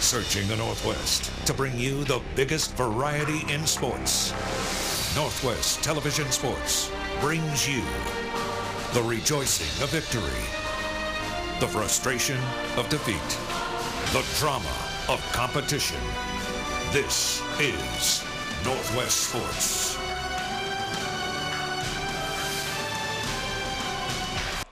Searching the Northwest to bring you the biggest variety in sports. Northwest Television Sports brings you the rejoicing of victory, the frustration of defeat, the drama of competition. This is Northwest Sports.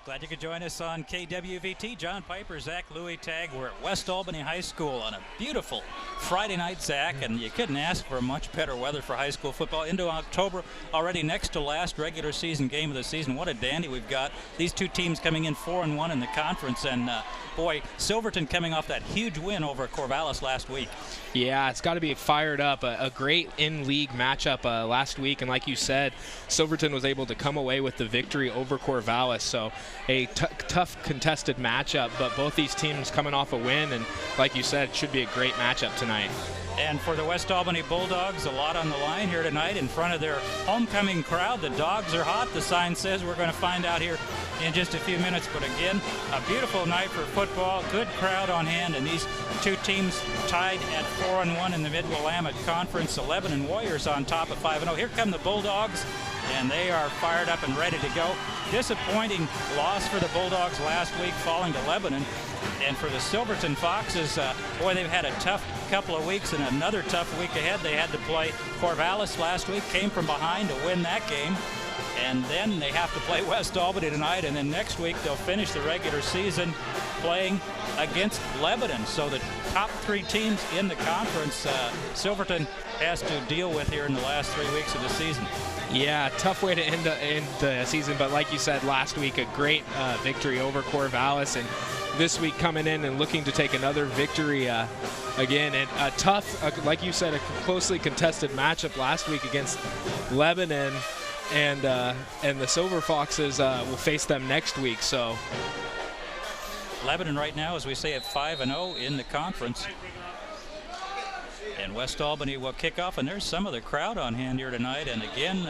Glad you could join us on KWVT. John Piper, Zach Louis Tag. We're at West Albany High School on a beautiful Friday night, Zach, and you couldn't ask for much better weather for high school football. Into October, already next to last regular season game of the season. What a dandy we've got. These two teams coming in 4-1 in the conference, and boy, Silverton coming off that huge win over Corvallis last week. Yeah, it's got to be fired up. A great in-league matchup last week, and like you said, Silverton was able to come away with the victory over Corvallis. So a tough contested matchup, but both these teams coming off a win, and like you said, it should be a great matchup tonight. And for the West Albany Bulldogs, a lot on the line here tonight in front of their homecoming crowd. The dogs are hot, the sign says. We're going to find out here in just a few minutes. But again, a beautiful night for football, good crowd on hand, and these two teams tied at 4-1 in the Mid-Willamette Conference. 11 Warriors on top of 5-0. Here come the Bulldogs, and they are fired up and ready to go. Disappointing loss for the Bulldogs last week, falling to Lebanon. And for the Silverton Foxes, boy, they've had a tough couple of weeks and another tough week ahead. They had to play Corvallis last week, came from behind to win that game. And then they have to play West Albany tonight, and then next week they'll finish the regular season playing against Lebanon. So the top three teams in the conference, Silverton has to deal with here in the last 3 weeks of the season. Yeah, tough way to end the season, but like you said last week, a great victory over Corvallis, and this week coming in and looking to take another victory again. And a tough, like you said, a closely contested matchup last week against Lebanon, and the Silver Foxes will face them next week. So Lebanon right now, as we say, at 5-0 in the conference. And West Albany will kick off, and there's some of the crowd on hand here tonight. And again,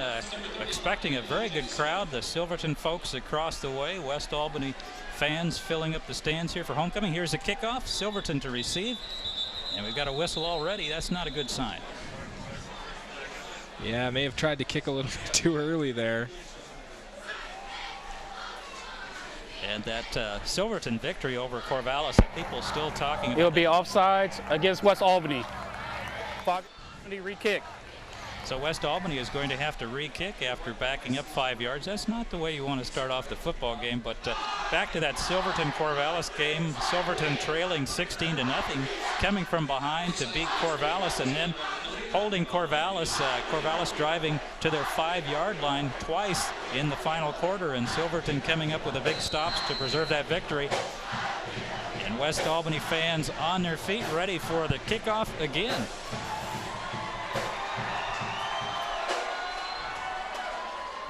expecting a very good crowd. The Silverton folks across the way, West Albany fans filling up the stands here for homecoming. Here's the kickoff, Silverton to receive. And we've got a whistle already. That's not a good sign. Yeah, may have tried to kick a little bit too early there. And that Silverton victory over Corvallis, people still talking about. It'll be offsides against West Albany. Fox re-kick. So West Albany is going to have to re-kick after backing up 5 yards. That's not the way you want to start off the football game. But back to that Silverton-Corvallis game. Silverton trailing 16-0, coming from behind to beat Corvallis, and then holding Corvallis. Corvallis driving to their 5-yard line twice in the final quarter, and Silverton coming up with a big stops to preserve that victory. And West Albany fans on their feet, ready for the kickoff again.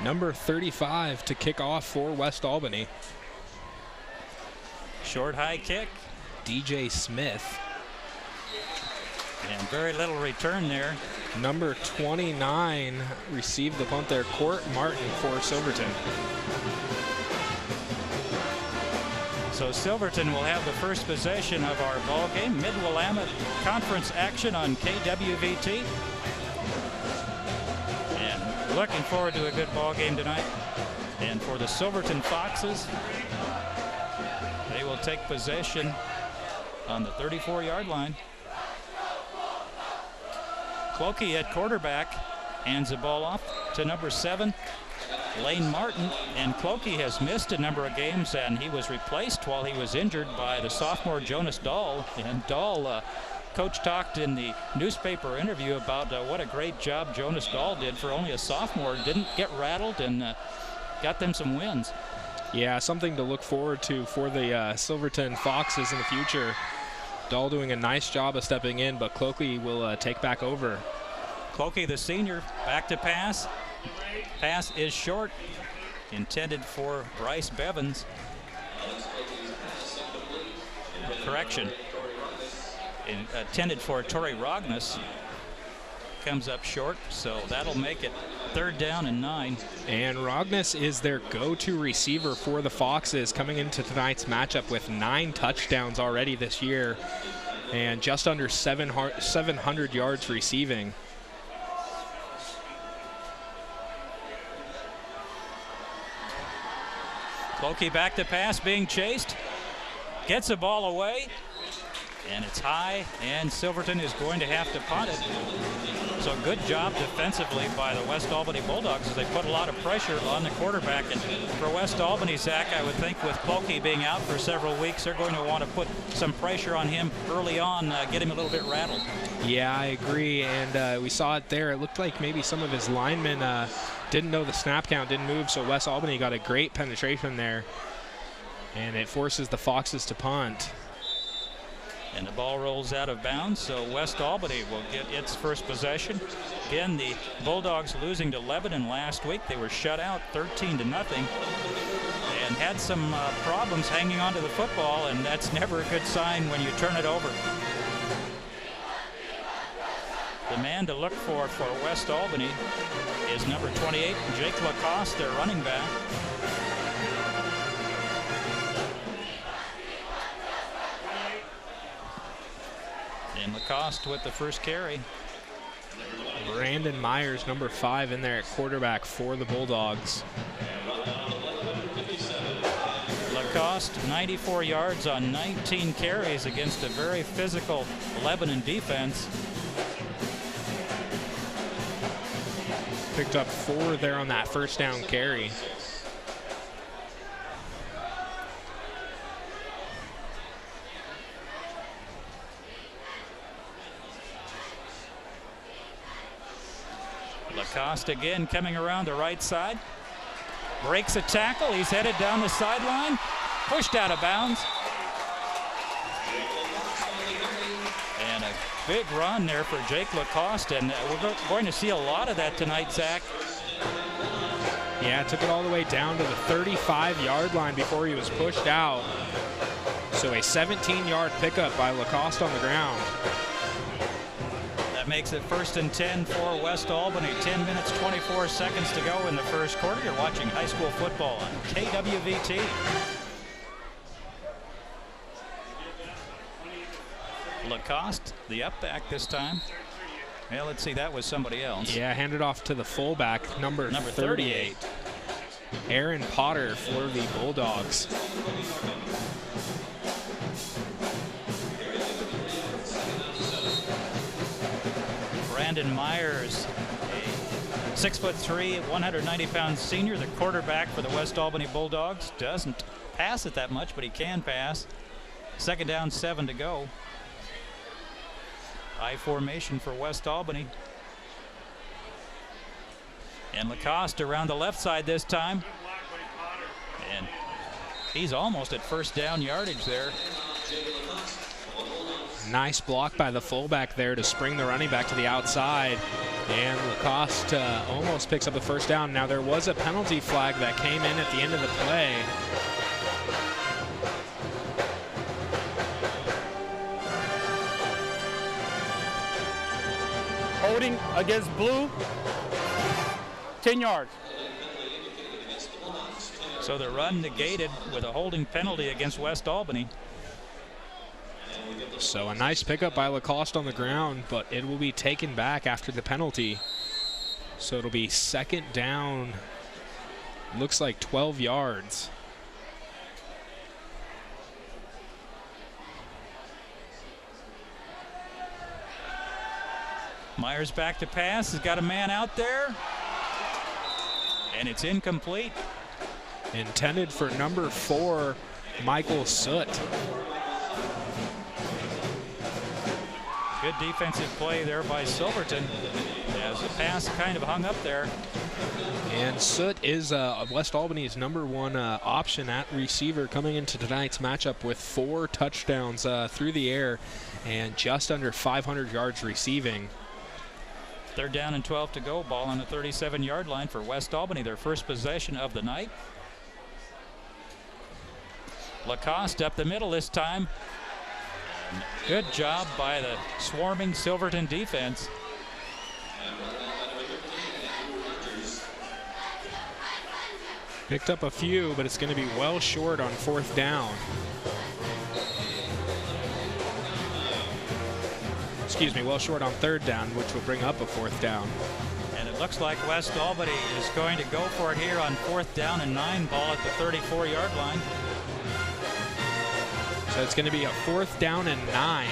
Number 35 to kick off for West Albany. Short high kick. DJ Smith. And very little return there. Number 29 received the punt there. Court Martin for Silverton. So Silverton will have the first possession of our ball game. Mid-Willamette Conference action on KWVT. And looking forward to a good ball game tonight. And for the Silverton Foxes, they will take possession on the 34-yard line. Clokey at quarterback hands the ball off to number 7, Lane Martin. And Clokey has missed a number of games, and he was replaced while he was injured by the sophomore Jonas Dahl. And Dahl, coach talked in the newspaper interview about what a great job Jonas Dahl did for only a sophomore. Didn't get rattled and got them some wins. Yeah, something to look forward to for the Silverton Foxes in the future. Dahl doing a nice job of stepping in, but Clokey will take back over. Clokey, the senior, back to pass. Pass is short, intended for Bryce Bevins. Correction, intended for Torrey Rognus. Comes up short, so that'll make it 3rd down and 9. And Rognus is their go-to receiver for the Foxes, coming into tonight's matchup with 9 touchdowns already this year. and just under 700 yards receiving. Clokey back to pass, being chased. Gets the ball away. And it's high, and Silverton is going to have to punt it. So good job defensively by the West Albany Bulldogs as they put a lot of pressure on the quarterback. And for West Albany, Zach, I would think with Clokey being out for several weeks, they're going to want to put some pressure on him early on, get him a little bit rattled. Yeah, I agree, and we saw it there. It looked like maybe some of his linemen didn't know the snap count, didn't move, so West Albany got a great penetration there, and it forces the Foxes to punt. And the ball rolls out of bounds, so West Albany will get its first possession. Again, the Bulldogs losing to Lebanon last week. They were shut out 13-0 and had some problems hanging on to the football, and that's never a good sign when you turn it over. The man to look for West Albany is number 28, Jake Lacoste, their running back. And Lacoste with the first carry. Brandon Myers, number 5, in there at quarterback for the Bulldogs. Lacoste, 94 yards on 19 carries against a very physical Lebanon defense. Picked up 4 there on that first down carry. Lacoste again coming around the right side. Breaks a tackle. He's headed down the sideline. Pushed out of bounds. And a big run there for Jake Lacoste. And we're going to see a lot of that tonight, Zach. Yeah, took it all the way down to the 35-yard line before he was pushed out. So a 17-yard pickup by Lacoste on the ground. That makes it 1st and 10 for West Albany. 10 minutes, 24 seconds to go in the first quarter. You're watching high school football on KWVT. Lacoste, the up back this time. Well, let's see, that was somebody else. Yeah, handed off to the fullback, number 38. Aaron Potter for the Bulldogs. Brandon Myers, a 6'3", 190-pound senior, the quarterback for the West Albany Bulldogs. Doesn't pass it that much, but he can pass. 2nd down, 7 to go. I formation for West Albany. And Lacoste around the left side this time. And he's almost at 1st down yardage there. Nice block by the fullback there to spring the running back to the outside. And Lacoste almost picks up the 1st down. Now there was a penalty flag that came in at the end of the play. Holding against blue, 10 yards. So the run negated with a holding penalty against West Albany. So a nice pickup by Lacoste on the ground, but it will be taken back after the penalty. So it'll be 2nd down, looks like 12 yards. Myers back to pass, has got a man out there. And it's incomplete. Intended for number 4, Michael Soot. Good defensive play there by Silverton as the pass kind of hung up there. And Soot is West Albany's number 1 option at receiver coming into tonight's matchup with 4 touchdowns through the air and just under 500 yards receiving. 3rd down and 12 to go. Ball on the 37-yard line for West Albany, their first possession of the night. Lacoste up the middle this time. Good job by the swarming Silverton defense. Picked up a few, but it's going to be well short on 4th down. well short on third down, which will bring up a fourth down. And it looks like West Albany is going to go for it here on 4th down and 9 ball at the 34-yard line. So it's going to be a 4th down and 9.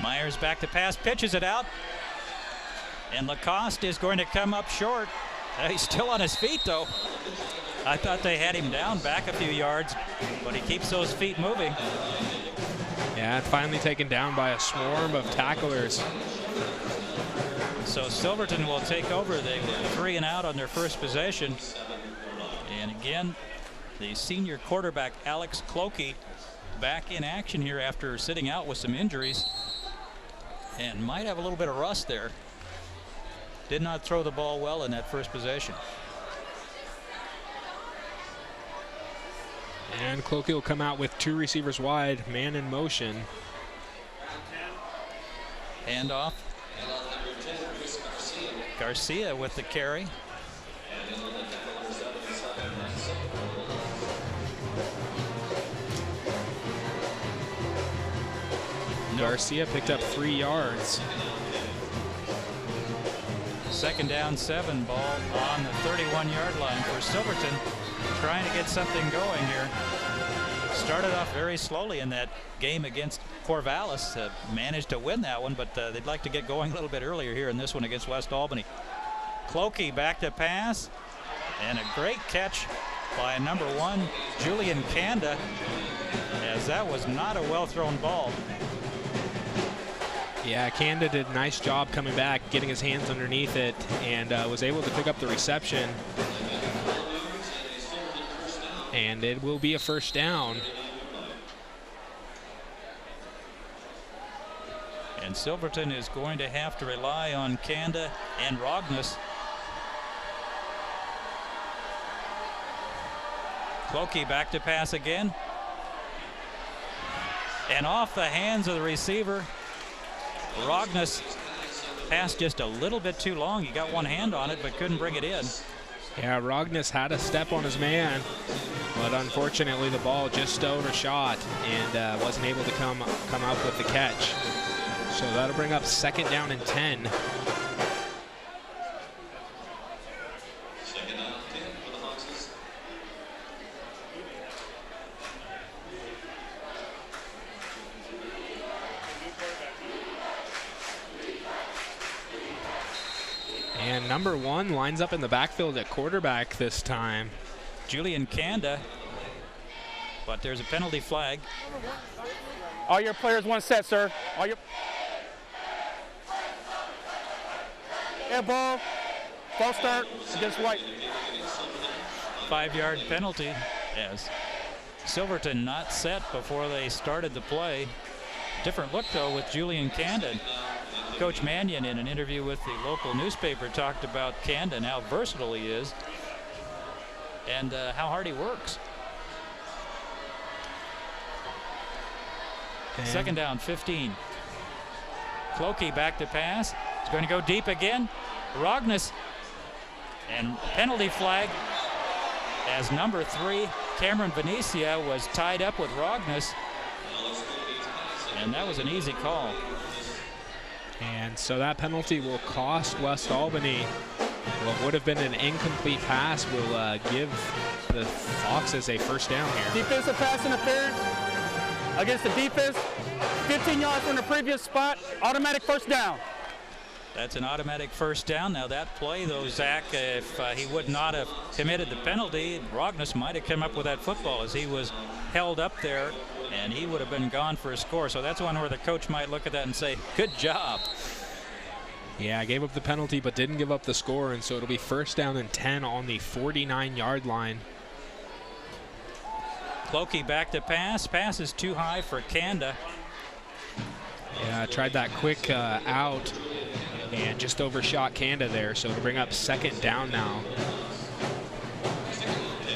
Myers back to pass, pitches it out. And Lacoste is going to come up short. He's still on his feet, though. I thought they had him down back a few yards, but he keeps those feet moving. Yeah, finally taken down by a swarm of tacklers. So Silverton will take over. They were 3 and out on their first possession. And again, the senior quarterback, Alex Clokey, back in action here after sitting out with some injuries. And might have a little bit of rust there. Did not throw the ball well in that first possession. And Clokey will come out with 2 receivers wide, man in motion. Handoff. Garcia with the carry. Garcia picked up 3 yards. 2nd down 7 ball on the 31-yard line for Silverton, trying to get something going here. Started off very slowly in that game against Corvallis, managed to win that one, but they'd like to get going a little bit earlier here in this one against West Albany. Clokey back to pass, and a great catch by number 1, Julian Kanda, as that was not a well-thrown ball. Yeah, Kanda did a nice job coming back, getting his hands underneath it, and was able to pick up the reception. And it will be a first down. And Silverton is going to have to rely on Kanda and Rognus. Clokey back to pass again. And off the hands of the receiver. Rognus passed just a little bit too long. He got one hand on it, but couldn't bring it in. Yeah, Rognus had a step on his man, but unfortunately the ball just overshot and wasn't able to come up with the catch. So that'll bring up 2nd down and 10. And number 1 lines up in the backfield at quarterback this time. Julian Kanda, but there's a penalty flag. All your players one set, sir. All your ball. False start against White. 5-yard penalty as Silverton not set before they started the play. Different look, though, with Julian Kanda. Coach Mannion, in an interview with the local newspaper, talked about Kanda and how versatile he is and how hard he works. And 2nd down, 15. Clokey back to pass. He's going to go deep again. Rognus, and penalty flag as number 3, Cameron Venecia, was tied up with Rognus. And that was an easy call. And so that penalty will cost West Albany. What would have been an incomplete pass will give the Foxes a first down here. Defensive pass interference against the defense. 15 yards from the previous spot. Automatic first down. That's an automatic first down. Now that play, though, Zach, if he would not have committed the penalty, Rognus might have come up with that football as he was held up there, and he would have been gone for a score. So that's one where the coach might look at that and say, good job. Yeah, gave up the penalty but didn't give up the score, and so it'll be 1st down and 10 on the 49-yard line. Clokey back to pass. Pass is too high for Kanda. Yeah, tried that quick out and just overshot Kanda there, so it'll bring up 2nd down now.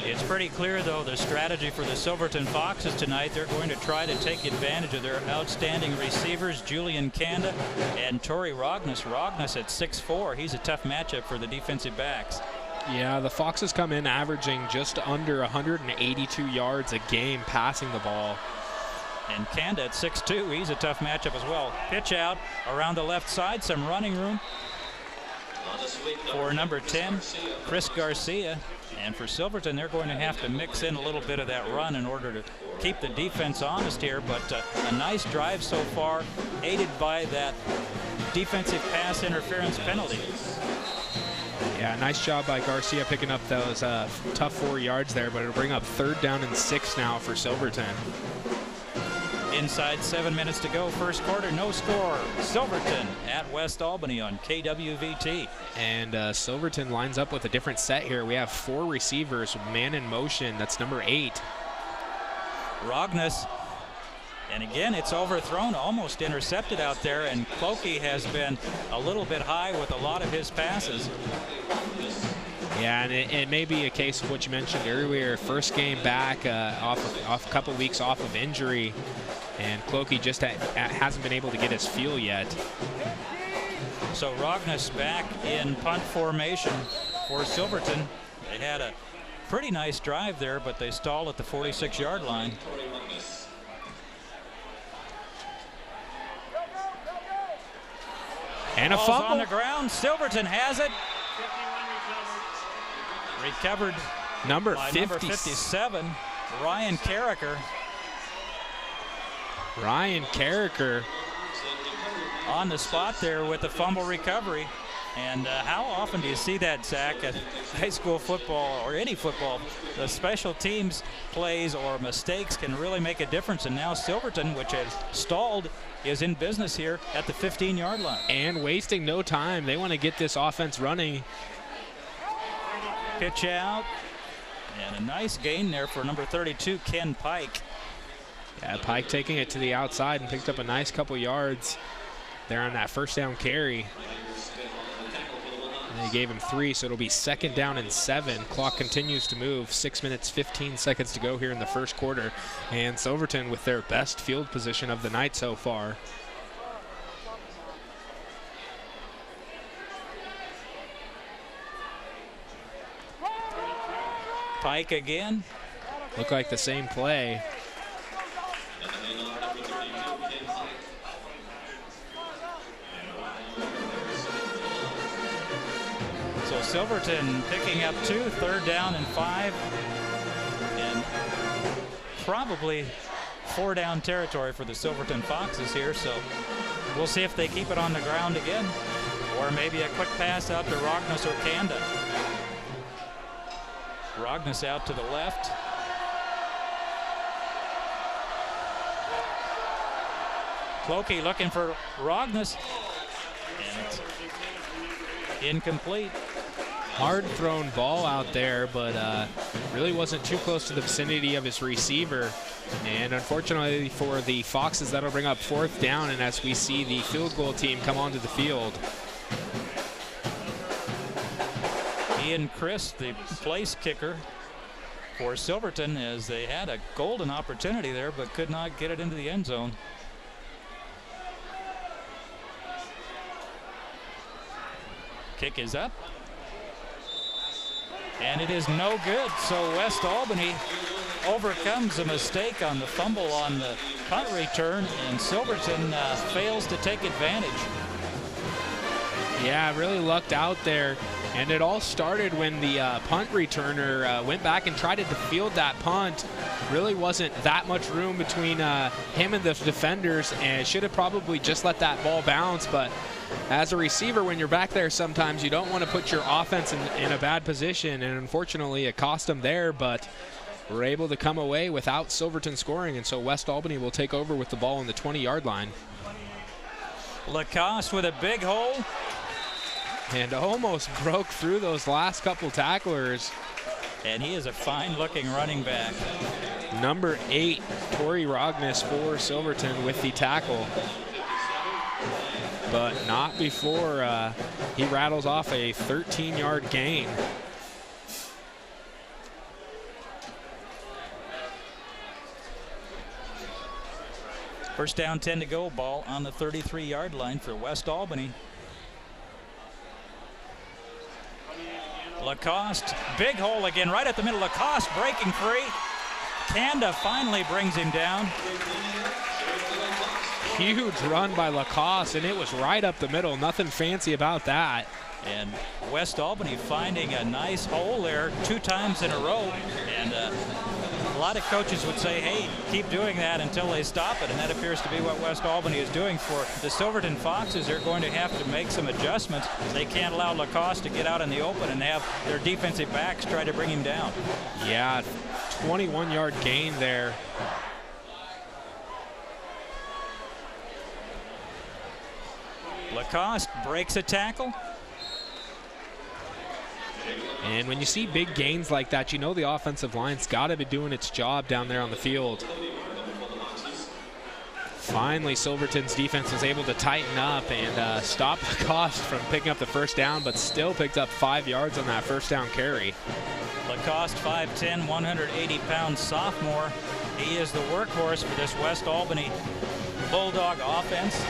It's pretty clear, though, the strategy for the Silverton Foxes tonight. They're going to try to take advantage of their outstanding receivers, Julian Kanda and Torrey Rognus. Rognus at 6'4". He's a tough matchup for the defensive backs. Yeah, the Foxes come in averaging just under 182 yards a game passing the ball. And Kanda at 6'2", he's a tough matchup as well. Pitch out around the left side, some running room for number 10, Chris Garcia. And for Silverton, they're going to have to mix in a little bit of that run in order to keep the defense honest here. But a nice drive so far, aided by that defensive pass interference penalty. Yeah, nice job by Garcia picking up those tough 4 yards there, but it'll bring up 3rd down and 6 now for Silverton. Inside 7 minutes to go, first quarter, no score. Silverton at West Albany on KWVT. And Silverton lines up with a different set here. We have 4 receivers, man in motion. That's number 8. Rognus, and again, it's overthrown, almost intercepted out there, and Clokey has been a little bit high with a lot of his passes. Yeah, and it may be a case of what you mentioned earlier. First game back, off a couple weeks off of injury, and Clokey just hasn't been able to get his feel yet. So Rognus back in punt formation for Silverton. They had a pretty nice drive there, but they stalled at the 46-yard line. And a Ball's fumble on the ground. Silverton has it. Recovered number by 50. number 57, Ryan Carricker. Ryan Carricker On the spot there with the fumble recovery. And how often do you see that, Zach, at high school football or any football? The special teams plays or mistakes can really make a difference. And now Silverton, which has stalled, is in business here at the 15-yard line. And wasting no time. They want to get this offense running. Pitch out. And a nice gain there for number 32, Ken Pike. Yeah, Pike taking it to the outside and picked up a nice couple yards there on that first down carry. And they gave him 3, so it'll be 2nd down and 7. Clock continues to move. 6 minutes, 15 seconds to go here in the first quarter. And Silverton with their best field position of the night so far. Pike again. Look like the same play. So Silverton picking up 2, 3rd down and 5. And probably 4 down territory for the Silverton Foxes here. So we'll see if they keep it on the ground again. Or maybe a quick pass out to Rognus or Kanda. Rognus out to the left. Clokey looking for Rognus. And it's incomplete. Hard thrown ball out there, but really wasn't too close to the vicinity of his receiver. And unfortunately for the Foxes, that'll bring up 4th down, and as we see the field goal team come onto the field. Ian Chris, the place kicker for Silverton, as they had a golden opportunity there but could not get it into the end zone. Kick is up. And it is no good. So West Albany overcomes a mistake on the fumble on the punt return, and Silverton fails to take advantage. Yeah, really lucked out there. And it all started when the punt returner went back and tried to field that punt. Really wasn't that much room between him and the defenders, and should have probably just let that ball bounce. But as a receiver, when you're back there, sometimes you don't want to put your offense in a bad position, and unfortunately it cost them there, but we're able to come away without Silverton scoring, and so West Albany will take over with the ball on the 20-yard line. Lacoste with a big hole. And almost broke through those last couple tacklers. And he is a fine-looking running back. Number 8, Torrey Rognus for Silverton with the tackle. But not before he rattles off a 13-yard gain. First down, 10 to go. Ball on the 33-yard line for West Albany. Lacoste, big hole again, right at the middle. Lacoste breaking free. Kanda finally brings him down. Huge run by Lacoste, and it was right up the middle. Nothing fancy about that. And West Albany finding a nice hole there 2 times in a row. And a lot of coaches would say, hey, keep doing that until they stop it. And that appears to be what West Albany is doing for the Silverton Foxes. They're going to have to make some adjustments. They can't allow Lacoste to get out in the open and have their defensive backs try to bring him down. Yeah, 21-yard gain there. Lacoste breaks a tackle. And when you see big gains like that, you know the offensive line's got to be doing its job down there on the field. Finally, Silverton's defense was able to tighten up and stop Lacoste from picking up the first down, but still picked up 5 yards on that first down carry. Lacoste, 5'10", 180-pound sophomore. He is the workhorse for this West Albany Bulldog offense.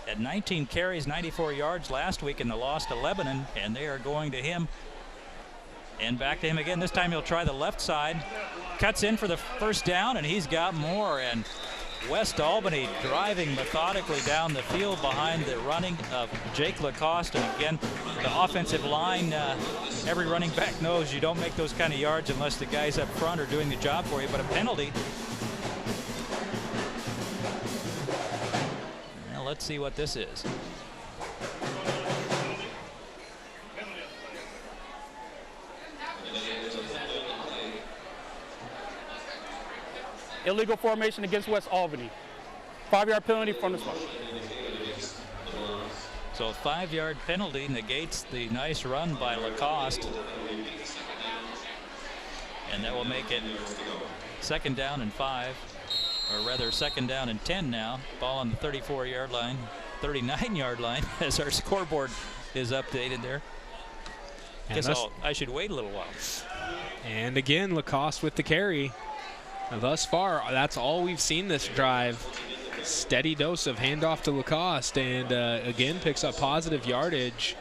Had 19 carries, 94 yards last week in the loss to Lebanon, and they are going to him. And back to him again. This time he'll try the left side. Cuts in for the first down, and he's got more. And West Albany driving methodically down the field behind the running of Jake Lacoste. And again, the offensive line, every running back knows you don't make those kind of yards unless the guys up front are doing the job for you. But a penalty. Now let's see what this is. Illegal formation against West Albany. 5-yard penalty from the spot. So a 5-yard penalty negates the nice run by Lacoste. And that will make it 2nd down and 5, or rather 2nd down and 10 now. Ball on the 34-yard line, 39-yard line as our scoreboard is updated there. Guess I should wait a little while. And again, Lacoste with the carry. Thus far, that's all we've seen this drive. Steady dose of handoff to Lacoste, and again picks up positive yardage.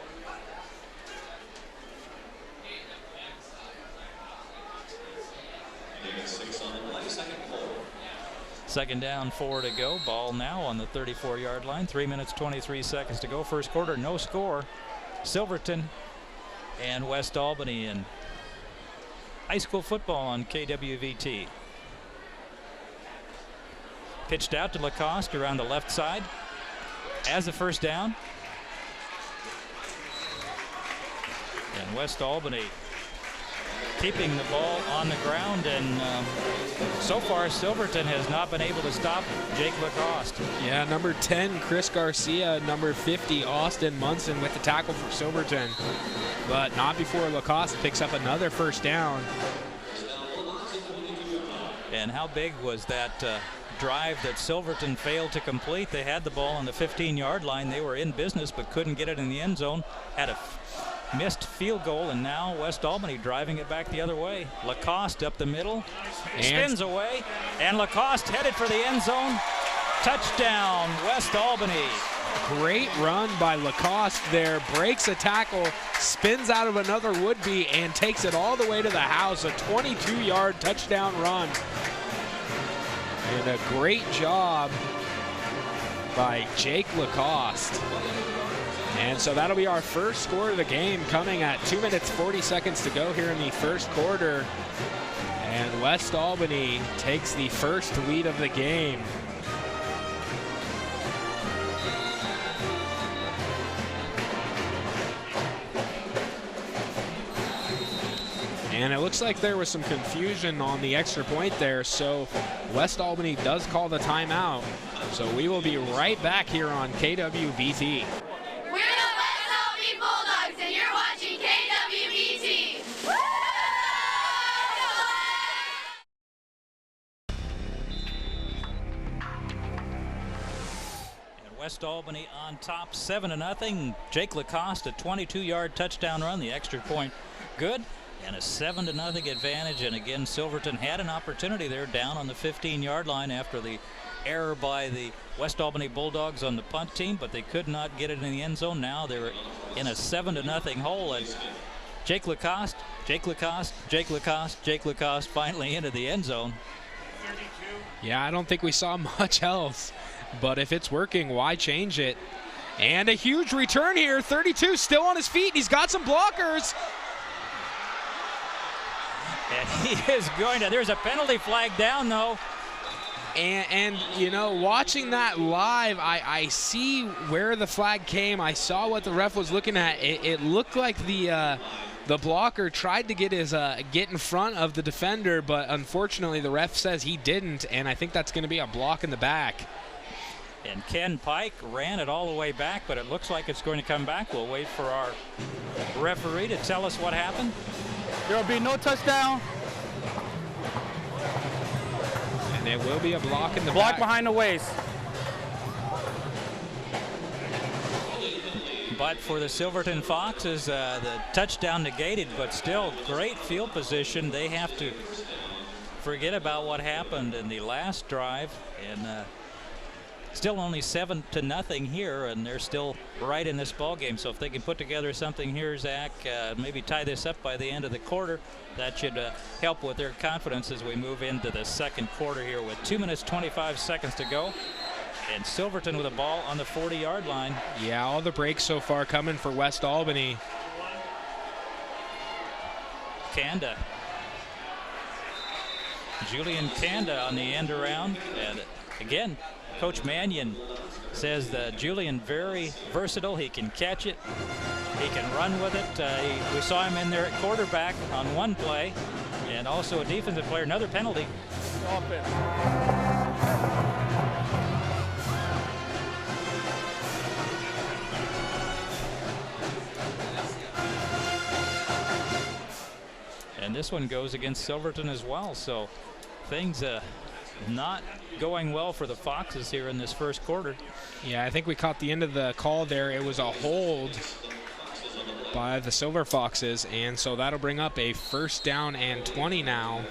Second down, 4 to go. Ball now on the 34-yard line. 3 minutes, 23 seconds to go. First quarter, no score. Silverton and West Albany in high school football on KWVT. Pitched out to Lacoste around the left side. Has the first down. And West Albany keeping the ball on the ground, and so far Silverton has not been able to stop Jake Lacoste. Yeah, number 10, Chris Garcia, number 50, Austin Munson with the tackle for Silverton. But not before Lacoste picks up another first down. And how big was that drive that Silverton failed to complete? They had the ball on the 15-yard line. They were in business but couldn't get it in the end zone. Had a missed field goal, and now West Albany driving it back the other way. Lacoste up the middle, spins away, and Lacoste headed for the end zone. Touchdown, West Albany. Great run by Lacoste there, breaks a tackle, spins out of another would-be, and takes it all the way to the house. A 22-yard touchdown run. And a great job by Jake Lacoste. And so that'll be our first score of the game, coming at 2 minutes, 40 seconds to go here in the first quarter. And West Albany takes the first lead of the game. And it looks like there was some confusion on the extra point there, so West Albany does call the timeout. So we will be right back here on KWVT. We're the West Albany Bulldogs, and you're watching KWVT. And West Albany on top, 7-0. Jake Lacoste, a 22-yard touchdown run, the extra point good, and a 7-0 advantage. And again, Silverton had an opportunity there down on the 15-yard line after the error by the West Albany Bulldogs on the punt team, but they could not get it in the end zone. Now they're in a 7-0 hole, and Jake Lacoste, Jake Lacoste, Jake Lacoste, Jake Lacoste finally into the end zone. Yeah, I don't think we saw much else, but if it's working, why change it? And a huge return here. 32 still on his feet. He's got some blockers. And he is going to, there's a penalty flag down though. And you know, watching that live, I see where the flag came. I saw what the ref was looking at. It looked like the blocker tried to get in front of the defender, but unfortunately the ref says he didn't, and I think that's going to be a block in the back. And Ken Pike ran it all the way back, but it looks like it's going to come back. We'll wait for our referee to tell us what happened. There will be no touchdown. And it will be a block in the Block back. behind the waist. But for the Silverton Foxes, the touchdown negated, but still great field position. They have to forget about what happened in the last drive, and still only 7-0 here, and they're still right in this ball game. So if they can put together something here, Zach, maybe tie this up by the end of the quarter, that should help with their confidence as we move into the second quarter here with 2 minutes 25 seconds to go. And Silverton with a ball on the 40-yard line. Yeah, all the breaks so far coming for West Albany. Kanda. Julian Kanda on the end around. And again, Coach Mannion says that Julian very versatile. He can catch it. He can run with it. We saw him in there at quarterback on one play, and also a defensive player. Another penalty. And this one goes against Silverton as well. So things not going well for the Foxes here in this first quarter. Yeah, I think we caught the end of the call there. It was a hold by the Silver Foxes, and so that'll bring up a 1st down and 20 now.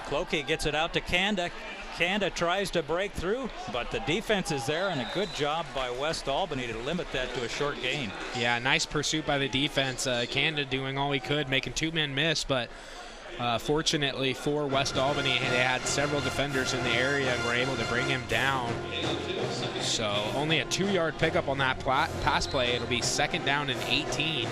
Clokey gets it out to Kanda. Kanda tries to break through, but the defense is there, and a good job by West Albany to limit that to a short gain. Yeah, nice pursuit by the defense. Kanda doing all he could, making 2 men miss, but fortunately for West Albany, they had several defenders in the area and were able to bring him down. So only a 2-yard pickup on that pass play. It'll be 2nd down and 18.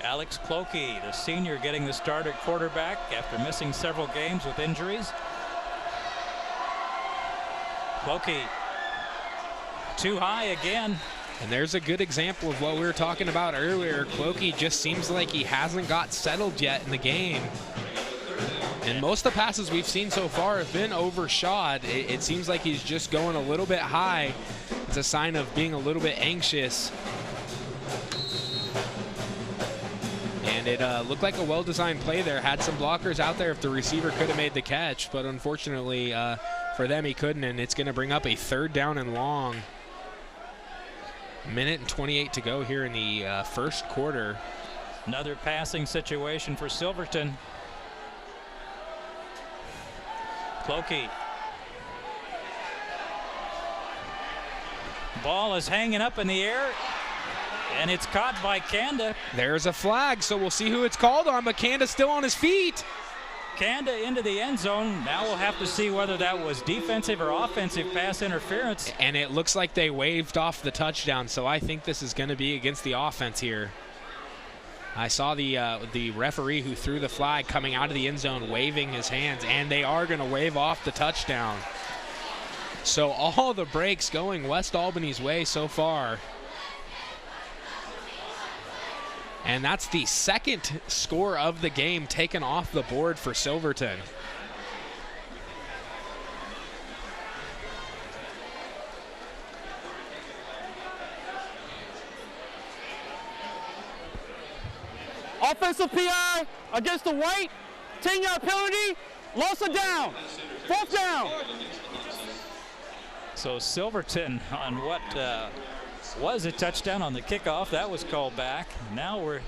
Alex Clokey, the senior, getting the start at quarterback after missing several games with injuries. Clokey too high again. And there's a good example of what we were talking about earlier. Clokey just seems like he hasn't got settled yet in the game. And most of the passes we've seen so far have been overshot. It seems like he's just going a little bit high. It's a sign of being a little bit anxious. And it looked like a well-designed play there. Had some blockers out there if the receiver could have made the catch, but unfortunately for them he couldn't, and it's going to bring up a 3rd down and long. 1:28 to go here in the first quarter. Another passing situation for Silverton. Clokey. Ball is hanging up in the air, and it's caught by Kanda. There's a flag, so we'll see who it's called on, but Kanda's still on his feet. Kanda into the end zone. Now we'll have to see whether that was defensive or offensive pass interference. And it looks like they waved off the touchdown, so I think this is going to be against the offense here. I saw the referee who threw the flag coming out of the end zone waving his hands, and they are going to wave off the touchdown. So all the breaks going West Albany's way so far. And that's the 2nd score of the game taken off the board for Silverton. Offensive PI against the white. 10-yard penalty. Loss of down. 4th down. So Silverton on what was a touchdown on the kickoff. That was called back. Now we're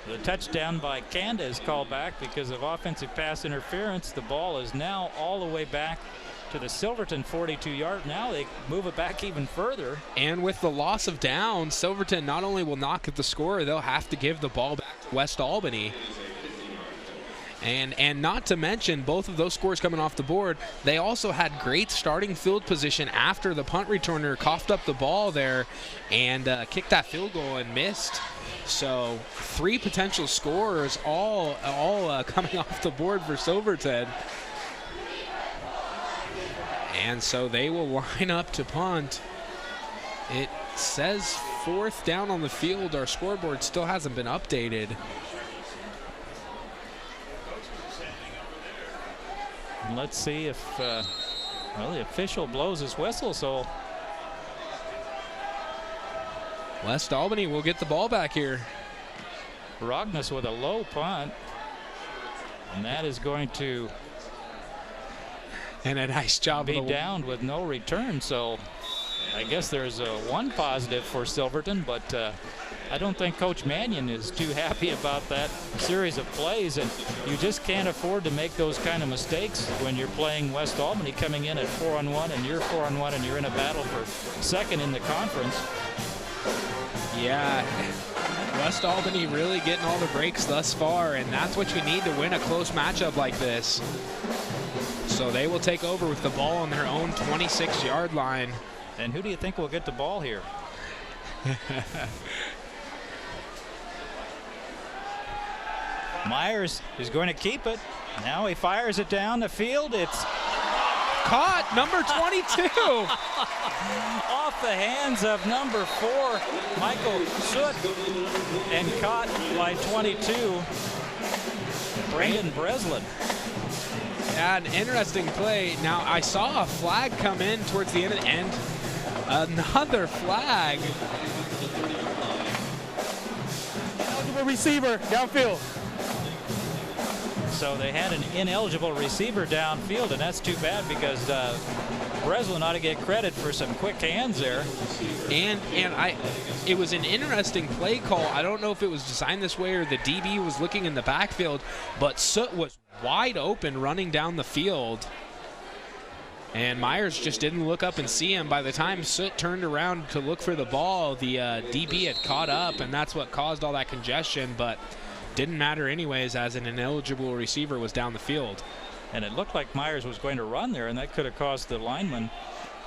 The touchdown by Kanda is called back because of offensive pass interference. The ball is now all the way back to the Silverton 42-yard. Now they move it back even further. And with the loss of down, Silverton not only will not get the score, they'll have to give the ball back to West Albany. And not to mention, both of those scores coming off the board, they also had great starting field position after the punt returner coughed up the ball there and kicked that field goal and missed. So 3 potential scores all coming off the board for Silverton. And so they will line up to punt. It says 4th down on the field. Our scoreboard still hasn't been updated. And let's see if, well, the official blows his whistle, so. West Albany will get the ball back here. Rognus with a low punt. And that is going to and a nice job be downed with no return. So I guess there's one positive for Silverton, but I don't think Coach Mannion is too happy about that series of plays, and you just can't afford to make those kind of mistakes when you're playing West Albany coming in at 4-on-1 and you're 4-on-1 and you're in a battle for second in the conference. Yeah, West Albany really getting all the breaks thus far, and that's what you need to win a close matchup like this. So they will take over with the ball on their own 26-yard line. And who do you think will get the ball here? Myers is going to keep it. Now he fires it down the field. It's caught, number 22. Off the hands of number 4, Michael Soot, and caught by 22, Brandon Breslin. Yeah, an interesting play. Now, I saw a flag come in towards the end, and another flag. Eligible receiver downfield. So they had an ineligible receiver downfield, and that's too bad because Breslin ought to get credit for some quick hands there. And it was an interesting play call. I don't know if it was designed this way or the DB was looking in the backfield, but Soot was wide open running down the field. And Myers just didn't look up and see him. By the time Soot turned around to look for the ball, the DB had caught up, and that's what caused all that congestion, but didn't matter anyways as an ineligible receiver was down the field. And it looked like Myers was going to run there, and that could have caused the lineman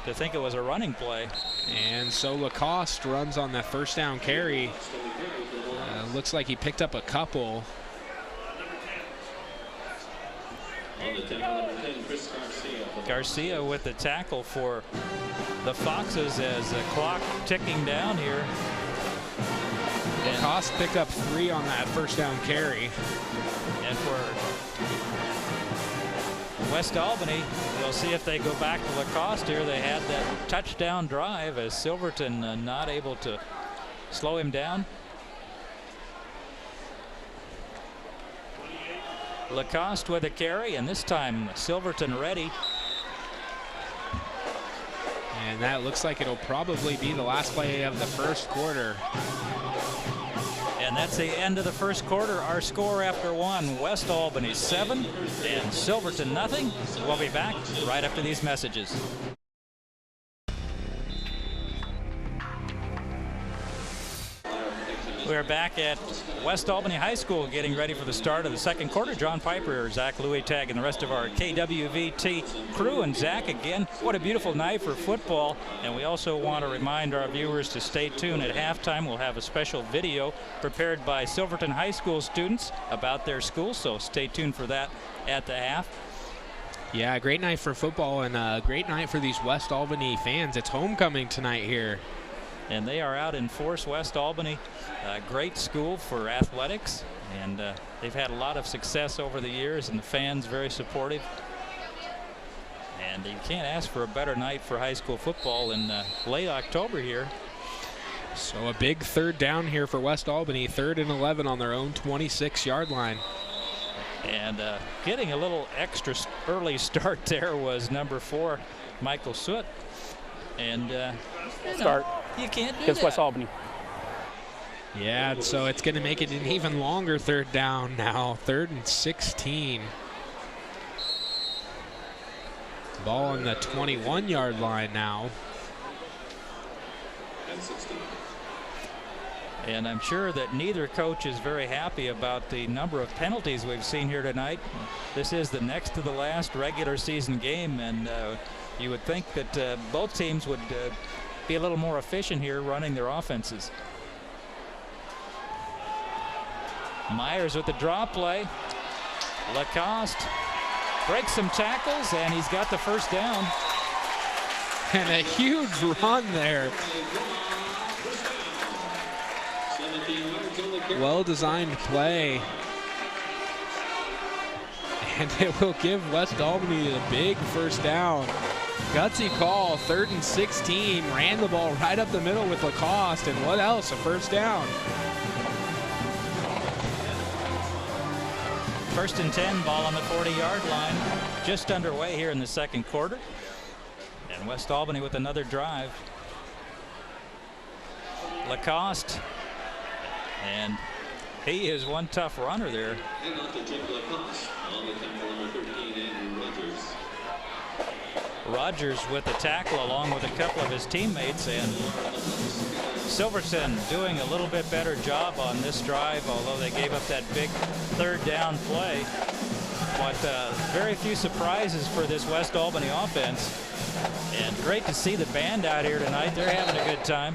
to think it was a running play. And so Lacoste runs on that first down carry. Looks like he picked up a couple. Garcia with the tackle for the Foxes as the clock ticking down here. Lacoste picked up 3 on that first down carry. And for West Albany, we'll see if they go back to Lacoste here. They had that touchdown drive as Silverton not able to slow him down. Lacoste with a carry, and this time Silverton ready. And that looks like it'll probably be the last play of the first quarter. And that's the end of the first quarter. Our score after 1, West Albany 7 and Silverton nothing. We'll be back right after these messages. We're back at West Albany High School getting ready for the start of the second quarter. John Piper, Zach Louis Tag, and the rest of our KWVT crew. And Zach, again, what a beautiful night for football. And we also want to remind our viewers to stay tuned. At halftime, we'll have a special video prepared by Silverton High School students about their school. So stay tuned for that at the half. Yeah, great night for football and a great night for these West Albany fans. It's homecoming tonight here. And they are out in force. West Albany, a great school for athletics, and they've had a lot of success over the years, and the fans very supportive. And you can't ask for a better night for high school football in late October here. So a big third down here for West Albany, 3rd and 11 on their own 26-yard line. And getting a little extra early start there was number 4, Michael Soot. And Start. You can't do against that. West Albany. Yeah, so it's going to make it an even longer third down now. 3rd and 16. Ball on the 21-yard line now. And I'm sure that neither coach is very happy about the number of penalties we've seen here tonight. This is the next to the last regular season game, and you would think that both teams would be a little more efficient here running their offenses. Myers with the draw play. Lacoste breaks some tackles, and he's got the first down. And a huge run there. Well-designed play. And it will give West Albany a big first down. Gutsy call, 3rd and 16. Ran the ball right up the middle with Lacoste, and what else? A first down. 1st and 10, ball on the 40-yard line. Just underway here in the second quarter. And West Albany with another drive. Lacoste. And he is one tough runner there. Rogers with the tackle along with a couple of his teammates, and Silverton doing a little bit better job on this drive, although they gave up that big 3rd down play. But very few surprises for this West Albany offense. And great to see the band out here tonight. They're having a good time.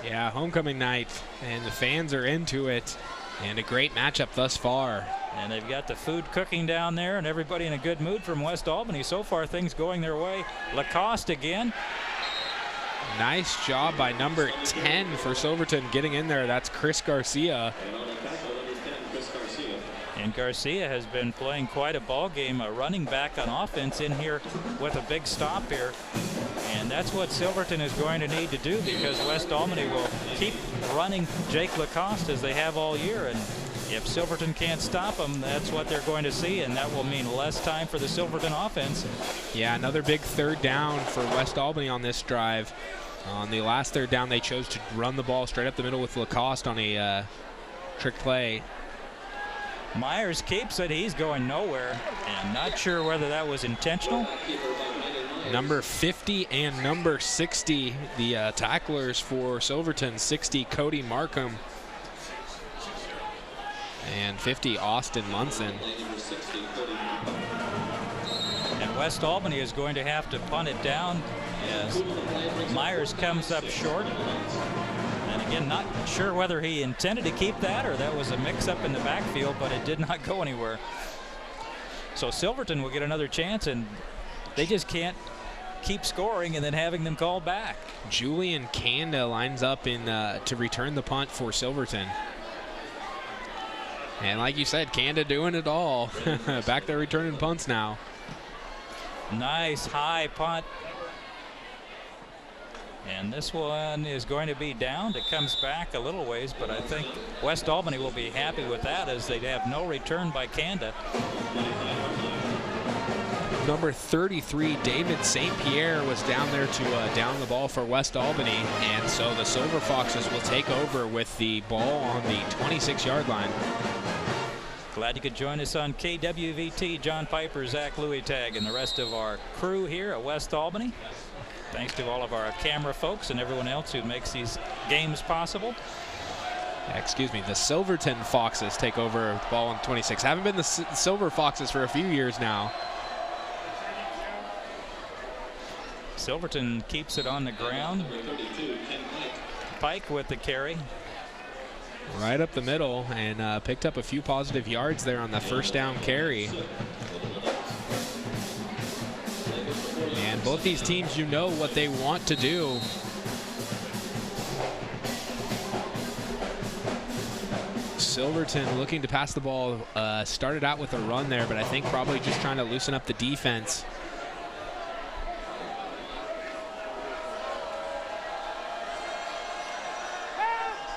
Yeah, homecoming night, and the fans are into it, and a great matchup thus far. And they've got the food cooking down there, and everybody in a good mood from West Albany. So far, things going their way. Lacoste again. Nice job by number 10 for Silverton getting in there. That's Chris Garcia. And Garcia has been playing quite a ball game, a running back on offense in here with a big stop here. And that's what Silverton is going to need to do, because West Albany will keep running Jake Lacoste as they have all year. And if Silverton can't stop them, that's what they're going to see, and that will mean less time for the Silverton offense. Yeah, another big 3rd down for West Albany on this drive. On the last 3rd down, they chose to run the ball straight up the middle with Lacoste on a trick play. Myers keeps it. He's going nowhere, and not sure whether that was intentional. Number 50 and number 60, the tacklers for Silverton. 60, Cody Markham. And 50, Austin Munson. And West Albany is going to have to punt it down as Myers comes up short. And again, not sure whether he intended to keep that or that was a mix-up in the backfield, but it did not go anywhere. So Silverton will get another chance, and they just can't keep scoring and then having them called back. Julian Kanda lines up in to return the punt for Silverton. And like you said, Kanda doing it all. Back there returning punts now. Nice high punt. And this one is going to be downed. It comes back a little ways, but I think West Albany will be happy with that, as they have no return by Kanda. Number 33, David St. Pierre, was down there to down the ball for West Albany, and so the Silver Foxes will take over with the ball on the 26-yard line. Glad you could join us on KWVT. John Piper, Zach Louis Tag, and the rest of our crew here at West Albany. Thanks to all of our camera folks and everyone else who makes these games possible. Excuse me, the Silverton Foxes take over ball on 26. Haven't been the Silver Foxes for a few years now. Silverton keeps it on the ground. Pike with the carry. Right up the middle, and picked up a few positive yards there on the first down carry. And both these teams, you know what they want to do. Silverton looking to pass the ball, started out with a run there, but I think probably just trying to loosen up the defense.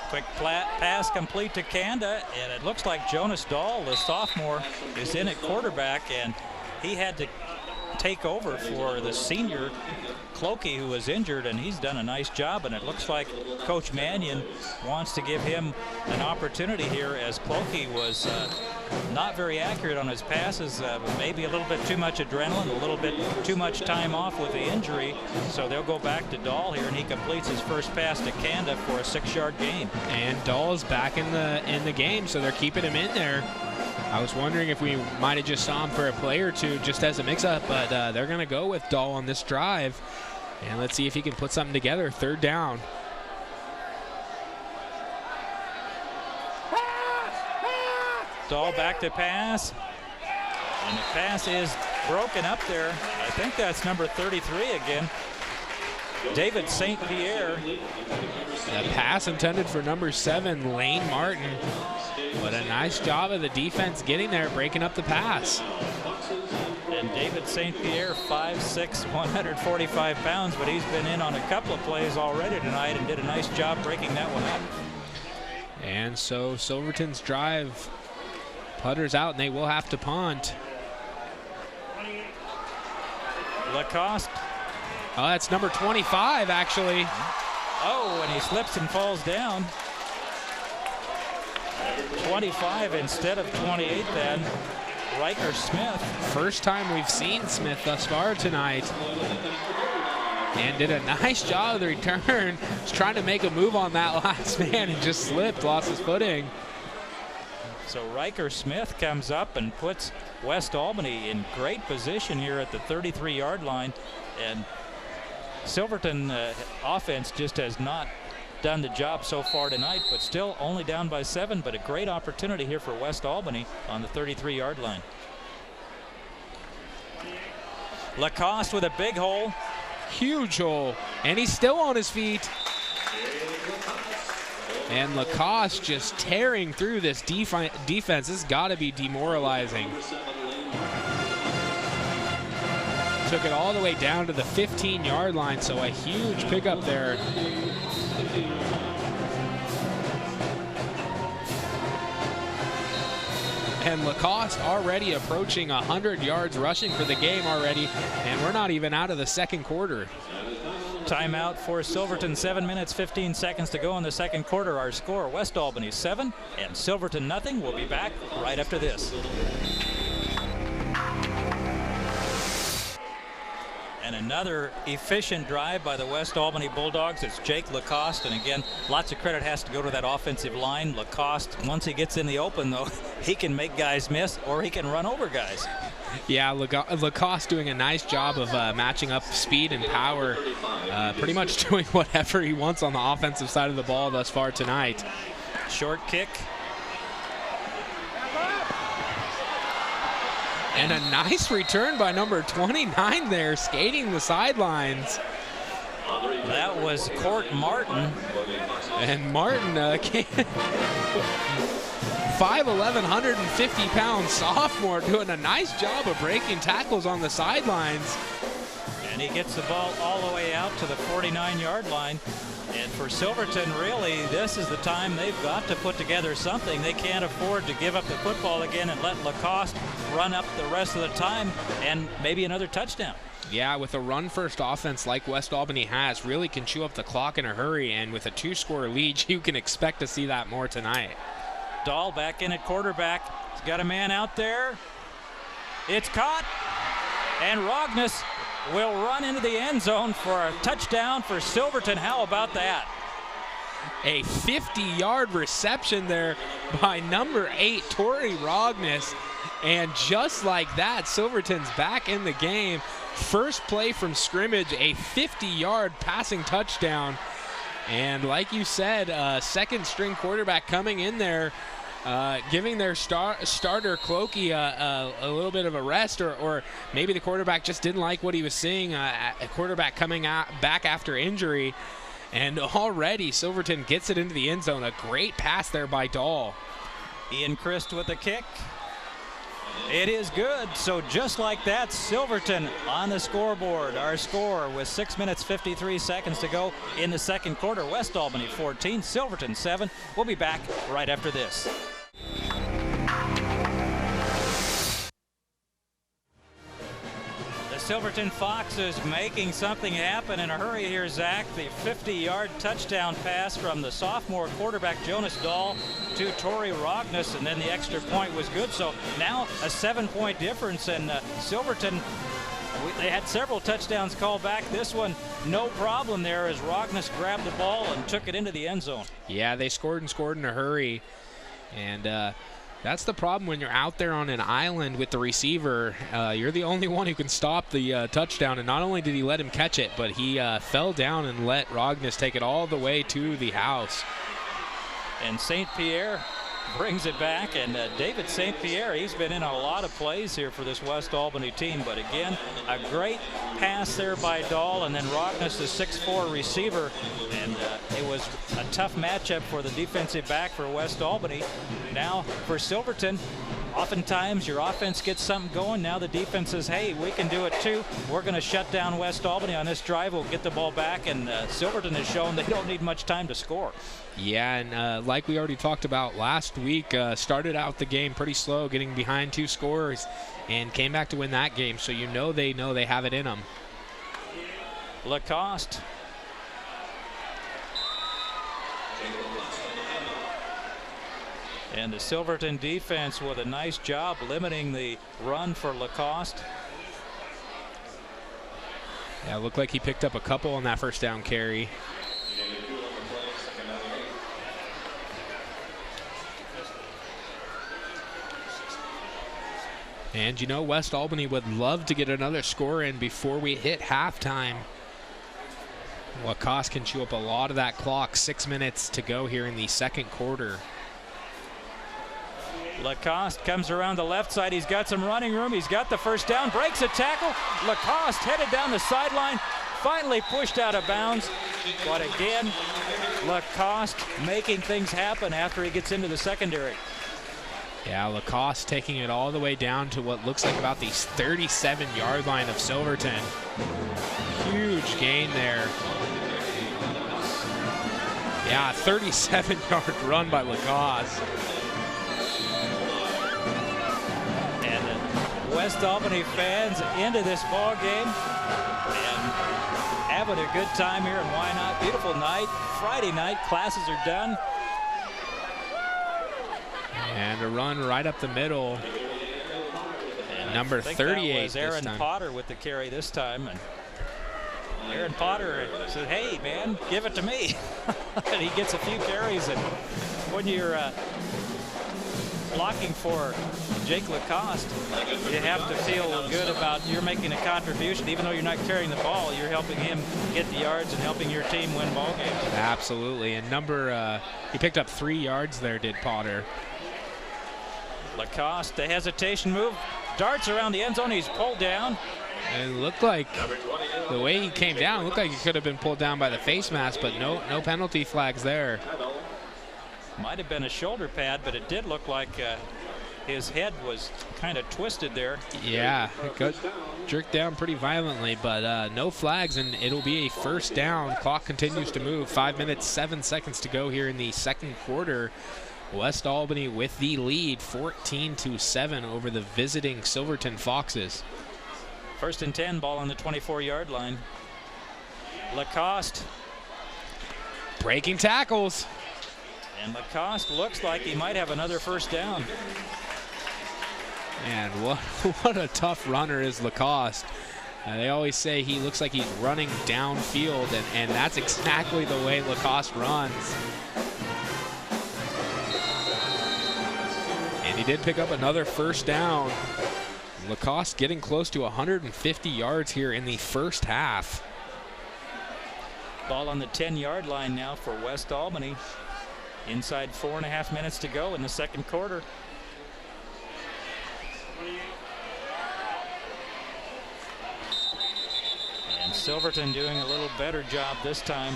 Quick pass complete to Kanda, and it looks like Jonas Dahl, the sophomore, is in at quarterback, and he had to take over for the senior Clokey, who was injured, and he's done a nice job, and it looks like Coach Mannion wants to give him an opportunity here, as Clokey was not very accurate on his passes, maybe a little bit too much adrenaline, a little bit too much time off with the injury, so they'll go back to Dahl here, and he completes his first pass to Kanda for a 6-yard gain. And Dahl's back in the game, so they're keeping him in there. I was wondering if we might have just saw him for a play or two just as a mix-up, but they're going to go with Dahl on this drive. And let's see if he can put something together. 3rd down. Dahl back to pass. And the pass is broken up there. I think that's number 33 again. David St. Pierre. The pass intended for number 7, Lane Martin. But a nice job of the defense getting there, breaking up the pass. And David St. Pierre, 5'6", 145 pounds, but he's been in on a couple of plays already tonight and did a nice job breaking that one up. And so Silverton's drive putters out, and they will have to punt. Lacoste. Oh, that's number 25, actually. Oh, and he slips and falls down. 25 instead of 28 then. Riker Smith. First time we've seen Smith thus far tonight. And did a nice job of the return. Was trying to make a move on that last man and just slipped, lost his footing. So Riker Smith comes up and puts West Albany in great position here at the 33-yard line. And Silverton offense just has not done the job so far tonight, but still only down by 7, but a great opportunity here for West Albany on the 33-yard line. Lacoste with a big hole. Huge hole, and he's still on his feet. And Lacoste just tearing through this defense. This has got to be demoralizing. Took it all the way down to the 15-yard line, so a huge pickup there. And Lacoste already approaching 100 yards rushing for the game already, and we're not even out of the second quarter. Timeout for Silverton, 7 minutes, 15 seconds to go in the second quarter. Our score, West Albany 7 and Silverton nothing. We'll be back right after this. And another efficient drive by the West Albany Bulldogs. It's Jake Lacoste, and again, lots of credit has to go to that offensive line. Lacoste, once he gets in the open, though, he can make guys miss or he can run over guys. Yeah, Lacoste doing a nice job of matching up speed and power, pretty much doing whatever he wants on the offensive side of the ball thus far tonight. Short kick. And a nice return by number 29 there, skating the sidelines. That was Court Martin. And Martin, 5'11", 150-pound sophomore, doing a nice job of breaking tackles on the sidelines. And he gets the ball all the way out to the 49-yard line. And for Silverton, really, this is the time they've got to put together something. They can't afford to give up the football again and let Lacoste run up the rest of the time and maybe another touchdown. Yeah, with a run-first offense like West Albany has, really can chew up the clock in a hurry, and with a 2-score lead, you can expect to see that more tonight. Dahl back in at quarterback. He's got a man out there. It's caught, and Rognus will run into the end zone for a touchdown for Silverton. How about that? A 50-yard reception there by number 8, Torrey Rognus. And just like that, Silverton's back in the game. First play from scrimmage, a 50-yard passing touchdown. And like you said, second-string quarterback coming in there, giving their starter Clokey a little bit of a rest, or maybe the quarterback just didn't like what he was seeing, a quarterback coming back after injury. And already Silverton gets it into the end zone. A great pass there by Dahl. Ian Christ with the kick. It is good. So just like that, Silverton on the scoreboard. Our score with 6 minutes, 53 seconds to go in the second quarter. West Albany 14, Silverton 7. We'll be back right after this. The Silverton Foxes making something happen in a hurry here, Zach. The 50-yard touchdown pass from the sophomore quarterback Jonas Dahl to Torrey Rogness, and then the extra point was good. So now a 7-point difference, and Silverton, they had several touchdowns called back. This one, no problem there as Rogness grabbed the ball and took it into the end zone. Yeah, they scored in a hurry, and that's the problem when you're out there on an island with the receiver. You're the only one who can stop the touchdown, and not only did he let him catch it, but he fell down and let Rogness take it all the way to the house. And St. Pierre brings it back, and David St. Pierre, he's been in a lot of plays here for this West Albany team, but again, a great pass there by Dahl, and then Rogness, the 6'4" receiver, and it was a tough matchup for the defensive back for West Albany. Now for Silverton, oftentimes your offense gets something going. Now the defense says, hey, we can do it too. We're going to shut down West Albany on this drive. We'll get the ball back, and Silverton has shown they don't need much time to score. Yeah, and like we already talked about last week, started out the game pretty slow, getting behind 2 scores, and came back to win that game. So you know they have it in them. Lacoste. And the Silverton defense with a nice job limiting the run for Lacoste. Yeah, it looked like he picked up a couple on that first down carry. And you know, West Albany would love to get another score in before we hit halftime. Lacoste can chew up a lot of that clock. 6 minutes to go here in the second quarter. Lacoste comes around the left side. He's got some running room. He's got the first down, breaks a tackle. Lacoste headed down the sideline, finally pushed out of bounds. But again, Lacoste making things happen after he gets into the secondary. Yeah, Lacoste taking it all the way down to what looks like about the 37-yard line of Silverton. Huge gain there. Yeah, 37-yard run by Lacoste. West Albany fans into this ball game and having a good time here, and why not? Beautiful night, Friday night, classes are done. And a run right up the middle. And number 38 that was Aaron Potter with the carry this time, and Aaron Potter said, hey man, give it to me. And he gets a few carries, and when you're blocking for Jake Lacoste, you have to feel good about you're making a contribution. Even though you're not carrying the ball, you're helping him get the yards and helping your team win ball games. Absolutely. And he picked up 3 yards there, did Potter. Lacoste, the hesitation move, darts around the end zone. He's pulled down. It looked like the way he came down, looked like he could have been pulled down by the face mask, but no penalty flags there. Might have been a shoulder pad, but it did look like his head was kind of twisted there. Yeah, it got jerked down pretty violently, but no flags, and it'll be a first down. Clock continues to move. 5 minutes, 7 seconds to go here in the second quarter. West Albany with the lead, 14-7 over the visiting Silverton Foxes. 1st and 10, ball on the 24-yard line. Lacoste breaking tackles. And Lacoste looks like he might have another first down. And what a tough runner is Lacoste. They always say he looks like he's running downfield, and that's exactly the way Lacoste runs. And he did pick up another first down. Lacoste getting close to 150 yards here in the first half. Ball on the 10-yard line now for West Albany. Inside 4.5 minutes to go in the second quarter. And Silverton doing a little better job this time.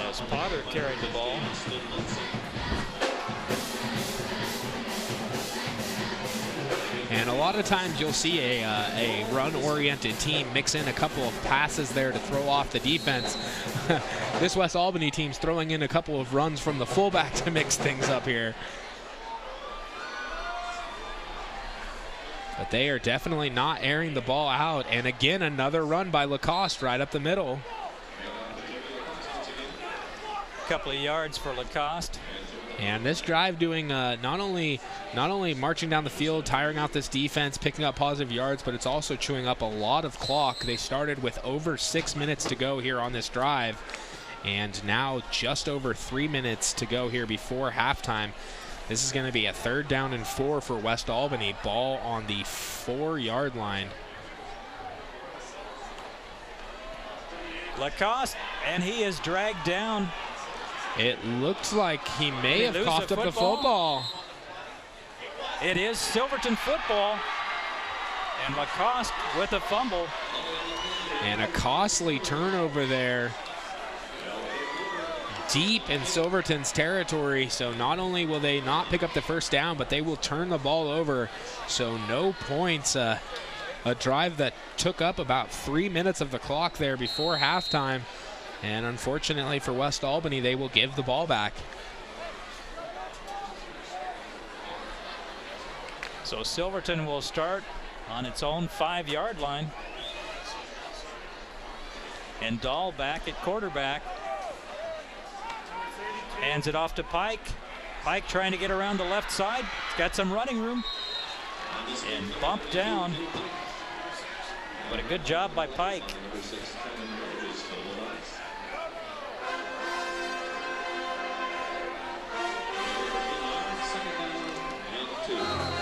As Potter carried the ball. And a lot of times you'll see a run-oriented team mix in a couple of passes there to throw off the defense. This West Albany team's throwing in a couple of runs from the fullback to mix things up here. But they are definitely not airing the ball out. And again, another run by Lacoste right up the middle. Couple of yards for Lacoste. And this drive doing not only marching down the field, tiring out this defense, picking up positive yards, but it's also chewing up a lot of clock. They started with over 6 minutes to go here on this drive, and now just over 3 minutes to go here before halftime. This is going to be a 3rd down and 4 for West Albany. Ball on the 4-yard line. Lacoste, and he is dragged down. It looked like he may have coughed up the football. It is Silverton football, and Lacoste with a fumble. And a costly turnover there, deep in Silverton's territory. So not only will they not pick up the 1st down, but they will turn the ball over. So no points. A drive that took up about 3 minutes of the clock there before halftime. And unfortunately for West Albany, they will give the ball back. So Silverton will start on its own 5-yard line. And Dahl back at quarterback. Hands it off to Pike. Pike trying to get around the left side. He's got some running room. And bumped down. But a good job by Pike.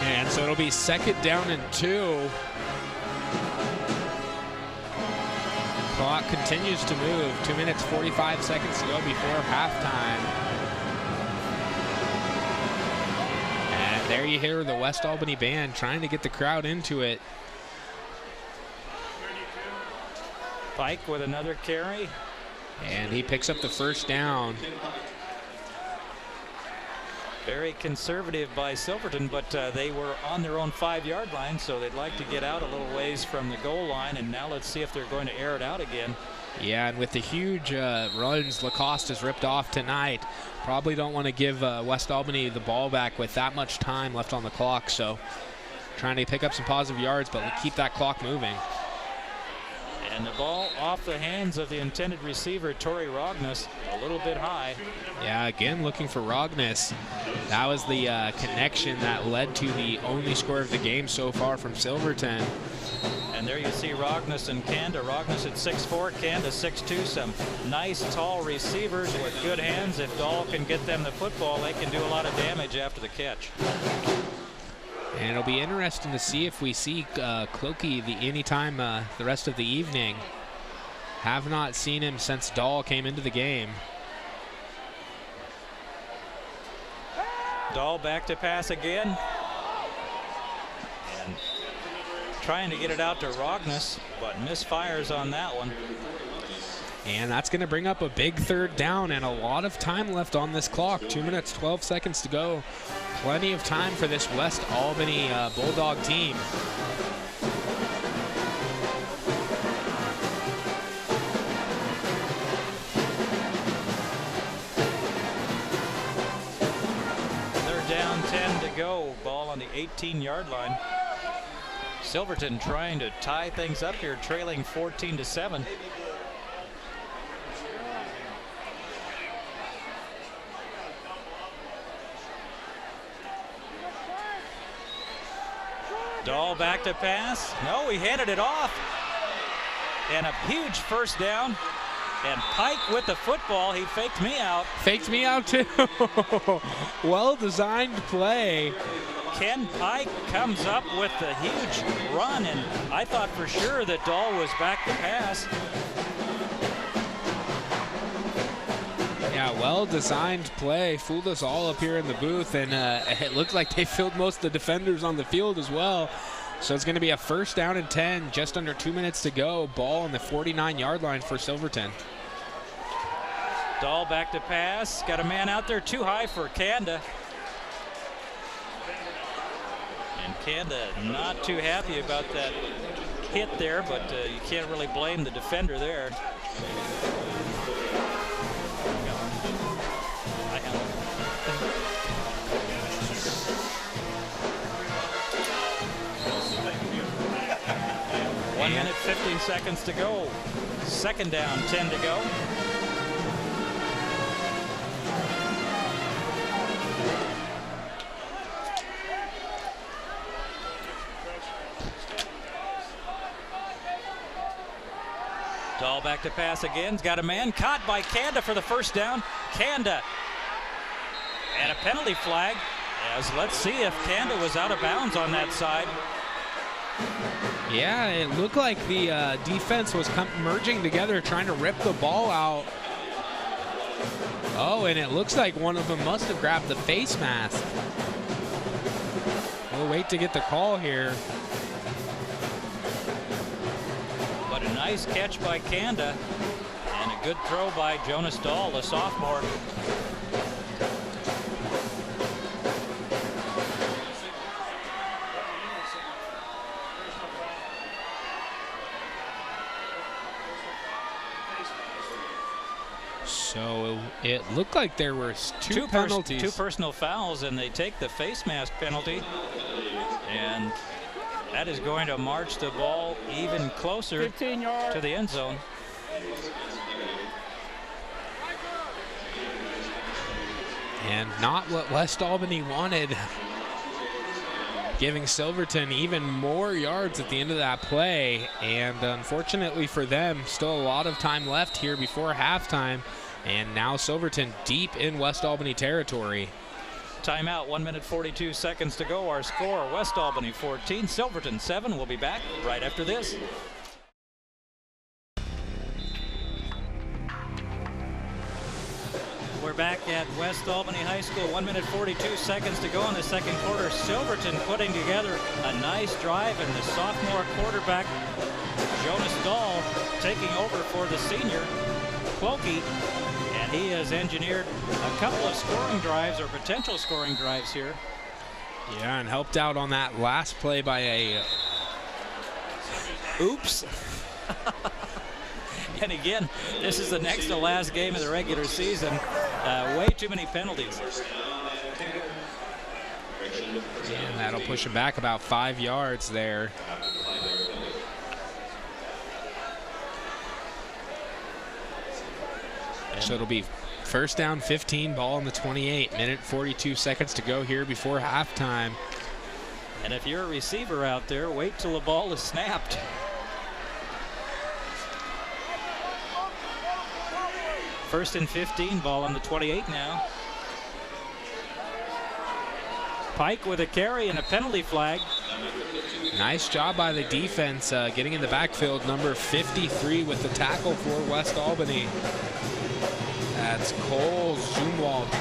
And so it'll be 2nd down and 2. Clock continues to move. 2 minutes, 45 seconds to go before halftime. And there you hear the West Albany band trying to get the crowd into it. Pike with another carry. And he picks up the 1st down. Very conservative by Silverton, but they were on their own 5-yard line, so they'd like to get out a little ways from the goal line, and now let's see if they're going to air it out again. Yeah, and with the huge runs Lacoste has ripped off tonight, probably don't want to give West Albany the ball back with that much time left on the clock, so trying to pick up some positive yards, but keep that clock moving. And the ball off the hands of the intended receiver, Torrey Rognus, a little bit high. Yeah, again, looking for Rognus. That was the connection that led to the only score of the game so far from Silverton. And there you see Rognus and Kanda. Rognus at 6'4", Kanda 6'2". Some nice, tall receivers with good hands. If Dahl can get them the football, they can do a lot of damage after the catch. And it'll be interesting to see if we see Clokey anytime the rest of the evening. Have not seen him since Dahl came into the game. Dahl back to pass again. And trying to get it out to Rognus, but misfires on that one. And that's going to bring up a big 3rd down and a lot of time left on this clock. 2 minutes, 12 seconds to go. Plenty of time for this West Albany Bulldog team. They're down 10 to go. Ball on the 18-yard line. Silverton trying to tie things up here, trailing 14-7. Dahl back to pass. No, he handed it off. And a huge 1st down. And Pike with the football. He faked me out. Faked me out too. Well-designed play. Ken Pike comes up with the huge run, and I thought for sure that Dahl was back to pass. Yeah, well-designed play. Fooled us all up here in the booth, and it looked like they filled most of the defenders on the field as well. So it's going to be a 1st down and 10, just under 2 minutes to go. Ball on the 49-yard line for Silverton. Dahl back to pass. Got a man out there too high for Kanda. And Kanda not too happy about that hit there, but you can't really blame the defender there. 1 minute 50 seconds to go. Second down, 10 to go. Dahl back to pass again. He's got a man caught by Kanda for the first down. Kanda. And a penalty flag. As let's see if Kanda was out of bounds on that side. Yeah, it looked like the defense was merging together, trying to rip the ball out. Oh, and it looks like one of them must have grabbed the face mask. We'll wait to get the call here. But a nice catch by Kanda and a good throw by Jonas Dahl, the sophomore. So it looked like there were two penalties. Two personal fouls, and they take the face mask penalty. And that is going to march the ball even closer 15 yards to the end zone. And not what West Albany wanted. Giving Silverton even more yards at the end of that play. And unfortunately for them, still a lot of time left here before halftime. And now Silverton deep in West Albany territory. Timeout, 1 minute 42 seconds to go. Our score, West Albany 14, Silverton 7. We'll be back right after this. We're back at West Albany High School. 1 minute 42 seconds to go in the second quarter. Silverton putting together a nice drive, and the sophomore quarterback, Jonas Dahl, taking over for the senior, Clokey. And he has engineered a couple of scoring drives, or potential scoring drives here. Yeah, and helped out on that last play by a... Oops. And again, this is the next to last game of the regular season. Way too many penalties. And that'll push him back about 5 yards there. So it'll be first down 15, ball on the 28. Minute 42 seconds to go here before halftime. And if you're a receiver out there, wait till the ball is snapped. First and 15, ball on the 28 now. Pike with a carry and a penalty flag. Nice job by the defense getting in the backfield. Number 53 with the tackle for West Albany. That's Cole Zumwalt.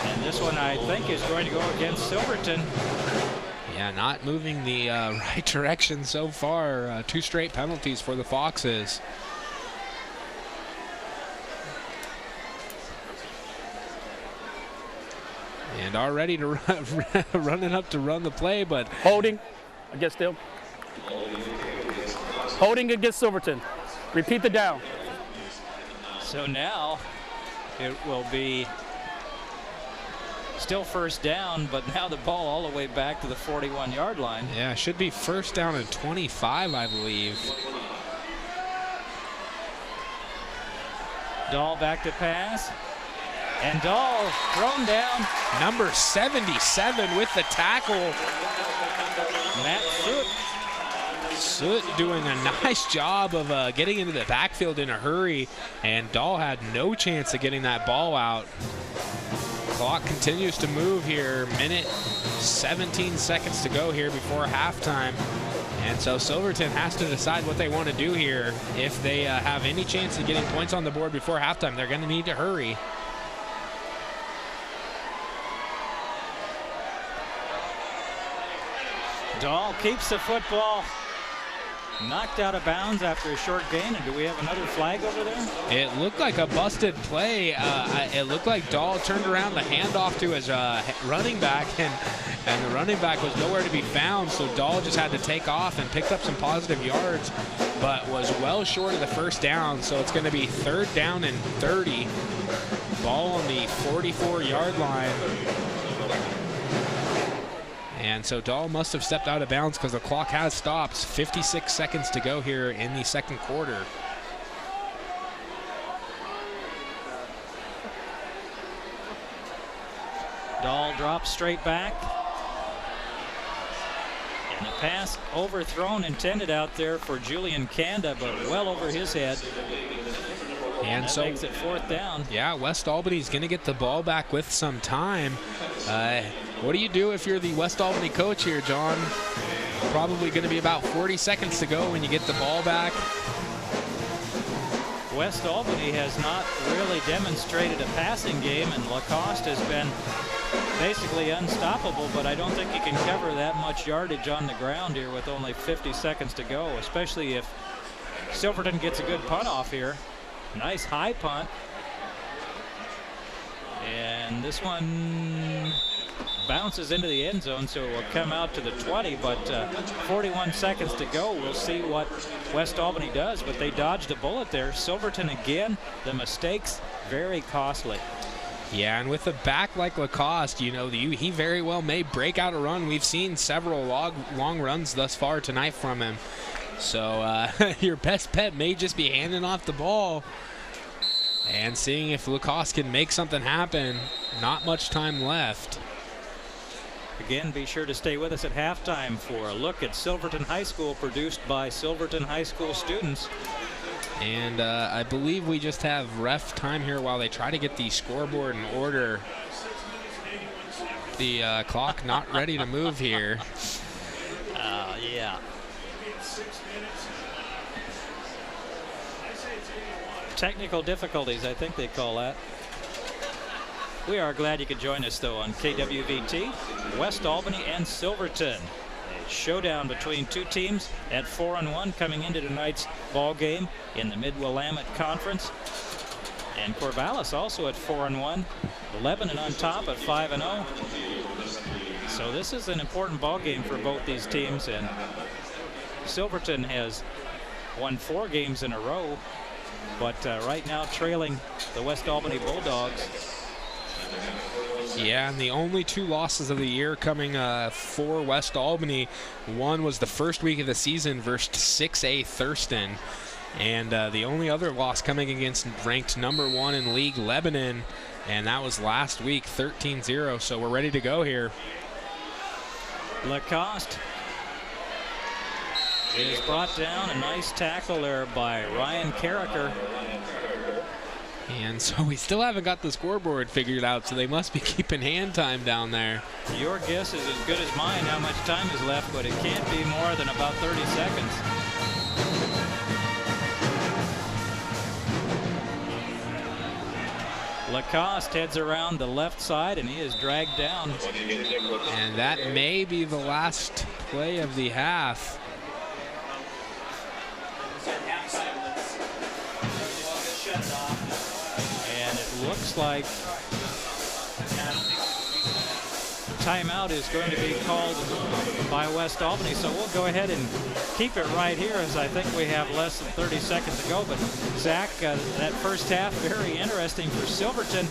And this one, I think, is going to go against Silverton. Yeah, not moving the right direction so far. 2 straight penalties for the Foxes. And already to running up to run the play, but holding against them. Holding against Silverton. Repeat the down. So now it will be still first down, but now the ball all the way back to the 41-yard line. Yeah, it should be first down and 25, I believe. Dahl back to pass. And Dahl thrown down. Number 77 with the tackle. Matt Soot. Soot doing a nice job of getting into the backfield in a hurry, and Dahl had no chance of getting that ball out. Clock continues to move here. Minute 17 seconds to go here before halftime. And so Silverton has to decide what they want to do here. If they have any chance of getting points on the board before halftime, they're going to need to hurry. Dahl keeps the football. Knocked out of bounds after a short gain. And do we have another flag over there? It looked like a busted play. It looked like Dahl turned around the handoff to his running back, and the running back was nowhere to be found. So Dahl just had to take off and picked up some positive yards, but was well short of the first down. So it's going to be third down and 30. Ball on the 44-yard line. And so Dahl must have stepped out of bounds because the clock has stopped. 56 seconds to go here in the second quarter. Dahl drops straight back. And the pass overthrown, intended out there for Julian Kanda, but well over his head. And that so makes it 4th down. Yeah, West Albany's going to get the ball back with some time. What do you do if you're the West Albany coach here, John? Probably going to be about 40 seconds to go when you get the ball back. West Albany has not really demonstrated a passing game, and Lacoste has been basically unstoppable, but I don't think he can cover that much yardage on the ground here with only 50 seconds to go, especially if Silverton gets a good punt off here. Nice high punt. And this one bounces into the end zone, so it will come out to the 20, but 41 seconds to go. We'll see what West Albany does, but they dodged a bullet there. Silverton again, the mistakes very costly. Yeah, and with a back like Lacoste, you know, he very well may break out a run. We've seen several long runs thus far tonight from him. So your best bet may just be handing off the ball and seeing if Lacoste can make something happen. Not much time left. Again, be sure to stay with us at halftime for a look at Silverton High School, produced by Silverton High School students. And I believe we just have ref time here while they try to get the scoreboard in order. The clock not ready to move here. Yeah. Technical difficulties, I think they call that. We are glad you could join us, though, on KWVT, West Albany and Silverton. A showdown between two teams at 4-1 coming into tonight's ball game in the Mid-Willamette Conference. And Corvallis also at 4-1, Lebanon on top at 5-0. So this is an important ball game for both these teams, and Silverton has won 4 games in a row, but right now trailing the West Albany Bulldogs. Yeah, and the only 2 losses of the year coming for West Albany. One was the first week of the season versus 6A Thurston. And the only other loss coming against ranked number 1 in league, Lebanon. And that was last week, 13-0. So we're ready to go here. Lacoste is brought down. A nice tackle there by Ryan Carricker. And so we still haven't got the scoreboard figured out, so they must be keeping hand time down there. Your guess is as good as mine how much time is left, but it can't be more than about 30 seconds. Lacoste heads around the left side, and he is dragged down. And that may be the last play of the half. Looks like timeout is going to be called by West Albany, so we'll go ahead and keep it right here, as I think we have less than 30 seconds to go. But Zach, that first half, very interesting for Silverton.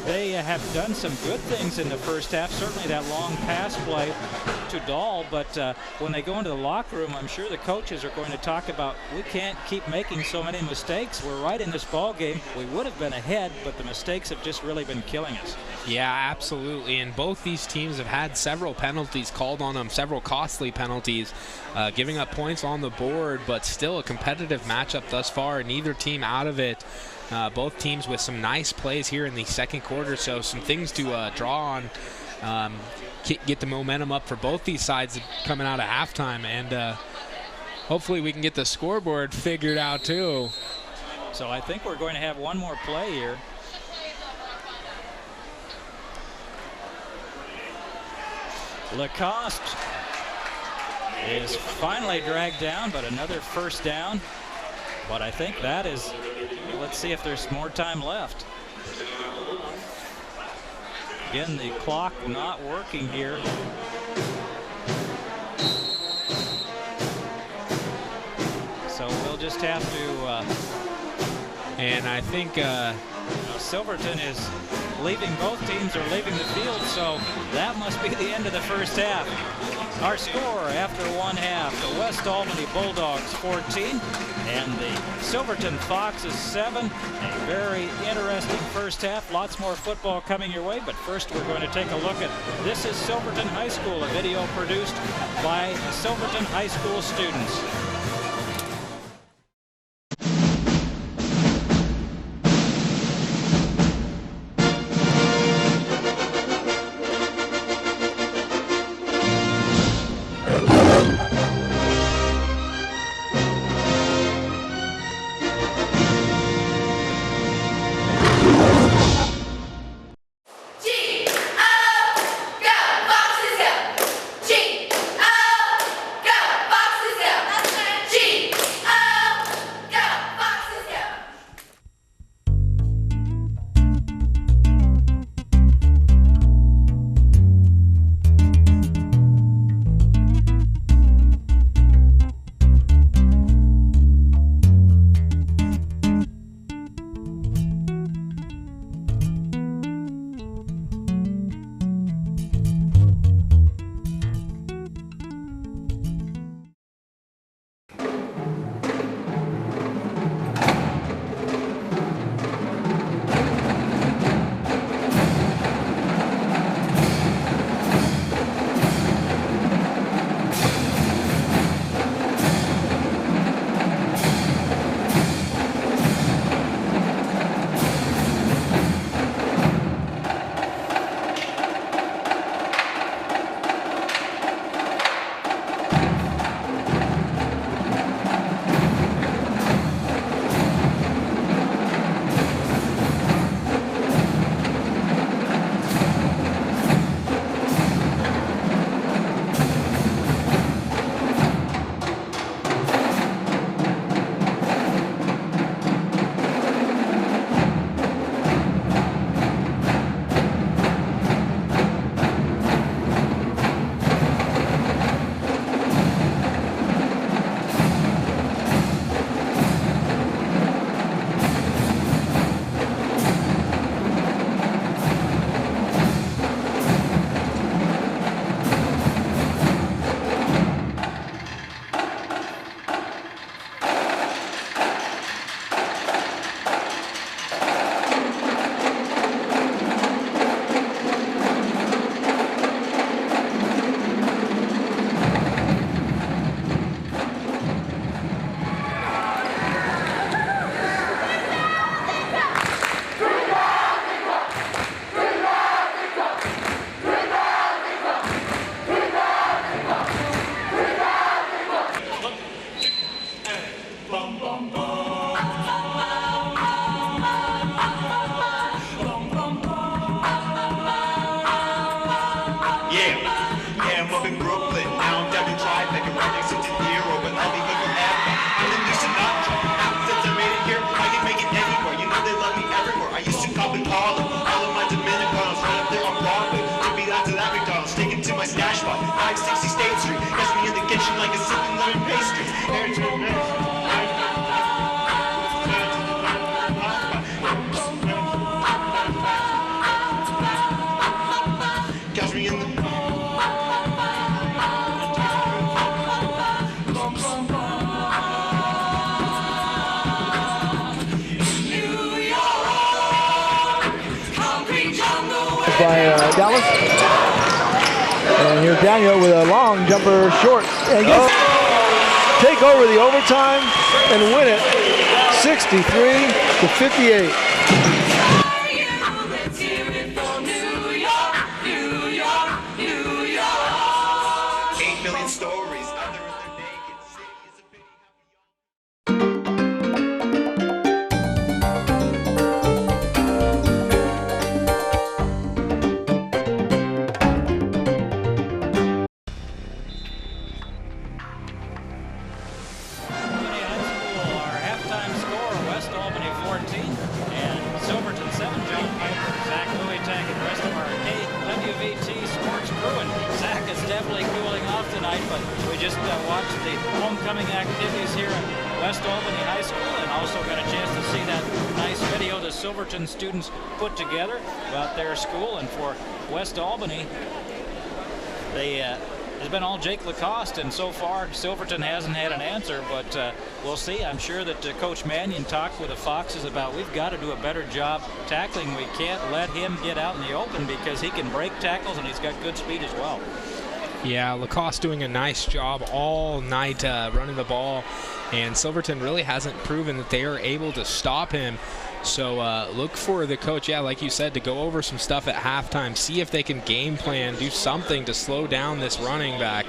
They have done some good things in the first half, certainly that long pass play to Dahl, but when they go into the locker room, I'm sure the coaches are going to talk about, we can't keep making so many mistakes. We're right in this ball game. We would have been ahead, but the mistakes have just really been killing us. Yeah, absolutely. And both these teams have had several penalties called on them, several costly penalties, giving up points on the board, but still a competitive matchup thus far. Neither team out of it. Both teams with some nice plays here in the second quarter, so some things to draw on, get the momentum up for both these sides coming out of halftime, and hopefully we can get the scoreboard figured out too. So I think we're going to have one more play here. Lacoste is finally dragged down, but another first down. But I think that is, let's see if there's more time left. Again, the clock not working here. So we'll just have to... and I think... Silverton is leaving, both teams are leaving the field, so that must be the end of the first half. Our score after one half, the West Albany Bulldogs 14 and the Silverton Foxes 7. A very interesting first half. Lots more football coming your way, but first we're going to take a look at This is Silverton High School, a video produced by Silverton High School students. By Dallas. And here's Daniel with a long jumper short. And gets take over the overtime and win it 63-58. Silverton 7, John Piper, Zach Louitek, and the rest of our KWVT sports crew. And Zach is definitely cooling off tonight, but we just watched the homecoming activities here West Albany High School, and also got a chance to see that nice video the Silverton students put together about their school. And for West Albany, it's been all Jake Lacoste, and so far Silverton hasn't had an answer, but we'll see. I'm sure that Coach Mannion talked with the Foxes about we've got to do a better job tackling. We can't let him get out in the open because he can break tackles and he's got good speed as well. Yeah, Lacoste doing a nice job all night running the ball, and Silverton really hasn't proven that they are able to stop him. So look for the coach, yeah, like you said, to go over some stuff at halftime, see if they can game plan, do something to slow down this running back.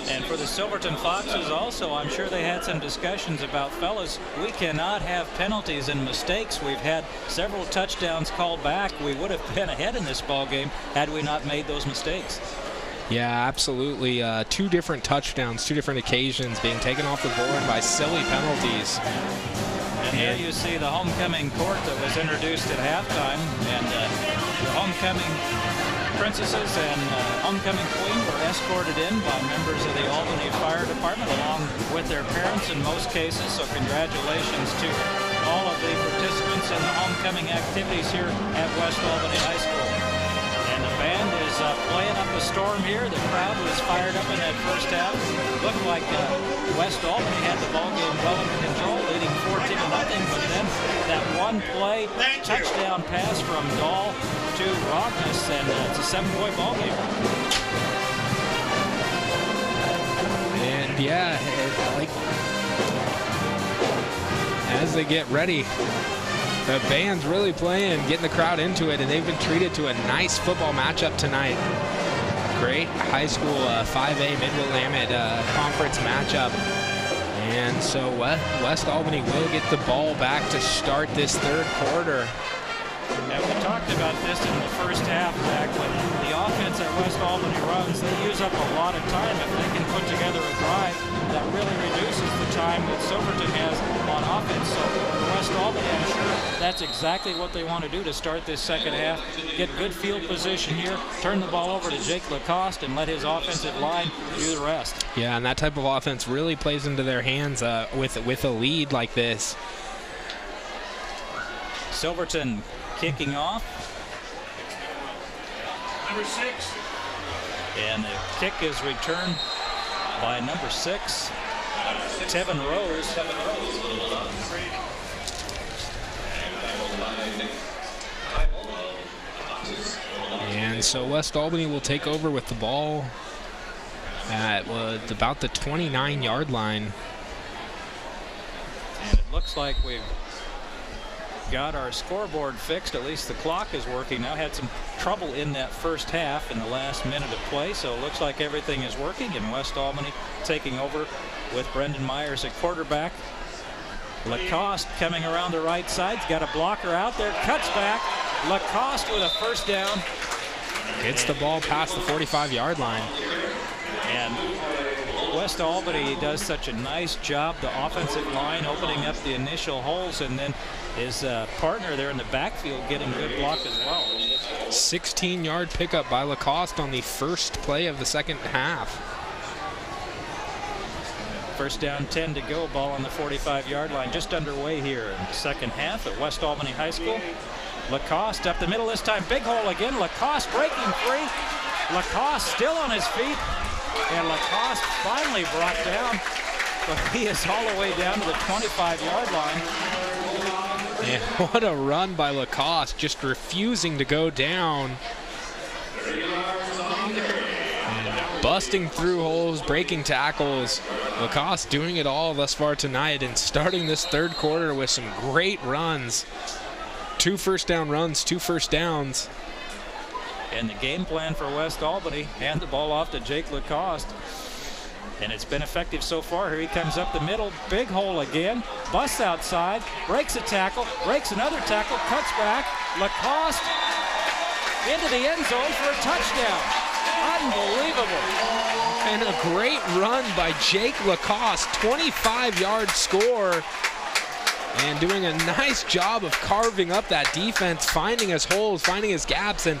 And for the Silverton Foxes also, I'm sure they had some discussions about, fellas, we cannot have penalties and mistakes. We've had several touchdowns called back. We would have been ahead in this ball game had we not made those mistakes. Yeah, absolutely. 2 different touchdowns, 2 different occasions being taken off the board by silly penalties. And here you see the homecoming court that was introduced at halftime, and the homecoming princesses and homecoming queen were escorted in by members of the Albany Fire Department along with their parents in most cases. So congratulations to all of the participants in the homecoming activities here at West Albany High School. And the band is playing up a storm here. The crowd was fired up in that first half. Looked like West Albany had the ball game well under control, leading 14-0. But then that one play touchdown pass from Dahl to Rogness, and it's a 7-point ball game. And yeah, like as they get ready, the band's really playing, getting the crowd into it, and they've been treated to a nice football matchup tonight. Great high school 5A Mid-Willamette conference matchup. And so West Albany will get the ball back to start this third quarter. Yeah, we talked about this in the first half, Zach. When the offense at West Albany runs, they use up a lot of time. If they can put together a drive, that really reduces the time that Silverton has on offense. So for West Albany, I'm sure that's exactly what they want to do to start this second half. Get good field position here, turn the ball over to Jake Lacoste, and let his offensive line do the rest. Yeah, and that type of offense really plays into their hands with a lead like this. Silverton kicking off. Number 6. And the kick is returned by number 6, Tevin Rose. And so West Albany will take over with the ball at about the 29-yard line. And it looks like we've got our scoreboard fixed. At least the clock is working now. Had some trouble in that first half in the last minute of play, so it looks like everything is working, and West Albany taking over with Brendan Myers at quarterback. Lacoste coming around the right side. He's got a blocker out there, cuts back. Lacoste with a first down. Hits the ball past the 45-yard line. And West Albany does such a nice job, the offensive line opening up the initial holes, and then his partner there in the backfield getting good block as well. 16-yard pickup by Lacoste on the first play of the second half. First down, 10 to go, ball on the 45-yard line. Just underway here in the second half at West Albany High School. Lacoste up the middle this time, big hole again. Lacoste breaking free. Lacoste still on his feet. And Lacoste finally brought down, but he is all the way down to the 25-yard line. And what a run by Lacoste, just refusing to go down. And busting through holes, breaking tackles. Lacoste doing it all thus far tonight and starting this third quarter with some great runs. 2 first down runs, 2 first downs. And the game plan for West Albany, hand the ball off to Jake Lacoste. And it's been effective so far. Here he comes up the middle, big hole again, busts outside, breaks a tackle, breaks another tackle, cuts back. Lacoste into the end zone for a touchdown. Unbelievable. And a great run by Jake Lacoste, 25-yard score. And doing a nice job of carving up that defense, finding his holes, finding his gaps, and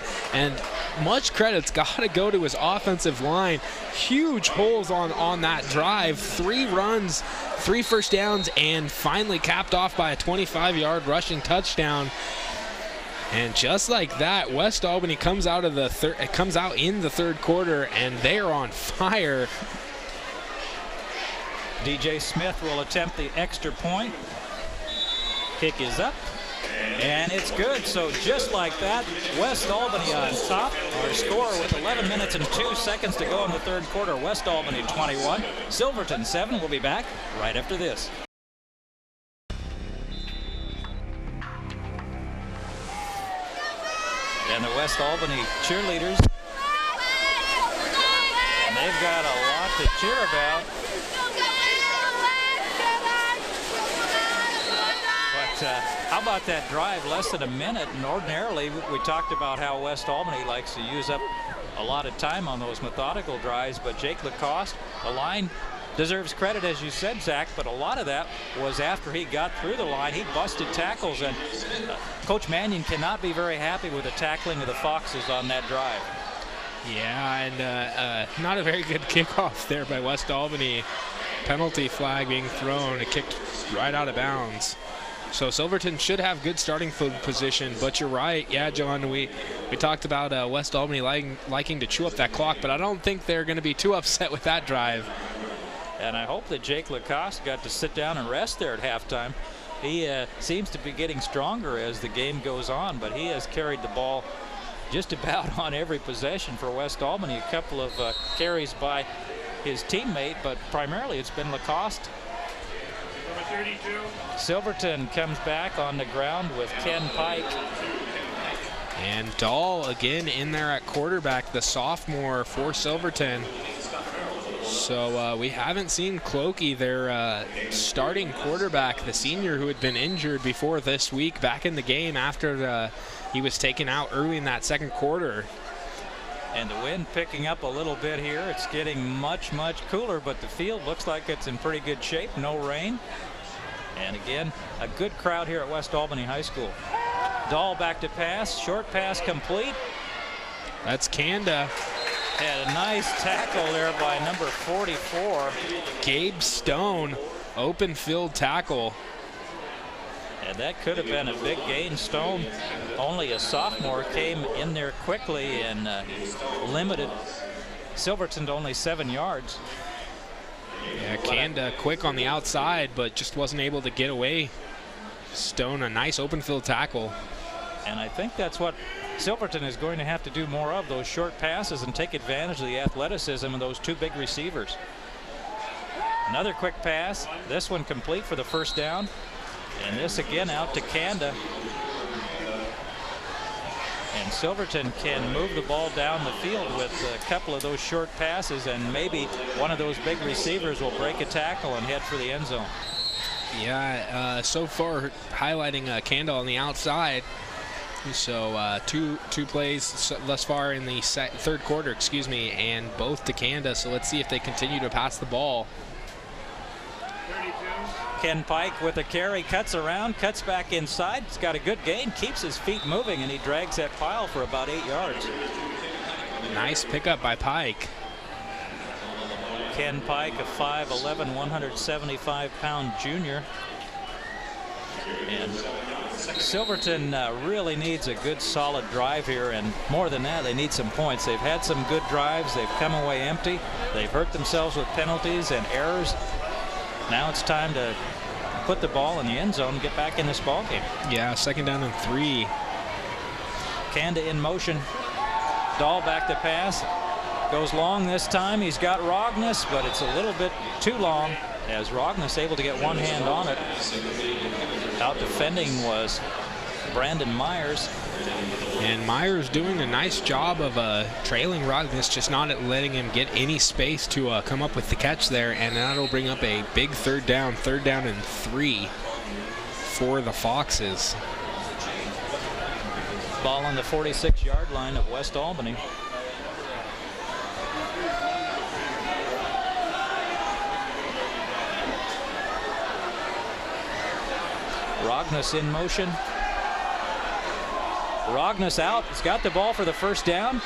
much credit's got to go to his offensive line. Huge holes on that drive. 3 runs, 3 first downs, and finally capped off by a 25-yard rushing touchdown. And just like that, West Albany comes out in the third quarter, and they are on fire. DJ Smith will attempt the extra point. Kick is up, and it's good. So just like that, West Albany on top. Our score with 11 minutes and 2 seconds to go in the third quarter. West Albany 21, Silverton 7. We'll be back right after this. And the West Albany cheerleaders, and they've got a lot to cheer about. But how about that drive, less than a minute? And ordinarily, we talked about how West Albany likes to use up a lot of time on those methodical drives, but Jake Lacoste, the line, deserves credit, as you said, Zach, but a lot of that was after he got through the line. He busted tackles, and Coach Mannion cannot be very happy with the tackling of the Foxes on that drive. Yeah, and not a very good kickoff there by West Albany. Penalty flag being thrown. It kicked right out of bounds. So Silverton should have good starting field position, but you're right. Yeah, John, we talked about West Albany liking to chew up that clock, but I don't think they're going to be too upset with that drive. And I hope that Jake Lacoste got to sit down and rest there at halftime. He seems to be getting stronger as the game goes on, but he has carried the ball just about on every possession for West Albany. A couple of carries by his teammate, but primarily it's been Lacoste. Number 32. Silverton comes back on the ground with Ken Pike. And Dahl again in there at quarterback, the sophomore for Silverton. So we haven't seen Clokey, their starting quarterback, the senior who had been injured before this week, back in the game after he was taken out early in that second quarter. And the wind picking up a little bit here. It's getting much, much cooler, but the field looks like it's in pretty good shape. No rain. And again, a good crowd here at West Albany High School. Dahl back to pass. Short pass complete. That's Kanda. Had a nice tackle there by number 44. Gabe Stone, open field tackle. And that could have been a big gain. Stone, only a sophomore, came in there quickly and limited Silverton to only 7 yards. Yeah, Kanda quick on the outside, but just wasn't able to get away. Stone, a nice open field tackle. And I think that's what Silverton is going to have to do more of, those short passes, and take advantage of the athleticism of those 2 big receivers. Another quick pass, this one complete for the first down, and this again out to Kanda. And Silverton can move the ball down the field with a couple of those short passes, and maybe one of those big receivers will break a tackle and head for the end zone. Yeah, so far highlighting Kanda on the outside. So two plays thus far in the third quarter, and both to Kanda. So let's see if they continue to pass the ball. 32. Ken Pike with a carry, cuts around, cuts back inside. He's got a good gain, keeps his feet moving, and he drags that pile for about 8 yards. Nice pickup by Pike. Ken Pike, a 5'11", 175-pound junior. And Silverton really needs a good solid drive here, and more than that, they need some points. They've had some good drives. They've come away empty. They've hurt themselves with penalties and errors. Now it's time to put the ball in the end zone and get back in this ball game. Yeah, 2nd down and 3. Kanda in motion. Dahl back to pass. Goes long this time. He's got Rognus, but it's a little bit too long, as Rognus able to get one hand on it. Out defending was Brandon Myers. And Myers doing a nice job of trailing Rognus, just not letting him get any space to come up with the catch there, and that'll bring up a big third down and 3 for the Foxes. Ball on the 46-yard line of West Albany. Rognus in motion. Rognus out. He's got the ball for the first down.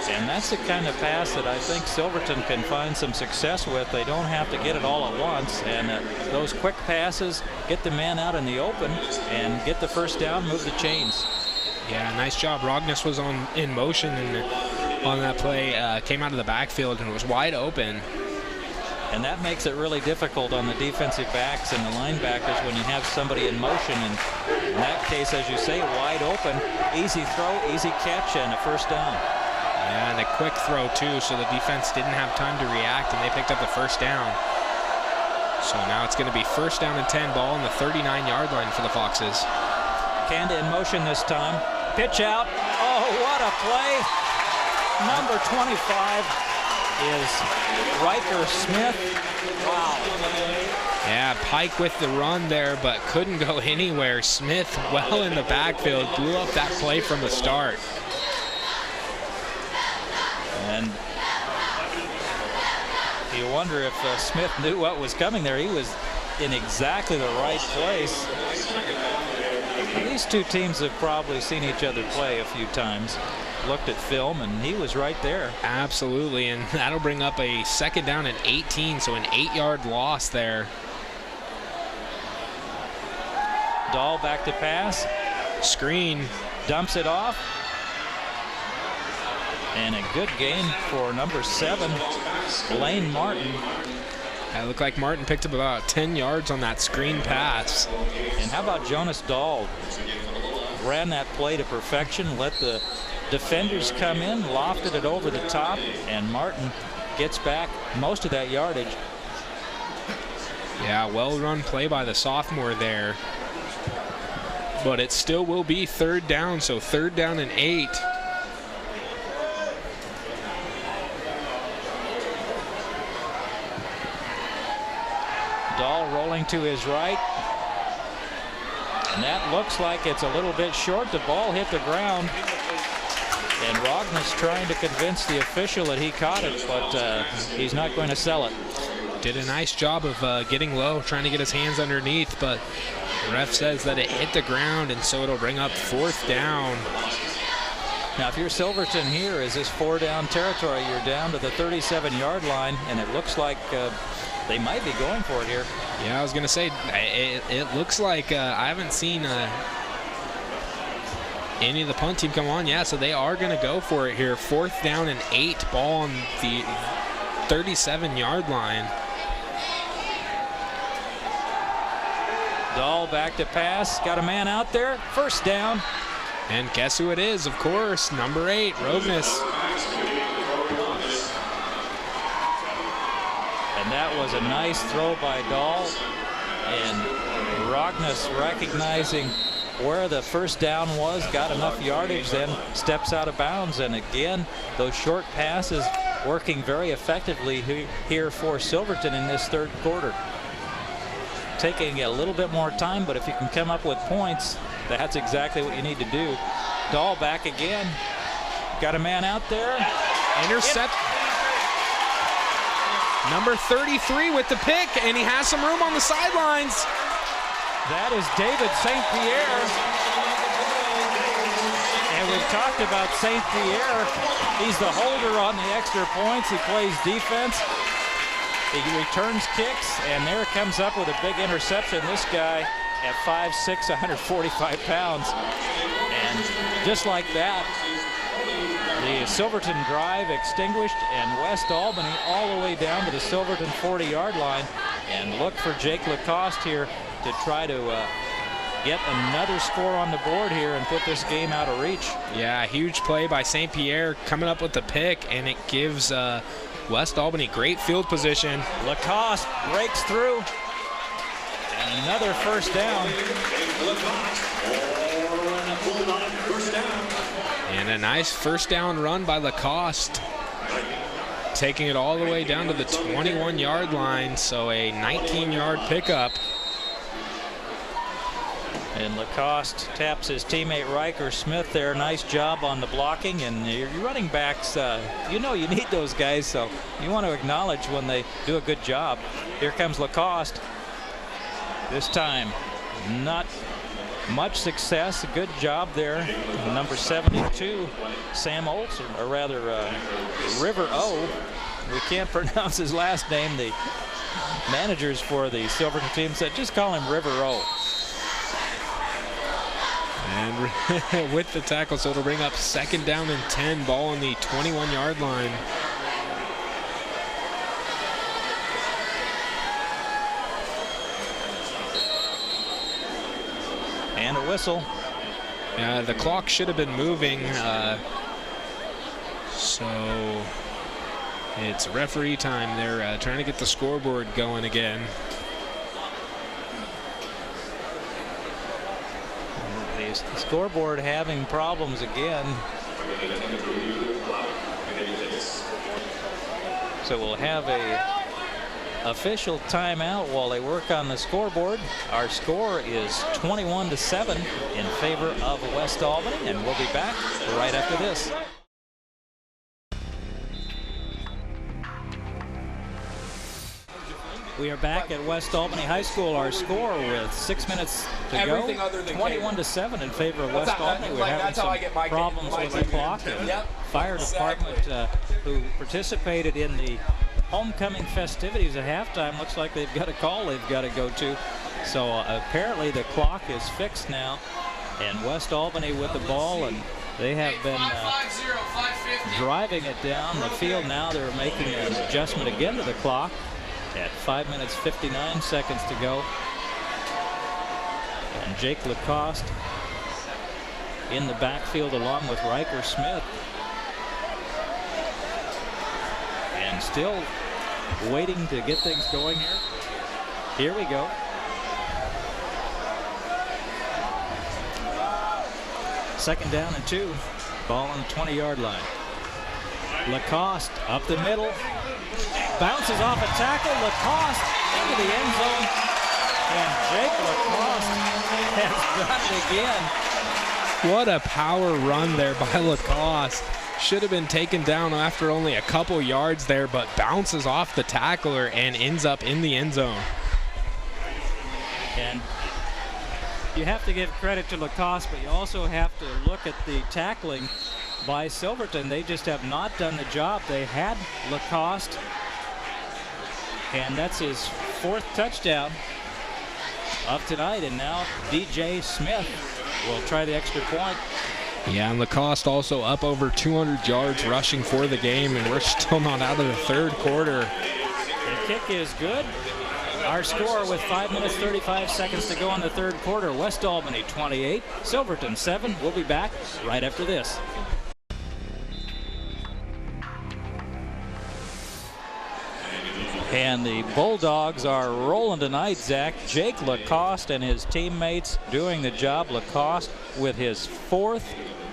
And that's the kind of pass that I think Silverton can find some success with. They don't have to get it all at once. And those quick passes get the man out in the open and get the first down, move the chains. Yeah, nice job. Rognus was in motion on that play, came out of the backfield and was wide open. And that makes it really difficult on the defensive backs and the linebackers when you have somebody in motion. And in that case, as you say, wide open, easy throw, easy catch, and a first down. Yeah, and a quick throw too, so the defense didn't have time to react, and they picked up the first down. So now it's going to be first down and 10, ball on the 39-yard line for the Foxes. Kanda in motion this time. Pitch out. Oh, what a play. Number 25 is Riker Smith. Wow. Yeah, Pike with the run there, but couldn't go anywhere. Smith well in the backfield, blew up that play from the start. And you wonder if Smith knew what was coming there. He was in exactly the right place. These two teams have probably seen each other play a few times, looked at film, and he was right there. Absolutely, and that'll bring up a second down and 18, so an 8-yard loss there. Dahl back to pass. Screen. Dumps it off. And a good gain for number 7, Blaine Martin. It looked like Martin picked up about 10 yards on that screen pass. And how about Jonas Dahl? Ran that play to perfection, let the defenders come in, lofted it over the top, and Martin gets back most of that yardage. Yeah, well-run play by the sophomore there. But it still will be third down, so third down and 8. Dahl rolling to his right. And that looks like it's a little bit short. The ball hit the ground. And Rognus trying to convince the official that he caught it, but he's not going to sell it. Did a nice job of getting low, trying to get his hands underneath, but the ref says that it hit the ground, and so it'll bring up fourth down. Now, if you're Silverton here, is this 4-down territory? You're down to the 37-yard line, and it looks like they might be going for it here. Yeah, I was going to say, it looks like I haven't seen any of the punt team come on. Yeah, so they are going to go for it here. Fourth down and 8, ball on the 37-yard line. Dahl back to pass. Got a man out there. First down. And guess who it is, of course, number 8, Rognus. And that was a nice throw by Dahl. And Rognus recognizing where the first down was, got enough yardage, then steps out of bounds. And again, those short passes working very effectively here for Silverton in this third quarter. Taking a little bit more time, but if you can come up with points, that's exactly what you need to do. Dahl back again. Got a man out there. Intercept. Number 33 with the pick, and he has some room on the sidelines. That is David St. Pierre. And we've talked about St. Pierre. He's the holder on the extra points. He plays defense. He returns kicks, and there comes up with a big interception. This guy at 5'6", 145 pounds. And just like that, the Silverton drive extinguished, and West Albany all the way down to the Silverton 40-yard line. And look for Jake Lacoste here to try to get another score on the board here and put this game out of reach. Yeah, huge play by St. Pierre coming up with the pick, and it gives West Albany great field position. Lacoste breaks through. And another first down. And a nice first down run by Lacoste. Taking it all the way down to the 21-yard line, so a 19-yard pickup. And Lacoste taps his teammate Riker Smith there. Nice job on the blocking. And your running backs, you know you need those guys, so you want to acknowledge when they do a good job. Here comes Lacoste. This time, not much success. A good job there. Number 72, Sam Olson, or rather River O. We can't pronounce his last name. The managers for the Silverton team said just call him River O. And with the tackle, so it'll bring up 2nd down and 10, ball on the 21-yard line. And a whistle. The clock should have been moving, so it's referee time. They're trying to get the scoreboard going again. The scoreboard having problems again. So we'll have a official timeout while they work on the scoreboard. Our score is 21-7 in favor of West Albany, and we'll be back right after this. We are back at West Albany High School. Our score with 6 minutes to go, 21-7 in favor of West Albany. We're having some problems with the clock. And fire department who participated in the homecoming festivities at halftime, looks like they've got a call they've got to go to. So apparently the clock is fixed now, and West Albany with the ball, and they have been driving it down the field. Now they're making an adjustment again to the clock at 5 minutes 59 seconds to go. And Jake Lacoste in the backfield along with Riker Smith. And still waiting to get things going here. Here we go. Second down and 2. Ball on the 20-yard line. Lacoste up the middle. Bounces off a tackle. Lacoste into the end zone. And Jake Lacoste has done it again. What a power run there by Lacoste. Should have been taken down after only a couple yards there, but bounces off the tackler and ends up in the end zone. And you have to give credit to Lacoste, but you also have to look at the tackling by Silverton. They just have not done the job. They had Lacoste, and that's his 4th touchdown of tonight. And now DJ Smith will try the extra point. Yeah, and Lacoste also up over 200 yards rushing for the game, and we're still not out of the 3rd quarter. The kick is good. Our score with 5 minutes 35 seconds to go in the 3rd quarter. West Albany 28, Silverton 7. We'll be back right after this. And the Bulldogs are rolling tonight, Zach. Jake Lacoste and his teammates doing the job. Lacoste with his 4th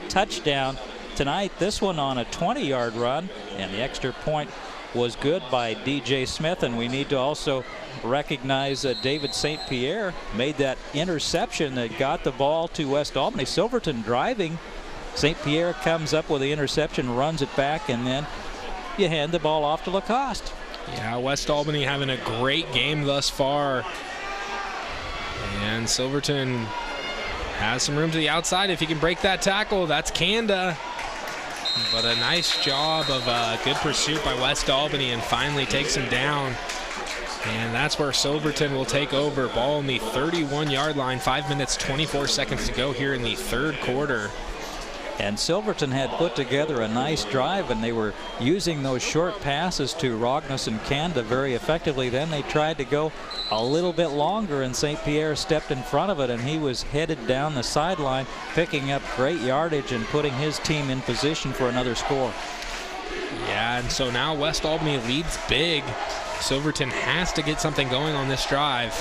touchdown tonight. This one on a 20-yard run, and the extra point was good by DJ Smith. And we need to also recognize David St. Pierre made that interception that got the ball to West Albany. Silverton driving. St. Pierre comes up with the interception, runs it back, and then you hand the ball off to Lacoste. Yeah, West Albany having a great game thus far. And Silverton has some room to the outside. If he can break that tackle, that's Kanda. But a nice job of good pursuit by West Albany, and finally takes him down. And that's where Silverton will take over. Ball on the 31-yard line. 5 minutes, 24 seconds to go here in the 3rd quarter. And Silverton had put together a nice drive, and they were using those short passes to Rognus and Kanda very effectively. Then they tried to go a little bit longer, and St. Pierre stepped in front of it, and he was headed down the sideline, picking up great yardage and putting his team in position for another score. Yeah, and so now West Albany leads big. Silverton has to get something going on this drive.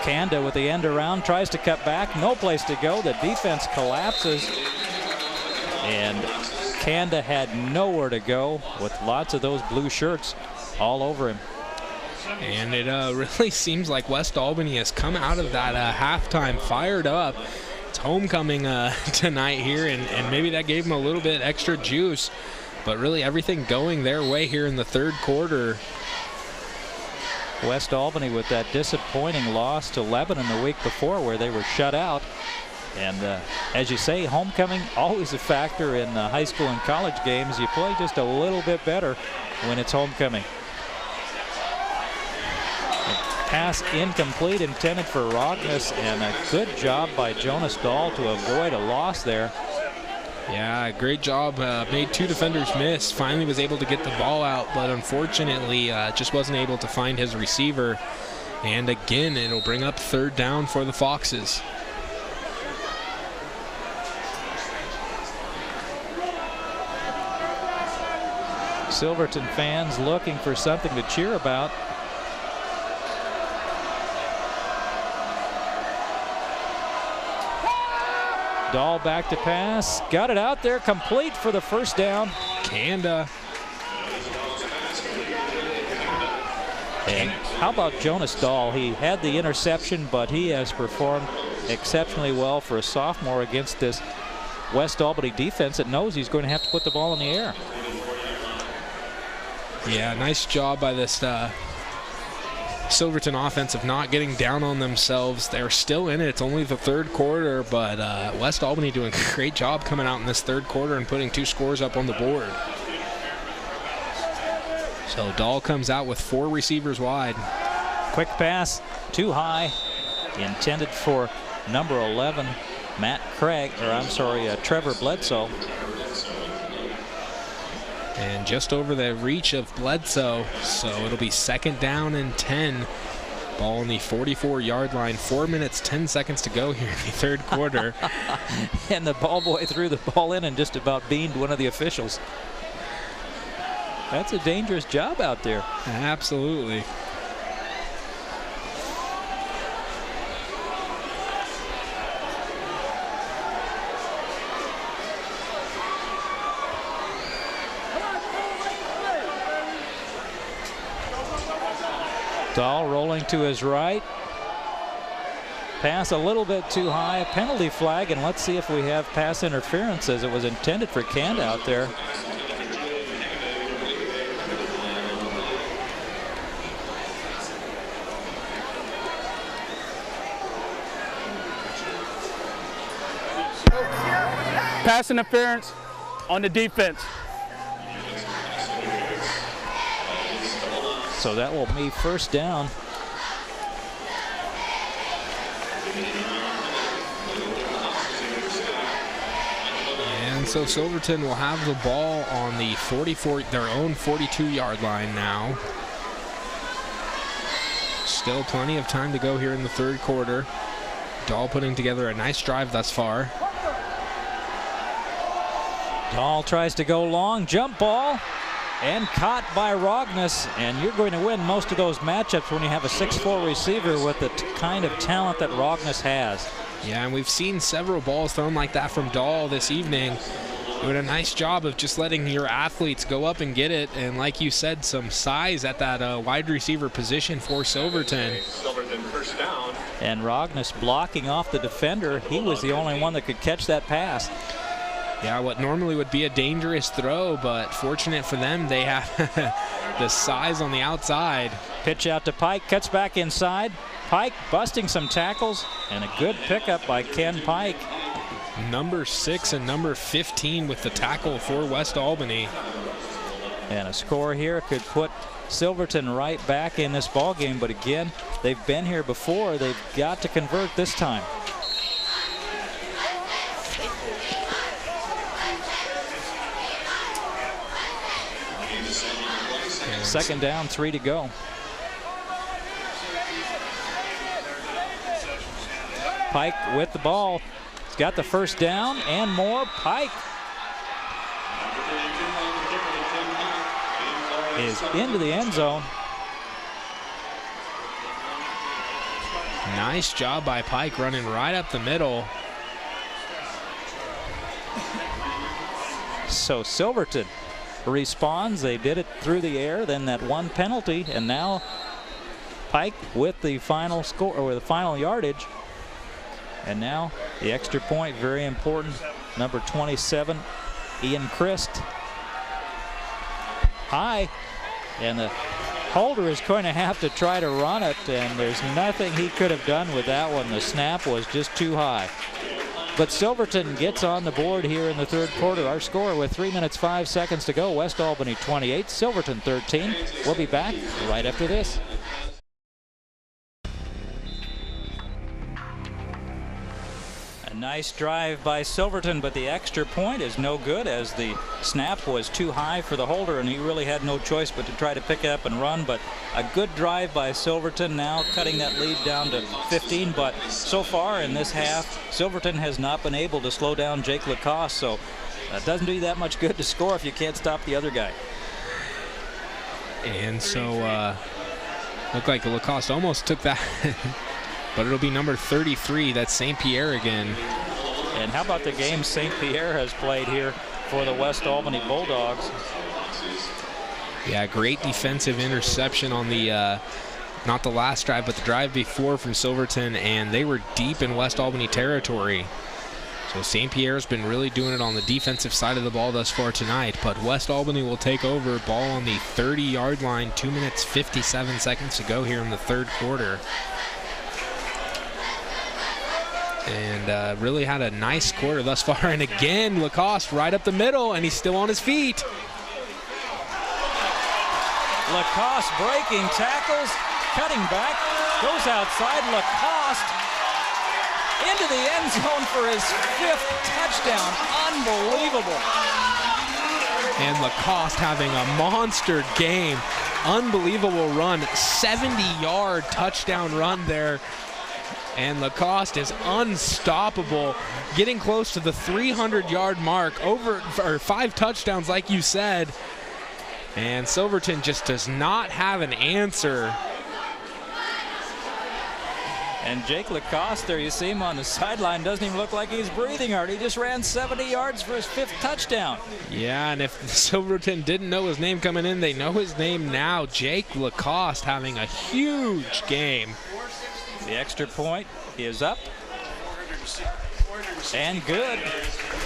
Kanda with the end around, tries to cut back, no place to go. The defense collapses, and Kanda had nowhere to go with lots of those blue shirts all over him. And it really seems like West Albany has come out of that halftime fired up. It's homecoming tonight here, and maybe that gave them a little bit extra juice. But really everything going their way here in the 3rd quarter. West Albany with that disappointing loss to Lebanon the week before, where they were shut out. And as you say, homecoming always a factor in high school and college games. You play just a little bit better when it's homecoming. Pass incomplete, intended for Rogness, and a good job by Jonas Dahl to avoid a loss there. Yeah, great job. Made 2 defenders miss. Finally was able to get the ball out, but unfortunately just wasn't able to find his receiver. And again, it'll bring up 3rd down for the Foxes. Silverton fans looking for something to cheer about. Dahl back to pass, got it out there, complete for the first down. Kanda. And how about Jonas Dahl? He had the interception, but he has performed exceptionally well for a sophomore against this West Albany defense that knows he's going to have to put the ball in the air. Yeah, nice job by this Silverton offense of not getting down on themselves. They're still in it. It's only the 3rd quarter, but West Albany doing a great job coming out in this 3rd quarter and putting 2 scores up on the board. So Dahl comes out with 4 receivers wide. Quick pass, too high, intended for number 11, Trevor Bledsoe. And just over the reach of Bledsoe, so it'll be 2nd down and 10. Ball on the 44-yard line. 4 minutes, 10 seconds to go here in the 3rd quarter. And the ball boy threw the ball in and just about beamed one of the officials. That's a dangerous job out there. Absolutely. Dahl rolling to his right. Pass a little bit too high, a penalty flag, and let's see if we have pass interference as it was intended for Kanda out there. Pass interference on the defense. So that will be 1st down. And so Silverton will have the ball on the their own 42-yard line now. Still plenty of time to go here in the 3rd quarter. Dahl putting together a nice drive thus far. Dahl tries to go long, jump ball, and caught by Rogness. And you're going to win most of those matchups when you have a 6'4" receiver with the kind of talent that Rogness has. Yeah, and we've seen several balls thrown like that from Dahl this evening. Doing a nice job of just letting your athletes go up and get it. And like you said, some size at that wide receiver position for Silverton. Silverton 1st down. And Rogness blocking off the defender. He was the only one that could catch that pass. Yeah, what normally would be a dangerous throw, but fortunate for them, they have the size on the outside. Pitch out to Pike, cuts back inside. Pike busting some tackles, and a good pickup by Ken Pike. Number 6 and number 15 with the tackle for West Albany. And a score here could put Silverton right back in this ball game, but again, they've been here before. They've got to convert this time. Second down, 3 to go. Pike with the ball. He's got the 1st down and more. Pike is into the end zone. Nice job by Pike running right up the middle. So Silverton responds. They did it through the air, then that one penalty, and now Pike with the final score, or the final yardage. And now the extra point, very important. Number 27, Ian Christ. High, and the holder is going to have to try to run it, and there's nothing he could have done with that one. The snap was just too high. But Silverton gets on the board here in the third quarter. Our score with 3 minutes 5 seconds to go. West Albany 28, Silverton 13. We'll be back right after this. A nice drive by Silverton, but the extra point is no good as the snap was too high for the holder, and he really had no choice but to try to pick it up and run. But a good drive by Silverton, now cutting that lead down to 15. But so far in this half, Silverton has not been able to slow down Jake Lacoste, so it doesn't do you that much good to score if you can't stop the other guy. And so looked like Lacoste almost took that. But it'll be number 33. That's St. Pierre again. And how about the game St. Pierre has played here for the West Albany Bulldogs? Yeah, great defensive interception on the, not the last drive, but the drive before from Silverton, and they were deep in West Albany territory. So St. Pierre's been really doing it on the defensive side of the ball thus far tonight, but West Albany will take over, ball on the 30-yard line, 2 minutes 57 seconds to go here in the third quarter. And really had a nice quarter thus far. And again, Lacoste right up the middle, and he's still on his feet. Lacoste breaking tackles, cutting back, goes outside. Lacoste into the end zone for his 5th touchdown. Unbelievable. And Lacoste having a monster game. Unbelievable run, 70-yard touchdown run there. And Lacoste is unstoppable, getting close to the 300-yard mark, over 5 touchdowns like you said. And Silverton just does not have an answer. And Jake Lacoste there, you see him on the sideline, doesn't even look like he's breathing hard. He just ran 70 yards for his 5th touchdown. Yeah, and if Silverton didn't know his name coming in, they know his name now. Jake Lacoste having a huge game. The extra point is up and good.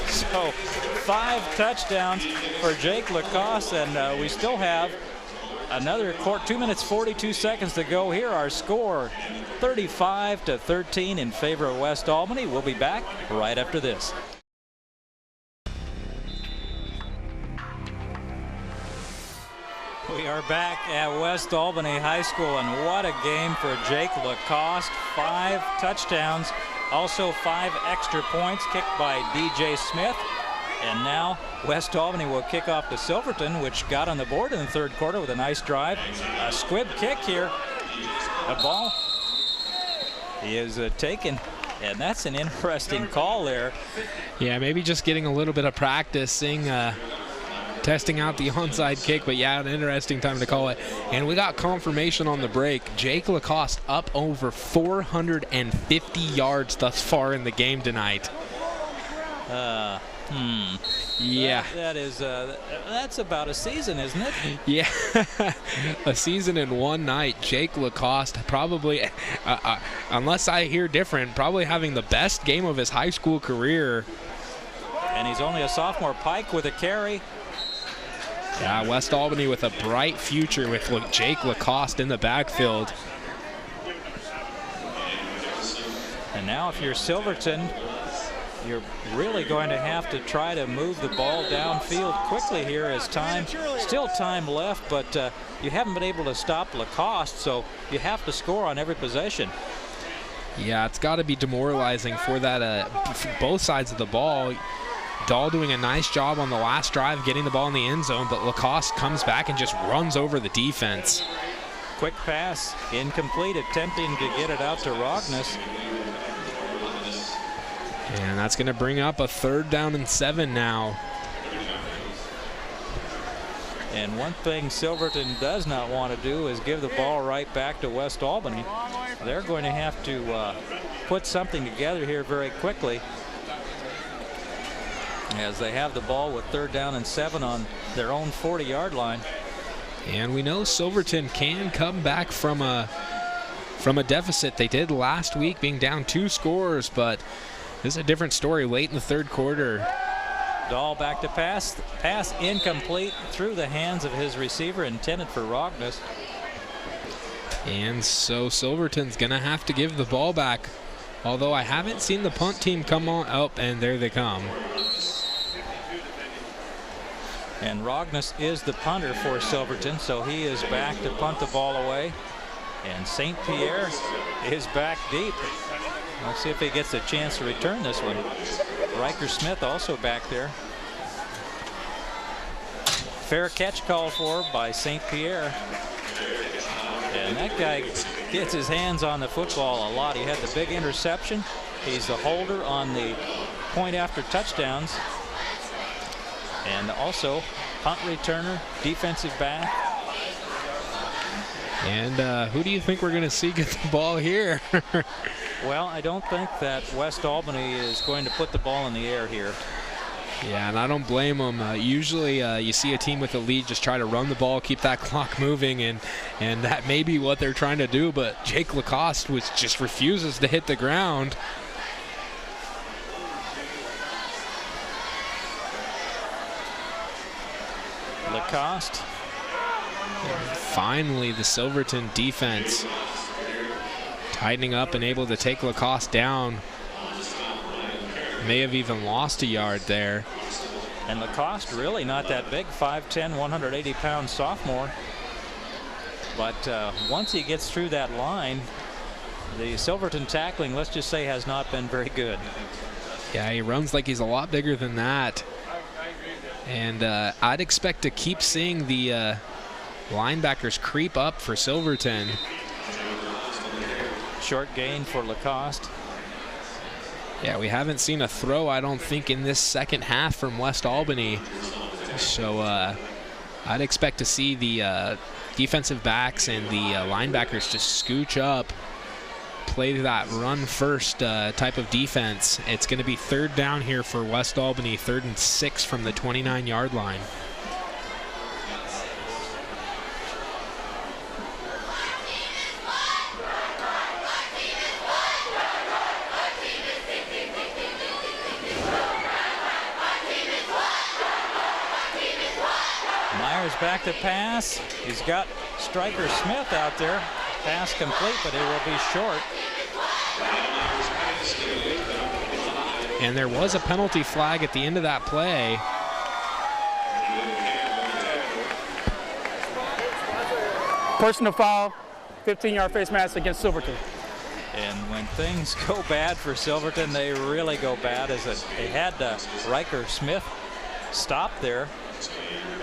So 5 touchdowns for Jake Lacoste, and we still have another 2 minutes 42 seconds to go here. Our score 35-13 in favor of West Albany. We'll be back right after this. We are back at West Albany High School, and what a game for Jake Lacoste. 5 touchdowns, also 5 extra points kicked by DJ Smith. And now West Albany will kick off to Silverton, which got on the board in the third quarter with a nice drive. A squib kick here. The ball is taken, and that's an interesting call there. Yeah, maybe just getting a little bit of practice, seeing testing out the onside kick, but yeah, an interesting time to call it. And we got confirmation on the break. Jake Lacoste up over 450 yards thus far in the game tonight. Yeah. That's about a season, isn't it? Yeah, a season in one night. Jake Lacoste probably, unless I hear different, probably having the best game of his high school career. And he's only a sophomore. Pike with a carry. Yeah, West Albany with a bright future with Jake Lacoste in the backfield. And now if you're Silverton, you're really going to have to try to move the ball downfield quickly here as still time left, but you haven't been able to stop Lacoste, so you have to score on every possession. Yeah, it's got to be demoralizing for that both sides of the ball. Dahl doing a nice job on the last drive, getting the ball in the end zone, but Lacoste comes back and just runs over the defense. Quick pass, incomplete, attempting to get it out to Rogness. And that's going to bring up a 3rd down and 7 now. And one thing Silverton does not want to do is give the ball right back to West Albany. They're going to have to put something together here very quickly, as they have the ball with 3rd down and 7 on their own 40-yard line. And we know Silverton can come back from a deficit. They did last week, being down 2 scores, but this is a different story late in the third quarter. Dahl back to pass. Pass incomplete through the hands of his receiver, intended for Rogness. And so Silverton's going to have to give the ball back. Although I haven't seen the punt team come on. Oh, and there they come. And Rognus is the punter for Silverton, so he is back to punt the ball away. And St. Pierre is back deep. Let's see if he gets a chance to return this one. Riker Smith also back there. Fair catch called for by St. Pierre. And that guy gets his hands on the football a lot. He had the big interception. He's the holder on the point after touchdowns. And also punt returner, defensive back. And who do you think we're going to see get the ball here? Well, I don't think that West Albany is going to put the ball in the air here. Yeah, and I don't blame them. Usually you see a team with a lead just try to run the ball, keep that clock moving, and that may be what they're trying to do, but Jake Lacoste just refuses to hit the ground. Lacoste. Finally, the Silverton defense tightening up and able to take Lacoste down. May have even lost a yard there. And Lacoste really not that big, 5'10", 180-pound sophomore. But once he gets through that line, the Silverton tackling, let's just say, has not been very good. Yeah, he runs like he's a lot bigger than that. And I'd expect to keep seeing the linebackers creep up for Silverton. Short gain for Lacoste. Yeah, we haven't seen a throw, I don't think, in this second half from West Albany. So I'd expect to see the defensive backs and the linebackers just scooch up, play that run-first type of defense. It's going to be third down here for West Albany, 3rd and 6 from the 29-yard line. Back to pass. He's got Striker Smith out there. Pass complete, but it will be short. And there was a penalty flag at the end of that play. Personal foul, 15-yard face mask against Silverton. And when things go bad for Silverton, they really go bad. As they had Riker Smith stop there.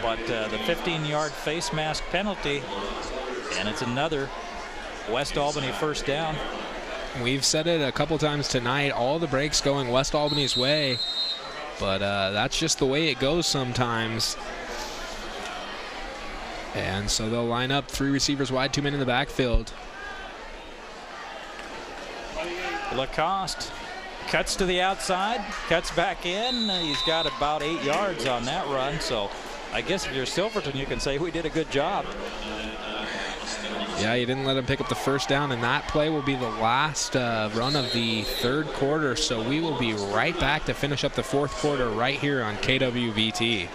But the 15-yard face mask penalty, and it's another West Albany first down. We've said it a couple times tonight, all the breaks going West Albany's way, but that's just the way it goes sometimes. And so they'll line up 3 receivers wide, 2 men in the backfield. Lacoste cuts to the outside, cuts back in. He's got about 8 yards on that run, so I guess if you're Silverton, you can say we did a good job. Yeah, you didn't let him pick up the first down, and that play will be the last run of the 3rd quarter, so we will be right back to finish up the 4th quarter right here on KWVT.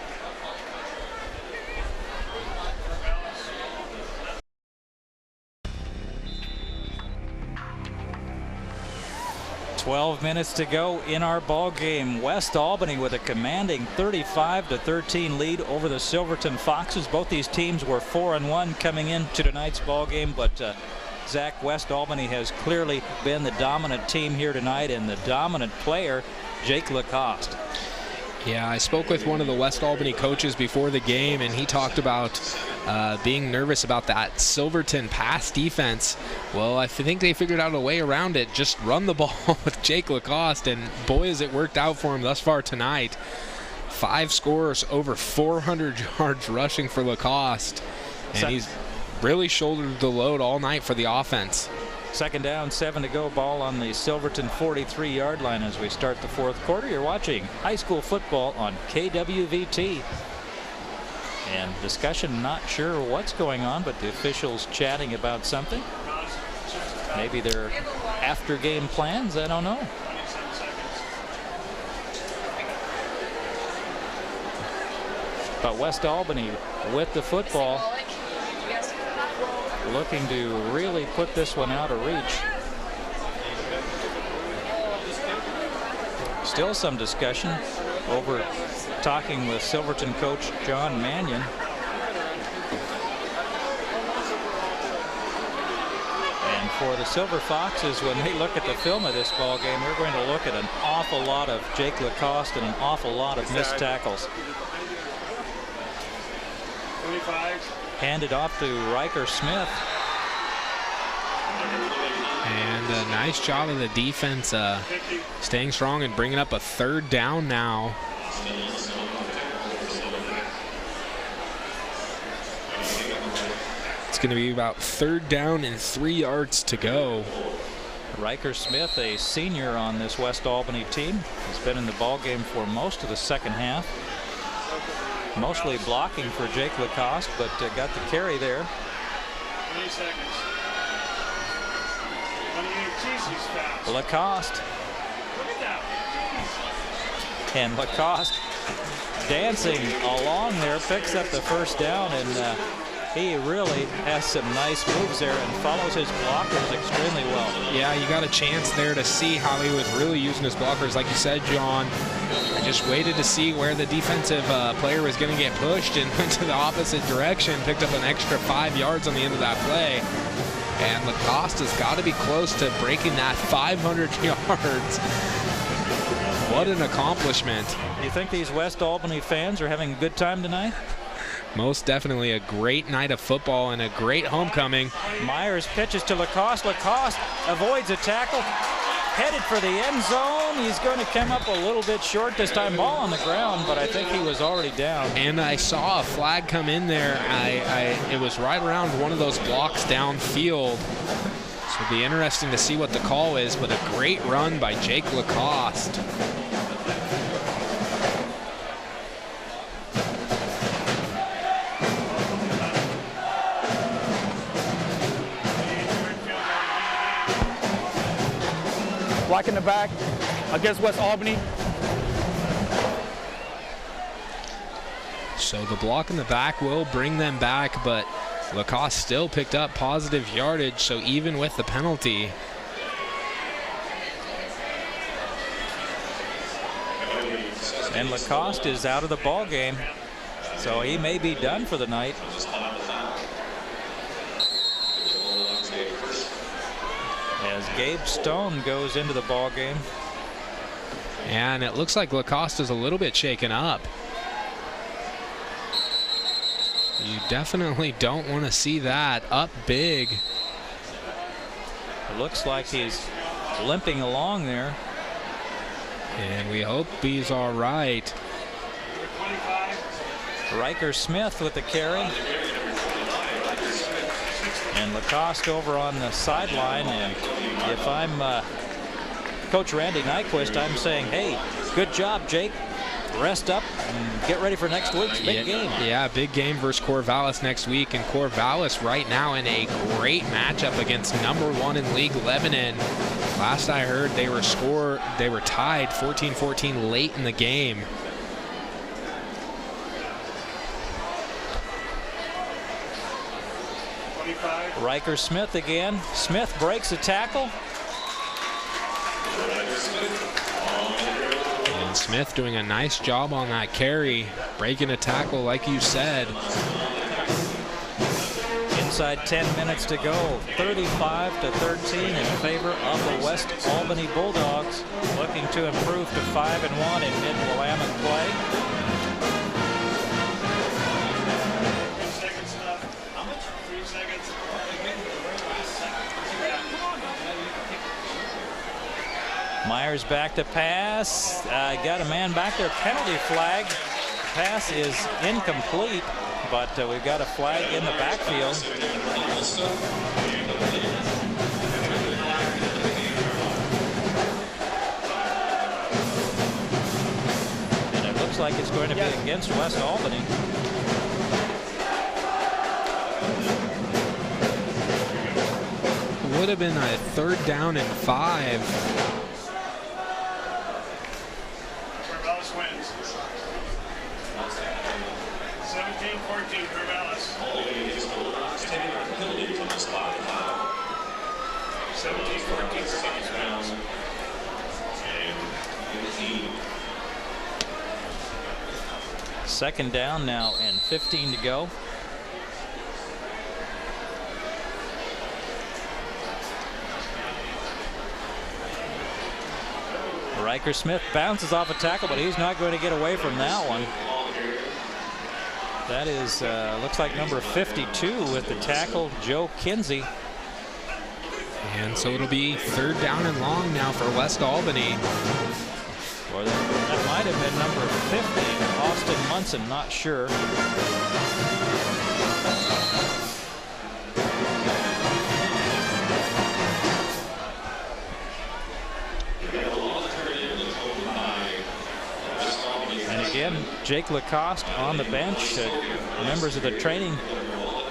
$12 minutes to go in our ball game. West Albany with a commanding 35-13 lead over the Silverton Foxes. Both these teams were 4-1 coming into tonight's ball game, but Zach, West Albany has clearly been the dominant team here tonight, and the dominant player, Jake Lacoste. Yeah, I spoke with one of the West Albany coaches before the game, and he talked about being nervous about that Silverton pass defense. Well, I think they figured out a way around it. Just run the ball with Jake Lacoste, and boy, has it worked out for him thus far tonight. 5 scores, over 400 yards rushing for Lacoste, and he's really shouldered the load all night for the offense. 2nd down, 7 to go. Ball on the Silverton 43-yard line as we start the 4th quarter. You're watching high school football on KWVT. And discussion, not sure what's going on, but the officials chatting about something. Maybe their after-game plans, I don't know. But West Albany with the football, looking to really put this one out of reach. Still some discussion over talking with Silverton coach John Mannion. And for the Silver Foxes, when they look at the film of this ball game, they're going to look at an awful lot of Jake Lacoste and an awful lot of missed tackles. 25. Handed off to Riker Smith. And a nice job of the defense staying strong and bringing up a 3rd down now. It's going to be about 3rd down and 3 yards to go. Riker Smith, a senior on this West Albany team, has been in the ball game for most of the second half. Mostly blocking for Jake Lacoste, but got the carry there. 20 seconds. 28. Jeez, he's fast. Lacoste. Look at that. And Lacoste dancing along there, picks up the 1st down, and he really has some nice moves there and follows his blockers extremely well. Yeah, you got a chance there to see how he was really using his blockers. Like you said, John, I just waited to see where the defensive player was going to get pushed and went to the opposite direction, picked up an extra 5 yards on the end of that play. And Lacoste has got to be close to breaking that 500 yards. What an accomplishment. You think these West Albany fans are having a good time tonight? Most definitely a great night of football and a great homecoming. Myers pitches to Lacoste. Lacoste avoids a tackle, headed for the end zone. He's going to come up a little bit short this time. Ball on the ground, but I think he was already down. And I saw a flag come in there. It was right around one of those blocks downfield. So it'll be interesting to see what the call is, but a great run by Jake Lacoste. Block in the back against West Albany. So the block in the back will bring them back, but Lacoste still picked up positive yardage, so even with the penalty. And Lacoste is out of the ball game, so he may be done for the night. As Gabe Stone goes into the ball game. And it looks like Lacoste is a little bit shaken up. You definitely don't want to see that. Up big. It looks like he's limping along there. And we hope he's all right. Riker Smith with the carry. And Lacoste over on the sideline. And if I'm Coach Randy Nyquist, I'm saying, hey, good job, Jake. Rest up and get ready for next week's big game. Yeah, big game versus Corvallis next week. And Corvallis right now in a great matchup against #1 in league, Lebanon. Last I heard, they were tied 14-14 late in the game. Riker Smith again. Smith breaks a tackle. And Smith doing a nice job on that carry, breaking a tackle like you said. Inside 10 minutes to go. 35-13 in favor of the West Albany Bulldogs, looking to improve to 5-1 in mid-Willamette play. Myers back to pass. Got a man back there. Penalty flag. Pass is incomplete, but we've got a flag in the backfield. And it looks like it's going to be against West Albany. Would have been a 3rd down and 5. Corvallis wins. 17-14 Corvallis. 17-14 Corvallis. Second down now and 15 to go. Riker Smith bounces off a tackle, but he's not going to get away from that one. That is, looks like number 52 with the tackle, Joe Kinsey. And so it'll be third down and long now for West Albany. Or that might have been number 50, Austin Munson, not sure. And again, Jake Lacoste on the bench. Members of the training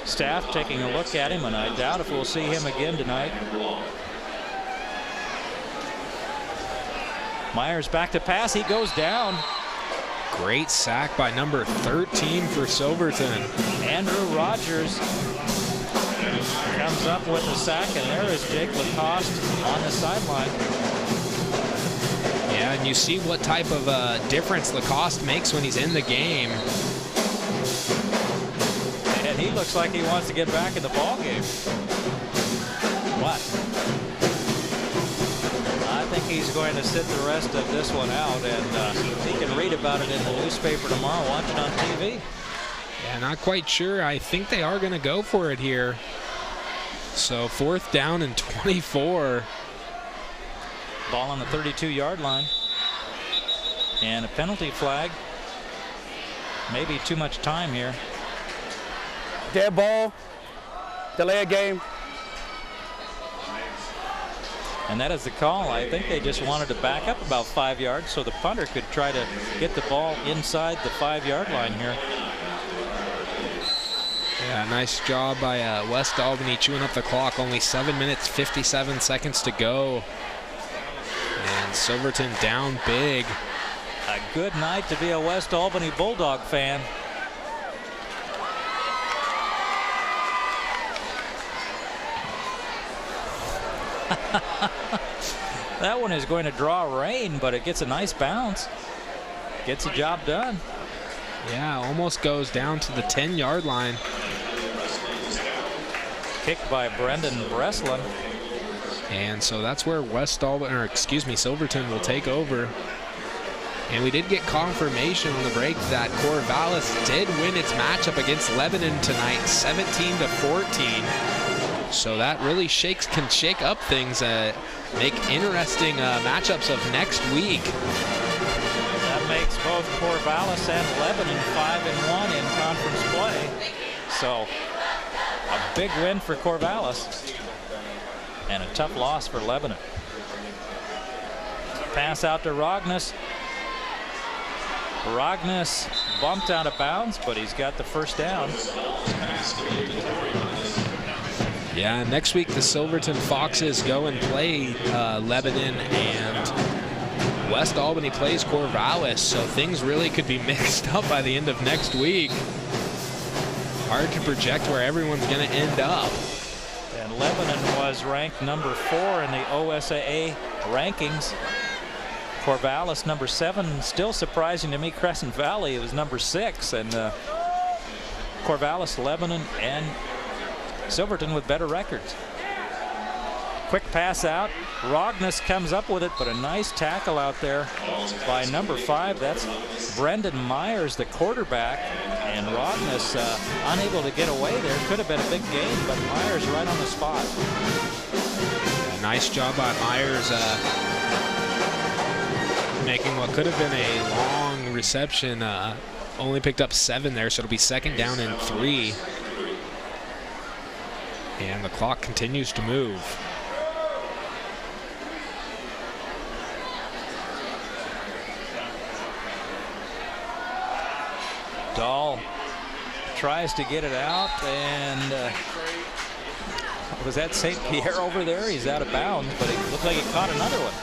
staff taking a look at him, and I doubt if we'll see him again tonight. Myers back to pass. He goes down. Great sack by number 13 for Silverton. Andrew Rogers comes up with the sack, and there is Jake Lacoste on the sideline. Yeah, and you see what type of difference Lacoste makes when he's in the game. And he looks like he wants to get back in the ball game. What? I think he's going to sit the rest of this one out, and he can read about it in the newspaper tomorrow, watch it on TV. Yeah, not quite sure. I think they are going to go for it here. So fourth down and 24. Ball on the 32-yard line. And a penalty flag. Maybe too much time here. Dead ball. Delay a game. And that is the call. I think they just wanted to back up about 5 yards so the punter could try to get the ball inside the 5-yard line here. Yeah, nice job by West Albany chewing up the clock. Only 7 minutes, 57 seconds to go. And Silverton down big. A good night to be a West Albany Bulldog fan. That one is going to draw rain, but it gets a nice bounce. Gets the job done. Yeah, almost goes down to the 10-yard line. Kicked by Brendan Breslin. And so that's where Silverton will take over. And we did get confirmation on the break that Corvallis did win its matchup against Lebanon tonight, 17-14. So that really can shake up things, make interesting matchups of next week. That makes both Corvallis and Lebanon 5-1 in conference play. So a big win for Corvallis and a tough loss for Lebanon. Pass out to Rognus. Rognus bumped out of bounds, but he's got the first down. Yeah, next week the Silverton Foxes go and play Lebanon, and West Albany plays Corvallis, so things really could be mixed up by the end of next week. Hard to project where everyone's going to end up. And Lebanon was ranked number 4 in the OSAA rankings. Corvallis number 7. Still surprising to me, Crescent Valley was number 6, and Corvallis, Lebanon, and Silverton with better records. Quick pass out. Rognus comes up with it, but a nice tackle out there by number 5. That's Brendan Myers, the quarterback. And Rognus unable to get away there. Could have been a big gain, but Myers right on the spot. Yeah, nice job by Myers making what could have been a long reception. Only picked up 7 there, so it'll be second down and 3. And the clock continues to move. Dahl tries to get it out, and was that St. Pierre over there? He's out of bounds, but it looked like he caught another one.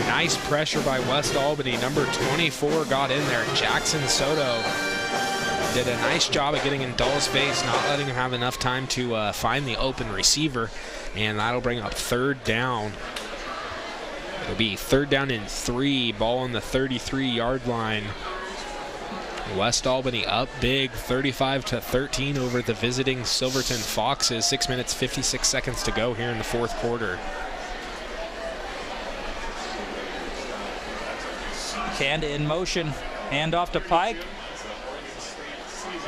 Nice pressure by West Albany. Number 24 got in there. Jackson Soto did a nice job of getting in Dahl's face, not letting him have enough time to find the open receiver, and that'll bring up third down. It'll be 3rd down and 3, ball on the 33-yard line. West Albany up big, 35-13 over the visiting Silverton Foxes. 6 minutes, 56 seconds to go here in the 4th quarter. Kanda in motion, handoff to Pike.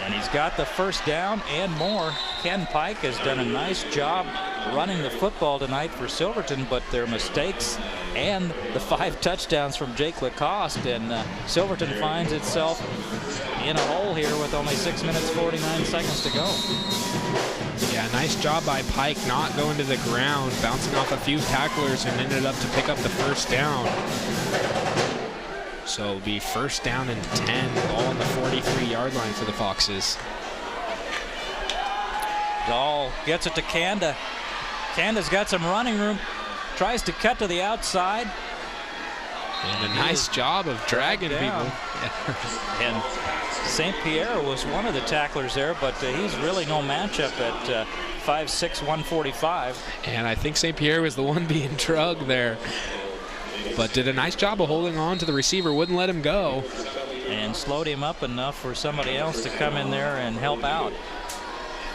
And he's got the first down and more. Ken Pike has done a nice job running the football tonight for Silverton, but their mistakes and the 5 touchdowns from Jake Lacoste, and Silverton finds itself in a hole here with only 6 minutes 49 seconds to go. Yeah, nice job by Pike not going to the ground, bouncing off a few tacklers and ended up to pick up the first down. So it'll be 1st down and 10, ball on the 43-yard line for the Foxes. Dahl gets it to Kanda. Kanda's got some running room, tries to cut to the outside. And a nice job of dragging people. And St. Pierre was one of the tacklers there, but he's really no matchup at 5'6", 145. And I think St. Pierre was the one being drugged there, but did a nice job of holding on to the receiver, wouldn't let him go. And slowed him up enough for somebody else to come in there and help out.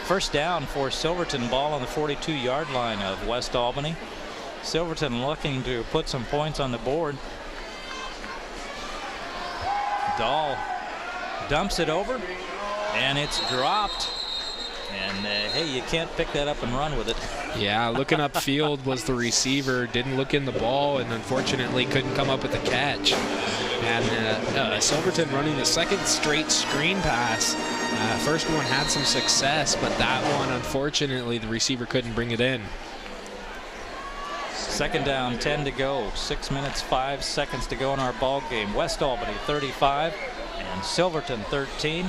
1st down for Silverton, ball on the 42-yard line of West Albany. Silverton looking to put some points on the board. Dahl dumps it over, and it's dropped. And hey, you can't pick that up and run with it. Yeah, looking upfield was the receiver, didn't look in the ball, and unfortunately couldn't come up with a catch. And Silverton running the 2nd straight screen pass. First one had some success, but that one, unfortunately, the receiver couldn't bring it in. 2nd down, 10 to go. 6 minutes, 5 seconds to go in our ball game. West Albany 35 and Silverton 13.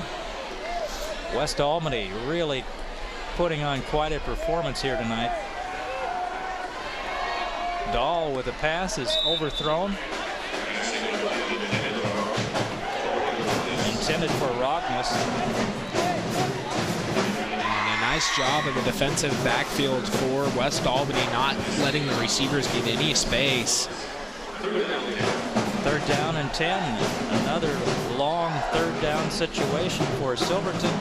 West Albany really putting on quite a performance here tonight. Dahl with a pass is overthrown. Intended for Rogness. And a nice job in the defensive backfield for West Albany, not letting the receivers get any space. 3rd down and 10. Another long 3rd down situation for Silverton.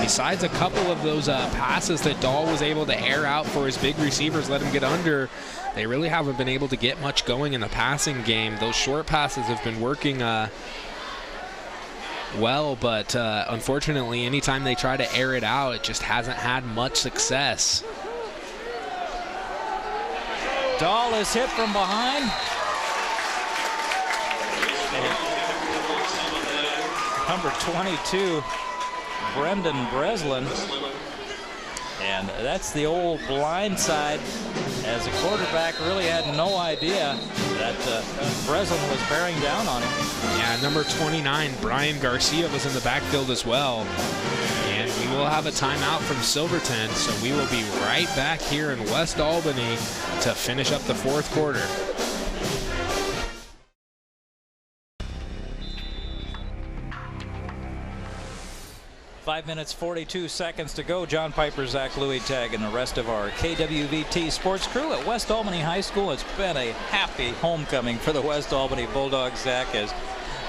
Besides a couple of those passes that Dahl was able to air out for his big receivers, let him get under, they really haven't been able to get much going in the passing game. Those short passes have been working well, but unfortunately, anytime they try to air it out, it just hasn't had much success. Dahl is hit from behind. Number 22, Brendan Breslin. And that's the old blind side, as the quarterback really had no idea that Breslin was bearing down on him. Yeah, number 29, Brian Garcia, was in the backfield as well. And we will have a timeout from Silverton, so we will be right back here in West Albany to finish up the 4th quarter. Five minutes, 42 seconds to go. John Piper, Zach Louis Tag, and the rest of our KWVT sports crew at West Albany High School. It's been a happy homecoming for the West Albany Bulldogs, Zach, as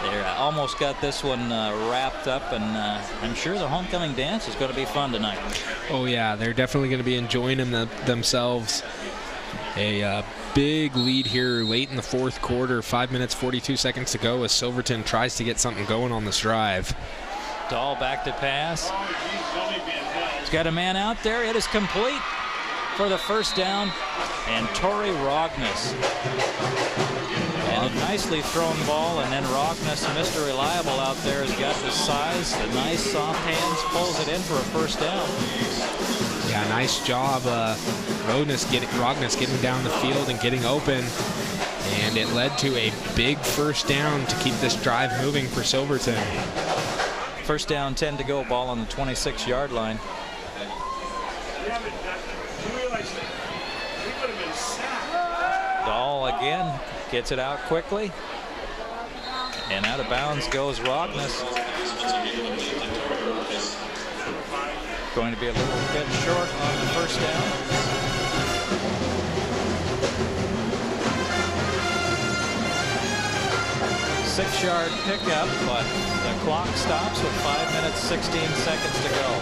they almost got this one wrapped up, and I'm sure the homecoming dance is going to be fun tonight. Oh yeah, they're definitely going to be enjoying themselves. A big lead here late in the 4th quarter. 5 minutes, 42 seconds to go as Silverton tries to get something going on this drive. Dahl back to pass. He's got a man out there. It is complete for the 1st down. And Torrey Rogness. And a nicely thrown ball. And then Rogness, Mr. Reliable out there, has got the size, the nice soft hands, pulls it in for a 1st down. Yeah, nice job. Rogness getting down the field and getting open. And it led to a big 1st down to keep this drive moving for Silverton. 1st down, 10 to go, ball on the 26-yard line. Dahl again gets it out quickly. And out of bounds goes Rogness. Going to be a little bit short on the 1st down. 6-yard pickup, but the clock stops with 5 minutes, 16 seconds to go.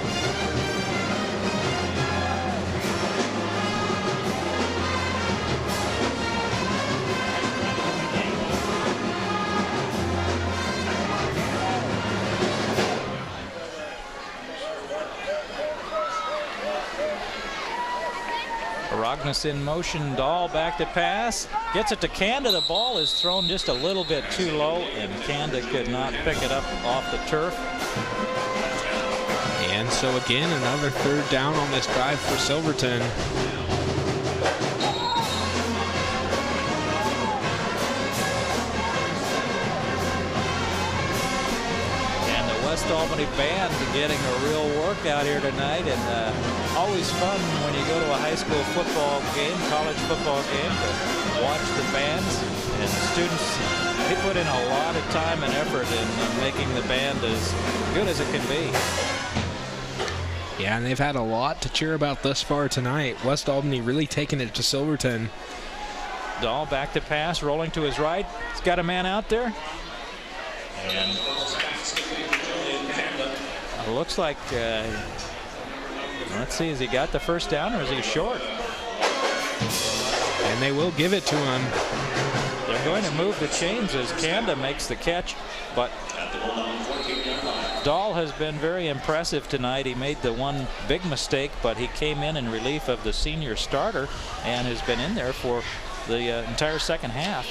Rognus in motion, Dahl back to pass, gets it to Kanda. The ball is thrown just a little bit too low, and Kanda could not pick it up off the turf. And so again, another third down on this drive for Silverton. West Albany band getting a real workout here tonight, and always fun when you go to a high school football game, college football game, to watch the bands. And the students, they put in a lot of time and effort in making the band as good as it can be. Yeah, and they've had a lot to cheer about thus far tonight. West Albany really taking it to Silverton. Dahl back to pass, rolling to his right. He's got a man out there. And looks like, let's see, has he got the first down or is he short? And they will give it to him. They're going to move the chains as Kanda makes the catch, but Dahl has been very impressive tonight. He made the one big mistake, but he came in relief of the senior starter and has been in there for the entire second half.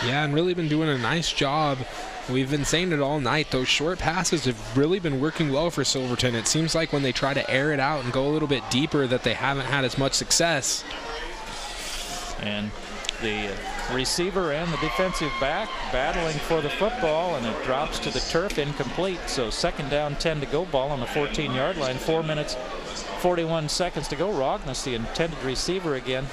Yeah, and really been doing a nice job. We've been saying it all night. Those short passes have really been working well for Silverton. It seems like when they try to air it out and go a little bit deeper that they haven't had as much success. And the receiver and the defensive back battling for the football, and it drops to the turf, incomplete. So second down, 10 to go, ball on the 14-yard line, 4 minutes, 41 seconds to go. Rognus, the intended receiver again.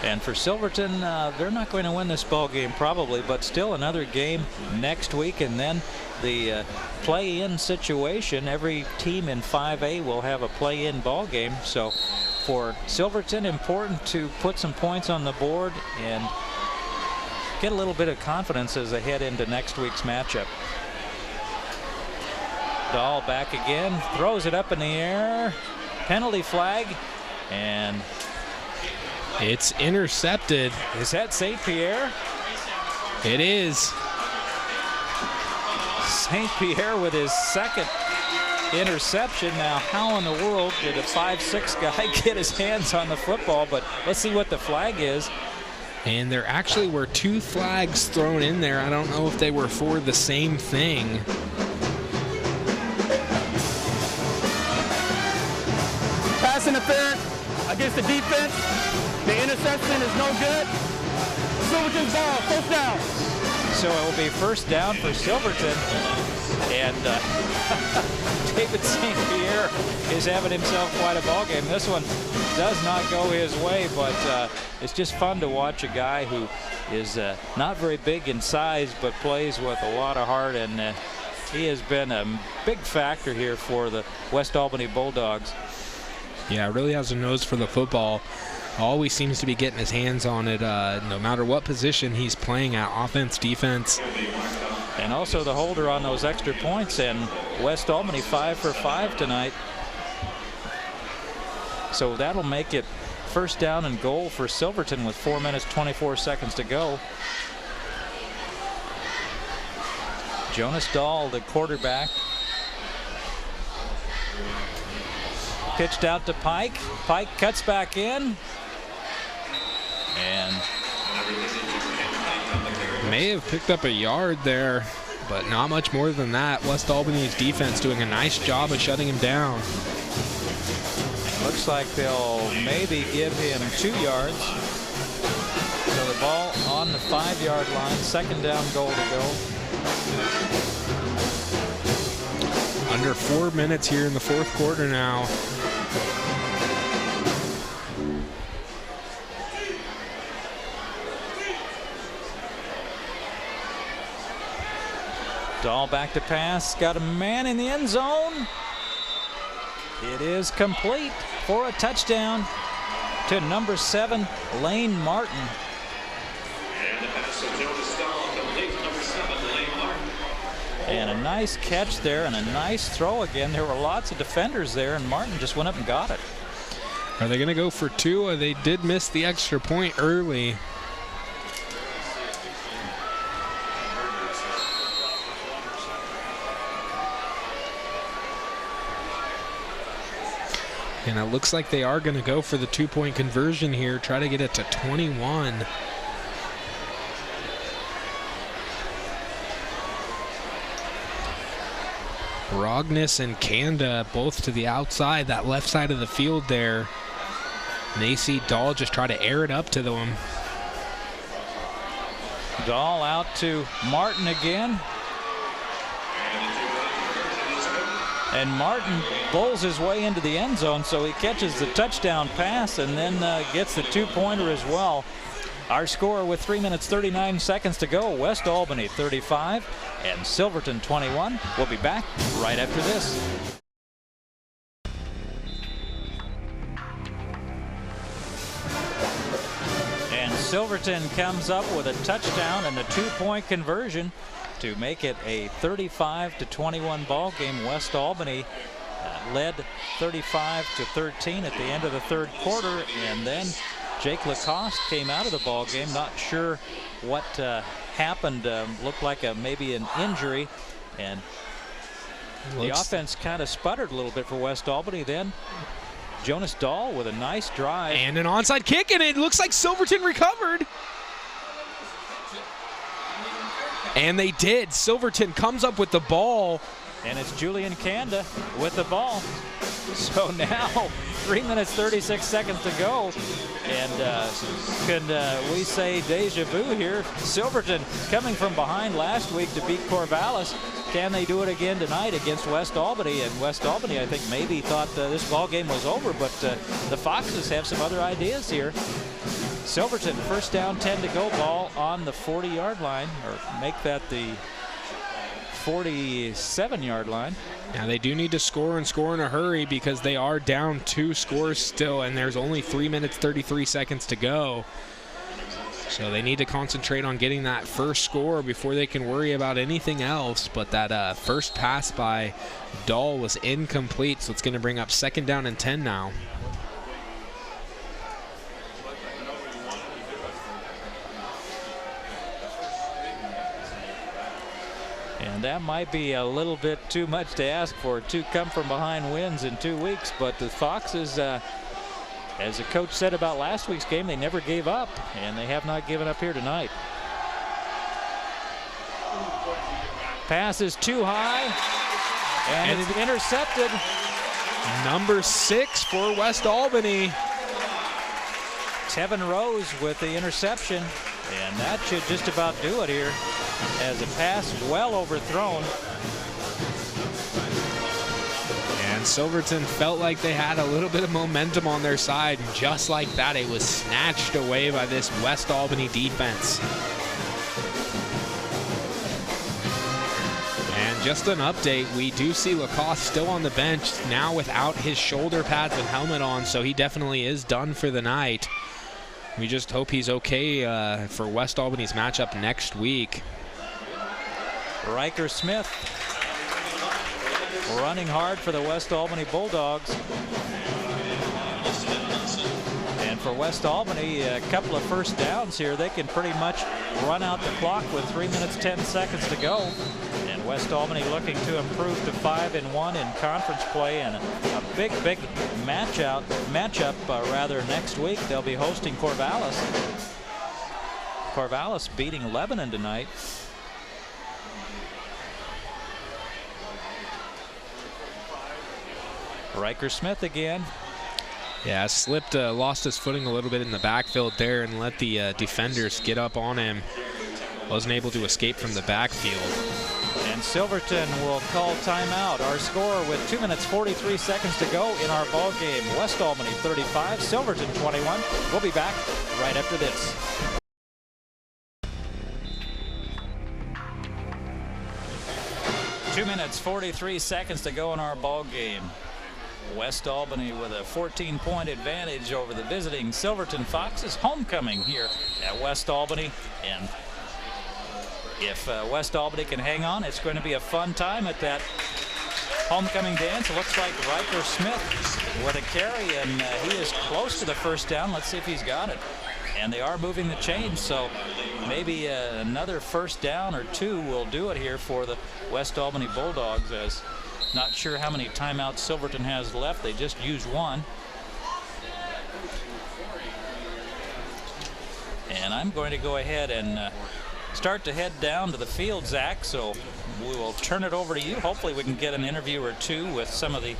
And for Silverton, they're not going to win this ball game probably, but still another game next week, and then the play-in situation. Every team in 5A will have a play-in ball game. So for Silverton, important to put some points on the board and get a little bit of confidence as they head into next week's matchup. Dahl back again, throws it up in the air, penalty flag, and it's intercepted. Is that St. Pierre? It is. St. Pierre with his second interception. Now, how in the world did a 5'6" guy get his hands on the football? But let's see what the flag is. And there actually were 2 flags thrown in there. I don't know if they were for the same thing. Pass interference against the defense. The interception is no good. Silverton's ball, first down. So it will be first down for Silverton. And David St. Pierre is having himself quite a ball game. This one does not go his way, but it's just fun to watch a guy who is not very big in size, but plays with a lot of heart, and he has been a big factor here for the West Albany Bulldogs. Yeah, really has a nose for the football. Always seems to be getting his hands on it, no matter what position he's playing at, offense, defense. And also the holder on those extra points, and West Albany 5 for 5 tonight. So that'll make it first down and goal for Silverton with 4 minutes, 24 seconds to go. Jonas Dahl, the quarterback. Pitched out to Pike. Pike cuts back in. And may have picked up a yard there, but not much more than that. West Albany's defense doing a nice job of shutting him down. Looks like they'll maybe give him 2 yards. So the ball on the 5-yard line, second down, goal to go. Under 4 minutes here in the fourth quarter now. Dahl back to pass, got a man in the end zone. It is complete for a touchdown to number 7, Lane Martin. And a nice catch there and a nice throw again. There were lots of defenders there, and Martin just went up and got it. Are they going to go for two? They did miss the extra point early. And it looks like they are going to go for the two-point conversion here, try to get it to 21. Rognus and Kanda both to the outside, that left side of the field there. And they see Dahl just try to air it up to them. Dahl out to Martin again. And Martin bowls his way into the end zone, so he catches the touchdown pass and then gets the two-pointer as well. Our score with 3 minutes 39 seconds to go, West Albany 35 and Silverton 21. We'll be back right after this. And Silverton comes up with a touchdown and a two-point conversion to make it a 35-21 ball game. West Albany led 35-13 at the end of the third quarter, and then Jake Lacoste came out of the ball game. Not sure what happened. Looked like maybe an injury, and the offense kind of sputtered a little bit for West Albany. Then Jonas Dahl with a nice drive and an onside kick, and it looks like Silverton recovered. And they did. Silverton comes up with the ball. And it's Julian Kanda with the ball. So now 3 minutes 36 seconds to go. And can we say deja vu here? Silverton coming from behind last week to beat Corvallis. Can they do it again tonight against West Albany? And West Albany, I think, maybe thought this ball game was over, but the Foxes have some other ideas here. Silverton, first down, 10 to go, ball on the 40-yard line, or make that the 47-yard line. Now they do need to score and score in a hurry because they are down 2 scores still, and there's only 3 minutes 33 seconds to go. So they need to concentrate on getting that first score before they can worry about anything else. But that first pass by Dahl was incomplete, so it's going to bring up second down and 10 now. And that might be a little bit too much to ask for 2 come-from-behind wins in 2 weeks. But the Foxes, as the coach said about last week's game, they never gave up, and they have not given up here tonight. Pass is too high, and it's intercepted. Number 6 for West Albany. Tevin Rose with the interception, and that should just about do it here, as a pass well overthrown. And Silverton felt like they had a little bit of momentum on their side, and just like that, it was snatched away by this West Albany defense. And just an update, we do see Lacoste still on the bench now without his shoulder pads and helmet on, so he definitely is done for the night. We just hope he's okay for West Albany's matchup next week. Riker Smith running hard for the West Albany Bulldogs. And for West Albany, a couple of first downs here. They can pretty much run out the clock with 3 minutes 10 seconds to go. And West Albany looking to improve to 5-1 in conference play, and a big matchup next week. They'll be hosting Corvallis. Corvallis beating Lebanon tonight. Riker Smith again. Yeah, slipped, lost his footing a little bit in the backfield there and let the defenders get up on him. Wasn't able to escape from the backfield. And Silverton will call timeout. Our score with 2 minutes 43 seconds to go in our ball game. West Albany 35, Silverton 21. We'll be back right after this. Two minutes 43 seconds to go in our ball game. West Albany with a 14-point advantage over the visiting Silverton Foxes. Homecoming here at West Albany, and if West Albany can hang on, it's going to be a fun time at that homecoming dance. It looks like Riker Smith with a carry, and he is close to the first down. Let's see if he's got it. And they are moving the chains, so maybe another first down or two will do it here for the West Albany Bulldogs, as not sure how many timeouts Silverton has left. They just used one. And I'm going to go ahead and start to head down to the field, Zach, so we will turn it over to you. Hopefully we can get an interview or two with some of the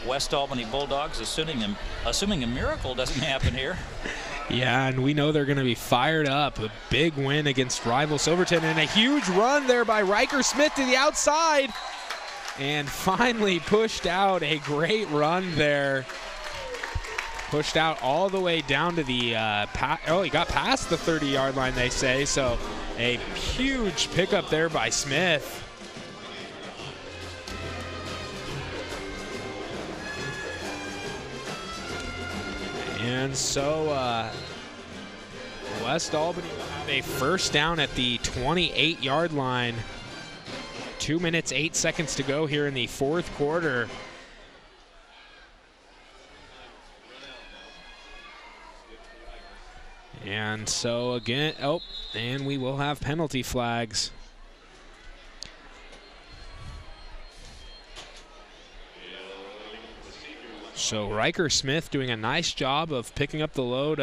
West Albany Bulldogs, assuming a miracle doesn't happen here. Yeah, and we know they're going to be fired up. A big win against rival Silverton, and a huge run there by Riker Smith to the outside, and finally pushed out. A great run there. Pushed out all the way down to the he got past the 30-yard line, they say, so a huge pickup there by Smith. And so West Albany will have a first down at the 28-yard line. 2 minutes, 8 seconds to go here in the fourth quarter. And so again, and we will have penalty flags. So Riker Smith doing a nice job of picking up the load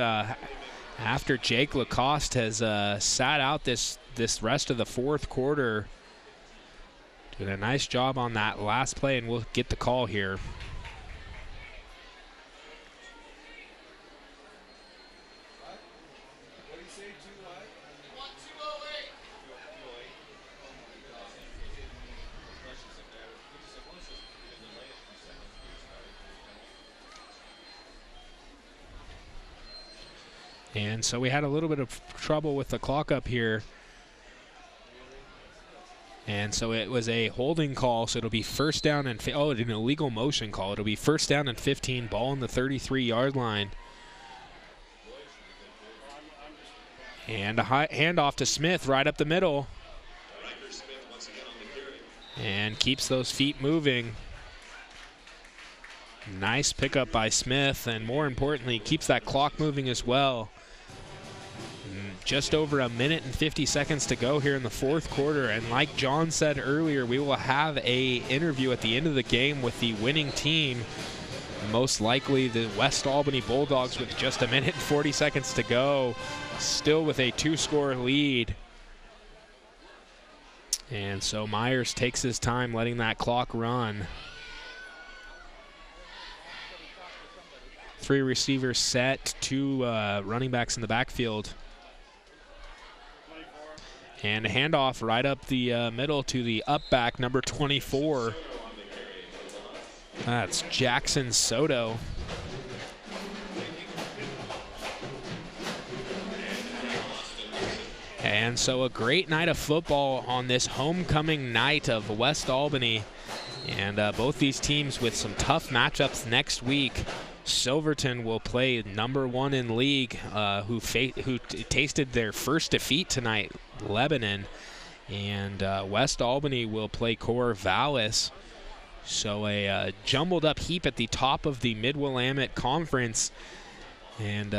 after Jake Lacoste has sat out this rest of the fourth quarter. Doing a nice job on that last play, and we'll get the call here. And so we had a little bit of trouble with the clock up here. And so it was a holding call, so it'll be first down and an illegal motion call. It'll be first down and 15, ball on the 33-yard line. And a handoff to Smith right up the middle. And keeps those feet moving. Nice pickup by Smith, and more importantly, keeps that clock moving as well. Just over 1 minute and 50 seconds to go here in the fourth quarter, and like John said earlier, we will have a interview at the end of the game with the winning team, most likely the West Albany Bulldogs, with just 1 minute and 40 seconds to go, still with a 2-score lead. And so Myers takes his time letting that clock run. 3 receivers set, 2 running backs in the backfield. And a handoff right up the middle to the up back, number 24. That's Jackson Soto. And so a great night of football on this homecoming night of West Albany. And both these teams with some tough matchups next week. Silverton will play number 1 in league, who tasted their first defeat tonight, Lebanon. And West Albany will play Corvallis. So a jumbled up heap at the top of the Mid-Willamette Conference. And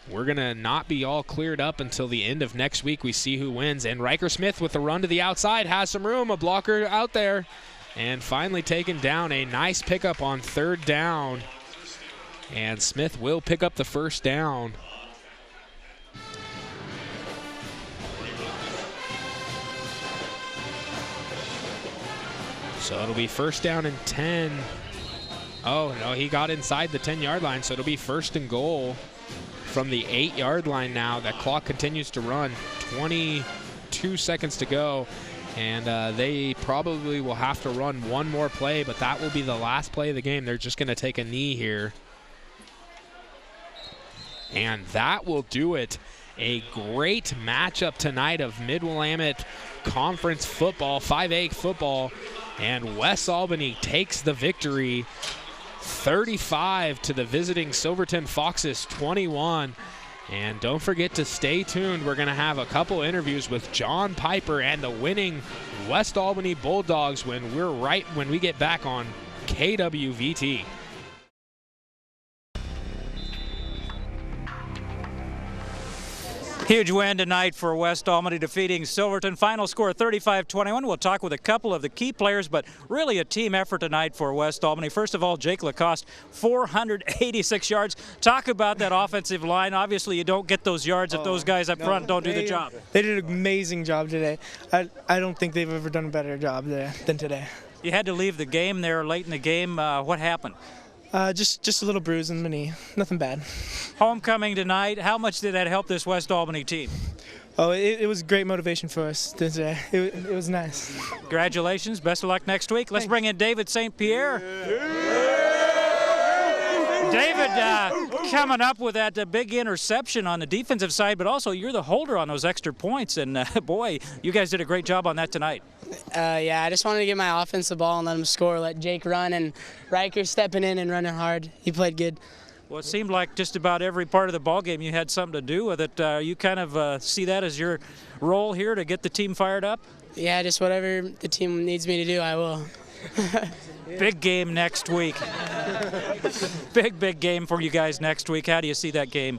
we're going to not be all cleared up until the end of next week. We see who wins. And Riker Smith with the run to the outside has some room, a blocker out there. And finally taken down, a nice pickup on third down. And Smith will pick up the first down. So it'll be first down and 10. Oh, no, he got inside the 10-yard line, so it'll be first and goal from the 8-yard line now. That clock continues to run. 22 seconds to go. And they probably will have to run one more play, but that will be the last play of the game. They're just going to take a knee here. And that will do it. A great matchup tonight of Mid-Willamette Conference football, 5A football. And West Albany takes the victory, 35 to the visiting Silverton Foxes 21. And don't forget to stay tuned. We're going to have a couple interviews with John Piper and the winning West Albany Bulldogs when we get back on KWVT. Huge win tonight for West Albany, defeating Silverton. Final score 35-21. We'll talk with a couple of the key players, but really a team effort tonight for West Albany. First of all, Jake Lacoste, 486 yards. Talk about that offensive line. Obviously, you don't get those yards if those guys up front don't do the job. They did an amazing job today. I don't think they've ever done a better job there than today. You had to leave the game there late in the game. What happened? Just a little bruise in my knee. Nothing bad. Homecoming tonight. How much did that help this West Albany team? Oh, it was great motivation for us today. It was nice. Congratulations. Best of luck next week. Let's bring in David St. Pierre. David coming up with that big interception on the defensive side, but also you're the holder on those extra points. And, boy, you guys did a great job on that tonight. Yeah, I just wanted to give my offense the ball and let him score, let Jake run, and Riker stepping in and running hard. He played good. Well, it seemed like just about every part of the ballgame you had something to do with it. You kind of see that as your role here to get the team fired up? Yeah, just whatever the team needs me to do, I will. Big game next week. Big game for you guys next week. How do you see that game?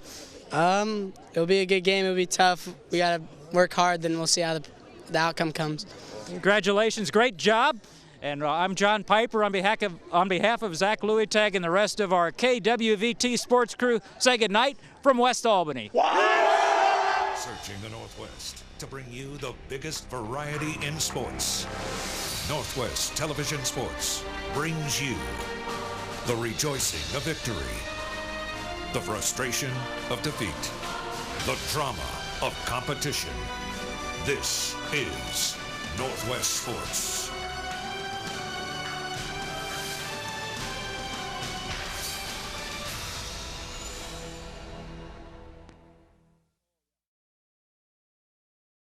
It'll be a good game. It'll be tough. We got to work hard, then we'll see how the outcome comes. Congratulations. Great job. And I'm John Piper on behalf of Zach Louitag and the rest of our KWVT sports crew. Say goodnight from West Albany. Searching the Northwest to bring you the biggest variety in sports. Northwest Television Sports brings you the rejoicing of victory, the frustration of defeat, the drama of competition. This is Northwest Sports.